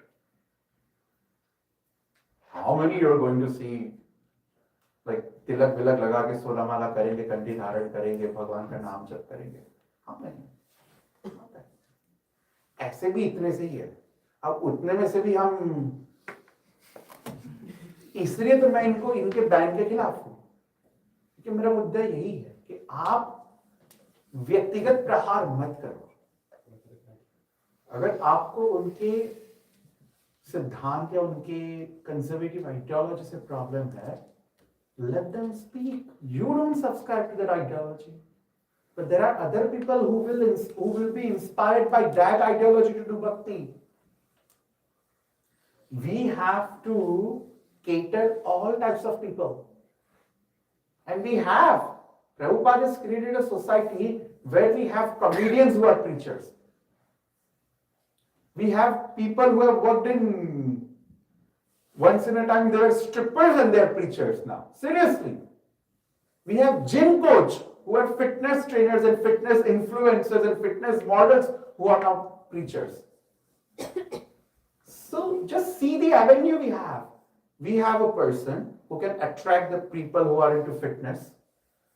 How many you are going to see, like tilak vilak laga ke 16 माला करेंगे, कंठी धारण करेंगे, भगवान का नाम जप करेंगे? How many? ऐसे भी इतने से ही है. अब उतने में से भी हम, इसलिए तो मैं इनके बैन के खिलाफ हूं, क्योंकि मेरा मुद्दा यही है कि आप व्यक्तिगत प्रहार मत करो. अगर आपको उनके सिद्धांत या उनके कंजर्वेटिव आइडियोलॉजी से प्रॉब्लम है, let them speak. You don't subscribe to their ideology, but there are other people who will be inspired by that ideology to do bhakti. We have to cater all types of people, and we have. Prabhupada has created a society where we have comedians who are preachers. We have people who have worked in, once in a time they were strippers and they are preachers now. Seriously. We have gym coach who are fitness trainers and fitness influencers and fitness models who are now preachers. So just see the avenue we have. We have a person who can attract the people who are into fitness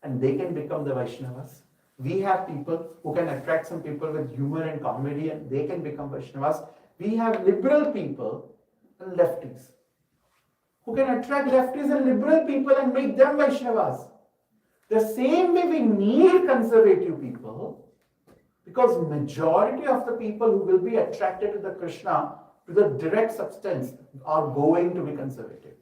and they can become the Vaishnavas. We have people who can attract some people with humor and comedy and they can become Vaishnavas. We have liberal people and lefties who can attract lefties and liberal people and make them Vaishnavas. The same way we need conservative people, because majority of the people who will be attracted to the Krishna, to the direct substance, are going to be conservative.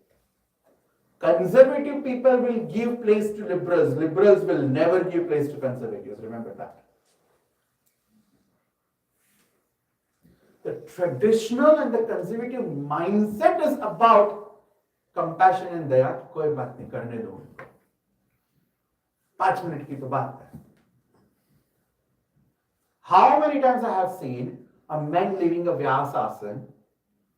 Conservative people will give place to liberals. Liberals will never give place to conservatives. Remember that. The traditional and the conservative mindset is about compassion and daya. कोई बात नहीं करने दो. 5 minute की तो बात है. How many times I have seen a man leaving a Vyasasana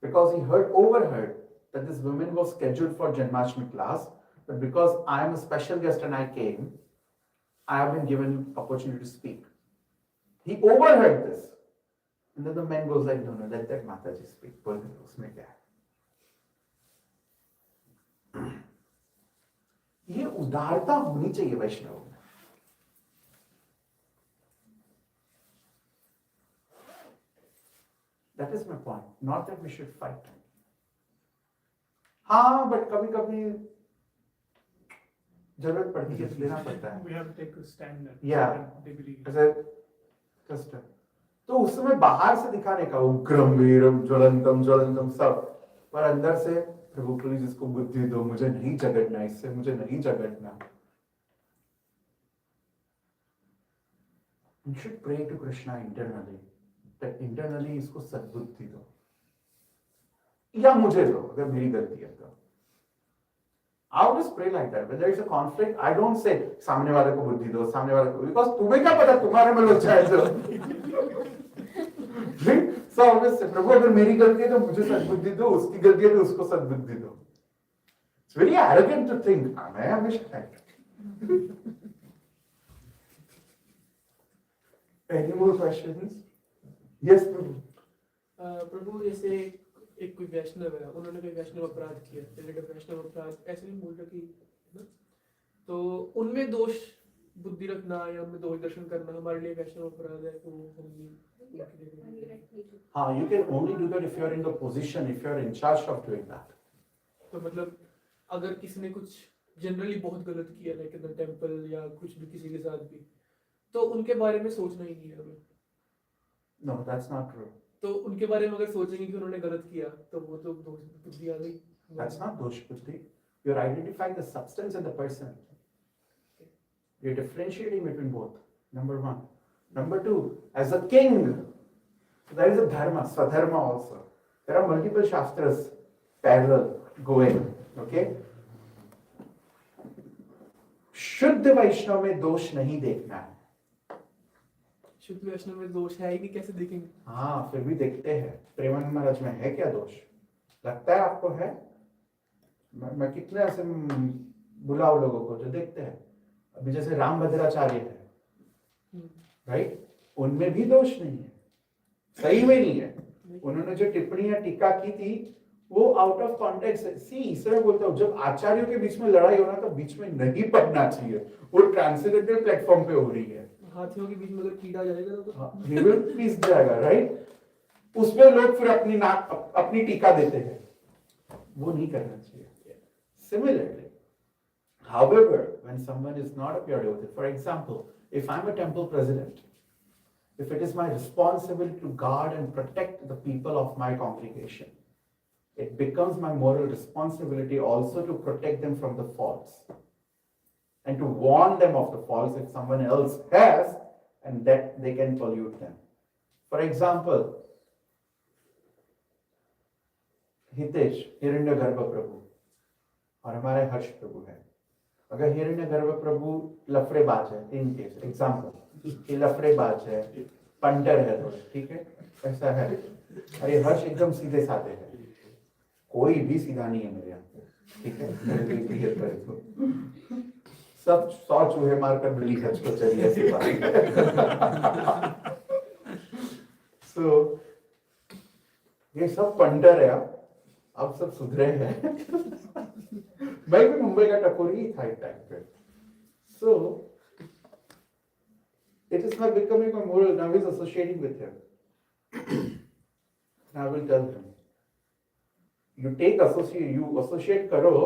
because he overheard that this woman was scheduled for Janmashtami class, but because I am a special guest and I came, I have been given opportunity to speak. He overheard this. And then the man goes like, no, let that Mataji speak. बोल दे उसमें क्या है? ये उदारता होनी चाहिए वैष्णव में. That is my point. Not that we should fight. हाँ, but कभी-कभी जरूरत पड़ती है तो लेना पड़ता है. We have to take a stand. Yeah. They believe. Just तो उस समय बाहर से दिखाने का उग्रम वीरम ज्वलंतम ज्वलंतम सब, पर अंदर से प्रभु प्लीज इसको बुद्धि दो, मुझे नहीं झगड़ना इससे, मुझे नहीं झगड़ना. You should pray to Krishna internally, that internally इसको सद्बुद्धि दो, या मुझे दो अगर मेरी गलती है तो. I always pray like that. When there is a conflict, I don't say सामने वाले को बुद्धि दो, सामने वाले को, because तुम्हें क्या पता तुम्हारे में लोग चाहे तो. So I always say, प्रभु अगर मेरी गलती है तो मुझे सद्बुद्धि दो, उसकी गलती है तो उसको सद्बुद्धि दो. It's very arrogant to think मैं हमेशा right. Any more questions? Yes, Prabhu. प्रभु जैसे एक कोई वैष्णव है, उन्होंने कोई वैष्णव अपराध किया, रिलेटिव वैष्णव अपराध ऐसे नहीं बोल रहे कि, तो उनमें दोष बुद्धि रखना या उनमें दोष दर्शन करना हमारे लिए वैष्णव अपराध है, तो हम हाँ, you can only do that if you are in the position, if you are in charge of doing that. तो मतलब अगर किसी ने कुछ जनरली बहुत गलत किया, लाइक इन द टेंपल या कुछ भी किसी के साथ भी, तो उनके बारे में सोचना ही नहीं है हमें. No, that's not true. तो उनके बारे में अगर सोचेंगे कि उन्होंने गलत किया, तो वो तो दोष बुद्धि आ गई. That's not dosh buddhi. You're identifying the substance and the person. You're differentiating between both. Number one. Number two, as a king, there is a dharma, swadharma also. There are multiple shastras parallel going. Okay? शुद्ध वैष्णव में दोष नहीं देखना है. शुद्ध वैष्णव में दोष है ही नहीं, कैसे देखेंगे? हाँ, फिर भी देखते हैं. प्रेमानंद महाराज में है क्या दोष? लगता है आपको है? मैं कितने ऐसे बुलाओ लोगों को जो देखते हैं. अभी जैसे रामभद्राचार्य है, राइट? उनमें भी दोष नहीं है, सही में नहीं है. उन्होंने जो टिप्पणियां टीका की थी वो आउट ऑफ कॉन्टेक्स्ट है. सी इसलिए बोलता हूँ, जब आचार्यों के बीच में लड़ाई हो ना तो बीच में नहीं पड़ना चाहिए. वो ट्रांसलेटेड प्लेटफॉर्म पे हो रही है. हाथियों के बीच में अगर कीड़ा जाएगा तो he will पीस जाएगा, राइट? उसमें लोग फिर अपनी टीका देते हैं. वो नहीं करना चाहिए. Similarly, however, when someone is not a pure devotee, for example, if I'm a temple president, if it is my responsibility to guard and protect the people of my congregation, it becomes my moral responsibility also to protect them from the faults and to warn them of the faults if someone else has, and that they can pollute them. For example, Hitesh हिरण्यगर्भ प्रभु और हमारे हर्ष प्रभु है. अगर हिरण्यगर्भ प्रभु लफड़ेबाज है, in case example कि लफड़ेबाज है, punter है थोड़े, ठीक है, ऐसा है. अरे हर्ष एकदम सीधे साधे है. कोई भी सीधा नहीं है मेरे यहाँ पे, ठीक है, मेरे लिए क्लियर करे तो. सब 100 चूहे मारकर बिल्ली खच को चली ऐसी बात. सो ये सब पंटर है. अब सब सुधरे हैं. मैं भी मुंबई का टकोरी ही था एक टाइम पे. सो it is not becoming a moral. Now he's associating with him. I will tell him, you associate करो,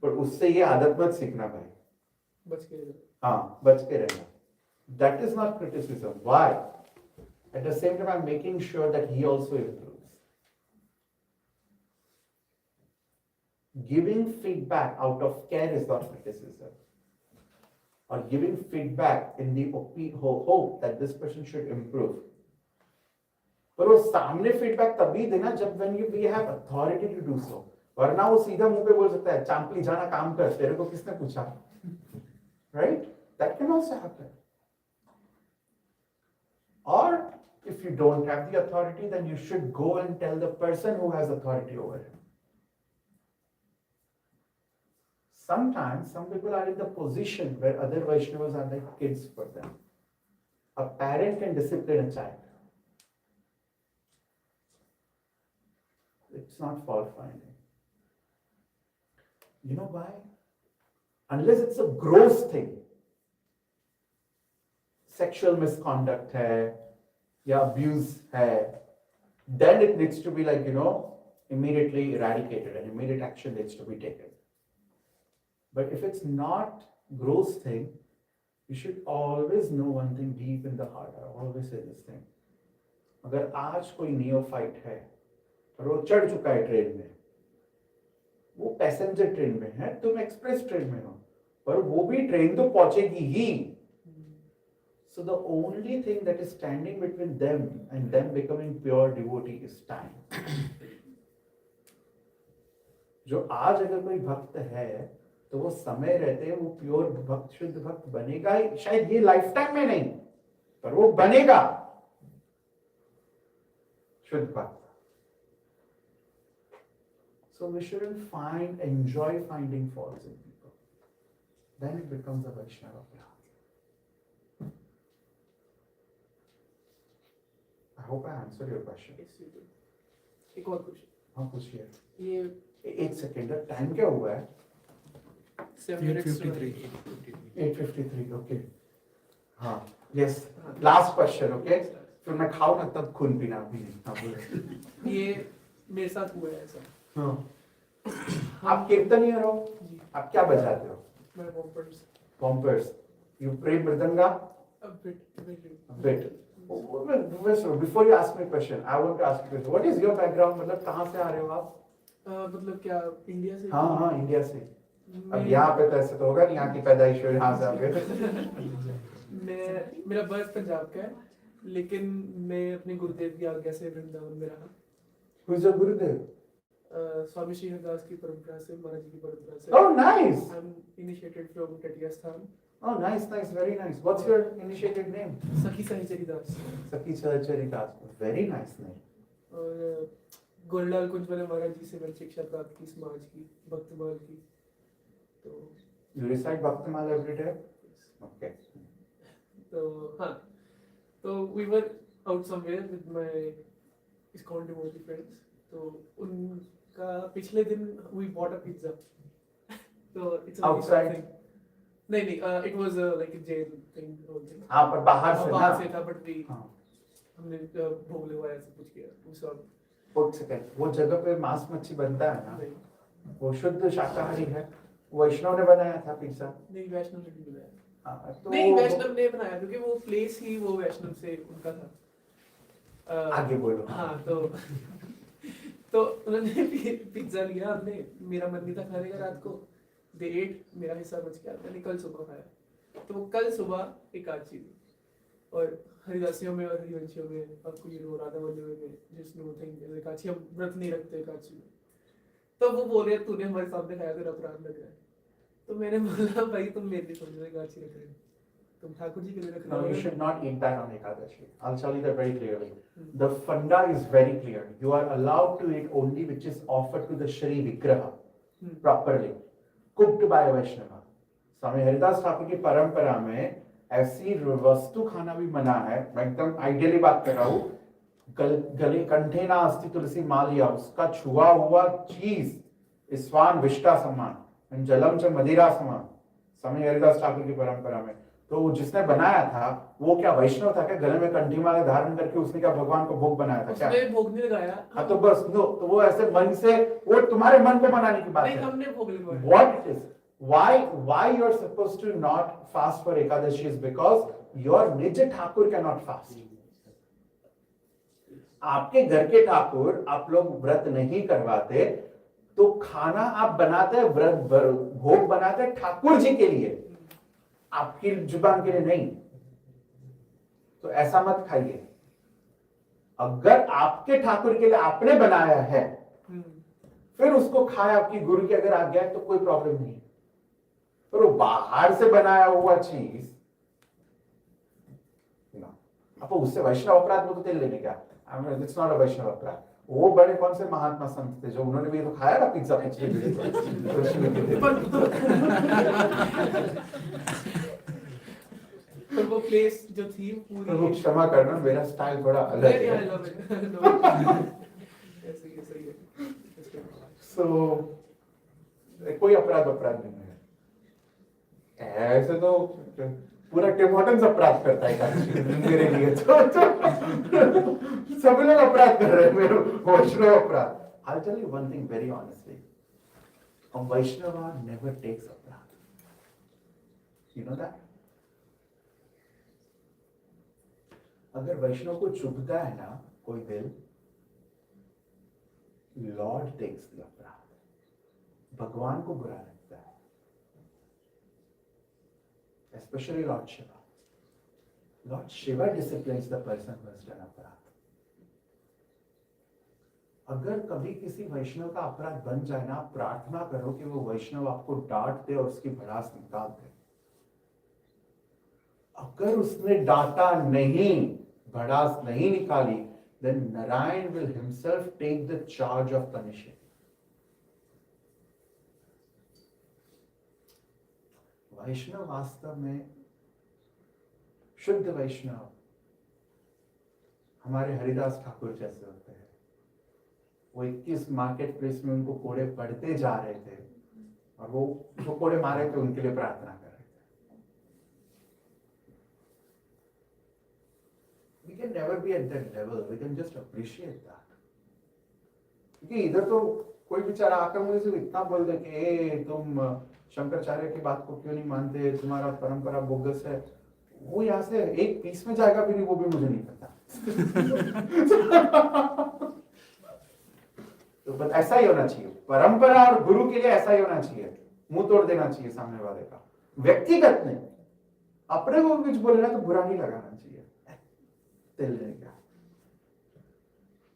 पर उससे ये आदत मत सीखना भाई. बच के रहना. हाँ, बच के रहना. That is not criticism. Why? At the same time, I'm making sure that he also improves. Giving feedback out of care is not criticism. Or giving feedback in the hope that this person should improve. पर वो सामने feedback तभी देना जब when we have authority to do so. वरना वो सीधा मुंह पे बोल सकता है चांपली जाना काम कर, तेरे को किसने पूछा? Right? That can also happen. Or if you don't have the authority, then you should go and tell the person who has authority over him. Sometimes some people are in the position where other Vaishnavas are like kids for them. A parent can discipline a child. It's not fault finding. You know why? Unless it's a gross thing. Sexual misconduct hai, ya abuse hai, then it needs to be like, immediately eradicated and immediate action needs to be taken. But if it's not gross thing, you should always know one thing deep in the heart. I always say this thing. अगर आज कोई neophyte है और वो चढ़ चुका है train में, वो पैसेंजर ट्रेन में है, तुम एक्सप्रेस ट्रेन में हो, पर वो भी ट्रेन तो पहुंचेगी ही. So the only thing that is standing between them and them becoming pure devotee is time. जो आज अगर कोई भक्त है तो वो समय रहते हैं वो प्योर भक्त शुद्ध भक्त बनेगा ही, शायद ये लाइफ टाइम में नहीं पर वो बनेगा शुद्ध भक्त. So we shouldn't enjoy finding faults in people. Then it becomes a Vaishnava path. I hope I answered your question. Yes, you did. एक और क्वेश्चन. हाँ पूछिए. ये एक सेकेंड टाइम क्या हुआ है? 8:53. 8:53. ओके. हाँ यस लास्ट क्वेश्चन. ओके फिर मैं खाऊं ना तब खून पीना भी नहीं. हाँ बोलो. ये मेरे साथ हुआ है ऐसा. हाँ. आप कीर्तनियर हो? आप क्या बजाते हो? मैं पॉम्पर्स. Pompers. You play mridanga? A bit. A bit. Before you ask me a question, I want to ask you a question. What is your background? मतलब कहाँ से आ रहे हो आप? मतलब क्या इंडिया से? हाँ इंडिया से. अब यहाँ पे तो ऐसे तो होगा नहीं, यहाँ की पैदाइश हो यहाँ से आगे. मेरा बर्थ पंजाब का है, लेकिन मैं अपने गुरुदेव की आज्ञा से वृंदावन में रहा. Who is your गुरुदेव? स्वामी श्री हरदास की परंपरा से, महाराज जी की परंपरा से. Oh nice. I'm initiated from Tatiya Sthan. Oh nice, very nice. What's your initiated name? सखी सहचरी दास. Sakhi Chahachari Das. Very nice name. और गोललाल कुंज वाले महाराज जी से मैंने शिक्षा प्राप्त की समाज की, भक्तमाल की. तो You recite Bhaktimal every day? Okay. तो हाँ, तो we were out somewhere with my ISKCON devotee friends. तो उनका पिछले दिन we bought a pizza. तो it's a Outside? thing. नहीं, it was like a jail thing. हाँ पर बाहर से ना. बाहर से था, but we हाँ. हमने भोग लगवाया, सब कुछ किया. We saw. एक सेकंड. वो जगह पे मांस मच्छी बनता है ना? नहीं, वो शुद्ध शाकाहारी है. वैष्णव ने बनाया था पिज्जा. नहीं वैष्णव ने नहीं बनाया. हाँ, तो नहीं वैष्णव ने बनाया क्योंकि वो प्लेस ही वो वैष्णव से उनका था. आगे बोलो. हाँ तो उन्होंने पिज्जा लिया. हमने, मेरा मन नहीं था खाने का रात को. दे एट, मेरा हिस्सा बच गया. मैंने कल सुबह खाया. तो कल सुबह एकादशी थी और हरिदासियों में और हरिवंशियों में आपको ये राधा वल्लभ में जिस नो थिंग एकादशी हम व्रत नहीं रखते एकादशी में. तो वो बोल रहे तूने हमारे सामने खाया, तेरा अपराध लग रहा है. तो मैंने बोला भाई तुम मेरे लिए थोड़ी एकादशी रख रहे हो, तुम ठाकुर जी के लिए रख No, रहे you हो. should not eat that on Ekadashi. I'll tell you that very clearly. The funda is very clear. You are allowed to eat only which is offered to the Shri Vigraha properly, cooked by a Vaishnava. स्वामी हरिदास ठाकुर की परंपरा में ऐसी वस्तु खाना भी मना है. मैं एकदम आइडियली बात कर रहा हूँ. गले कंठे ना अस्ति तुलसी मालिया, उसका छुआ हुआ चीज स्वान विष्टा समान जलम च मदिरा समान. स्वामी हरिदास ठाकुर की परंपरा में तो जिसने बनाया था वो क्या वैष्णव था क्या? गले में कंठी माला धारण करके उसने क्या भगवान को भोग बनाया था क्या? उसने भोग नहीं लगाया. हाँ तो बस नो, तो वो ऐसे मन से, वो तुम्हारे मन को बनाने की बात नहीं, है. हमने भोग लगवाया. What it is? Why you are supposed to not fast for Ekadashi is because your Nij Thakur cannot fast. आपके घर के ठाकुर आप लोग व्रत नहीं करवाते. तो खाना आप बनाते हैं भोग बनाते हैं ठाकुर जी के लिए, आपकी जुबान के लिए नहीं। तो ऐसा मत खाइए। अगर आपके ठाकुर के लिए आपने बनाया है फिर उसको खाए आपकी गुरु की अगर आज्ञा है तो कोई प्रॉब्लम नहीं। पर वो बाहर से बनाया हुआ चीज आप उससे वैष्णव अपराध में तो तेल लेने का, इट्स नॉट अ वैष्णव अपराध। वो बड़े कौन से महात्मा संत थे जो उन्होंने भी तो खाया ना पिज्जा पिछले पर वो प्लेस जो थी पूरी, प्रभु क्षमा करना मेरा स्टाइल थोड़ा अलग है। सो कोई अपराध नहीं है। ऐसे तो पूरा टिम हॉर्टन्स अपराध करता है मेरे लिए। सभी लोग अपराध कर रहे हैं मेरे वैष्णव अपराध। I'll tell you one thing very honestly. A Vaishnava never takes अपराध. You know that? अगर वैष्णव को चुभता है ना कोई दिल, लॉर्ड टेक्स द अपराध। भगवान को बुरा लगता है, especially Lord Shiva. Lord Shiva disciplines the person who has done अपराध। अगर कभी किसी वैष्णव का अपराध बन जाए ना, आप प्रार्थना करो कि वो वैष्णव आपको डांट दे और उसकी भड़ास निकाल दे। अगर उसने डांटा नहीं, भड़ास नहीं निकाली, then Narayan will himself take the charge of punishing. वैष्णव वास्तव में शुद्ध वैष्णव हमारे हरिदास ठाकुर जैसे होते हैं। वो 21 मार्केट प्लेस में उनको कोड़े पड़ते जा रहे थे और वो जो कोड़े मारे थे उनके लिए प्रार्थना कर रहे थे। We can never be at that level. We can just appreciate that. क्योंकि इधर तो कोई बेचारा आकर मुझे सिर्फ इतना बोल दे कि ए तुम शंकराचार्य की बात को क्यों नहीं मानते, तुम्हारा परंपरा बोगस है, वो यहाँ से एक पीस में जाएगा भी नहीं, वो भी मुझे नहीं पता। तो बस ऐसा ही होना चाहिए, परंपरा और गुरु के लिए ऐसा ही होना चाहिए। मुंह तोड़ देना चाहिए सामने वाले का, व्यक्तिगत नहीं। अपने को कुछ बोलेगा तो बुरा नहीं लगाना चाहिए, तेल लेने का,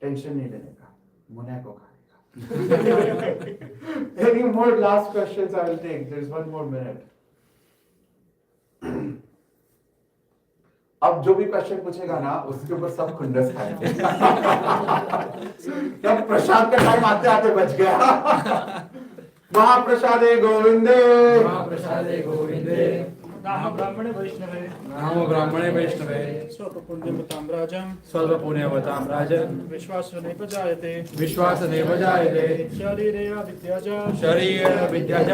टेंशन नहीं लेने का, मुन्ने को खाने का। Any more last questions I will take? There is one more minute. अब जो भी क्वेश्चन पूछेगा ना उसके ऊपर सब खुंडस खाएंगे। तब प्रसाद का टाइम आते आते बच गया। महाप्रसादे गोविंदे, महाप्रसादे गोविंदे, नाम ब्राह्मणे वैष्णवे, नामो ब्राह्मणे वैष्णवे, स्वल्पपुण्यमतां राजं, स्वल्पपुण्यवतां राजन्, विश्वासनैव जायते, विश्वासनैव जायते, शरीरे विद्या च, शरीर विद्या च,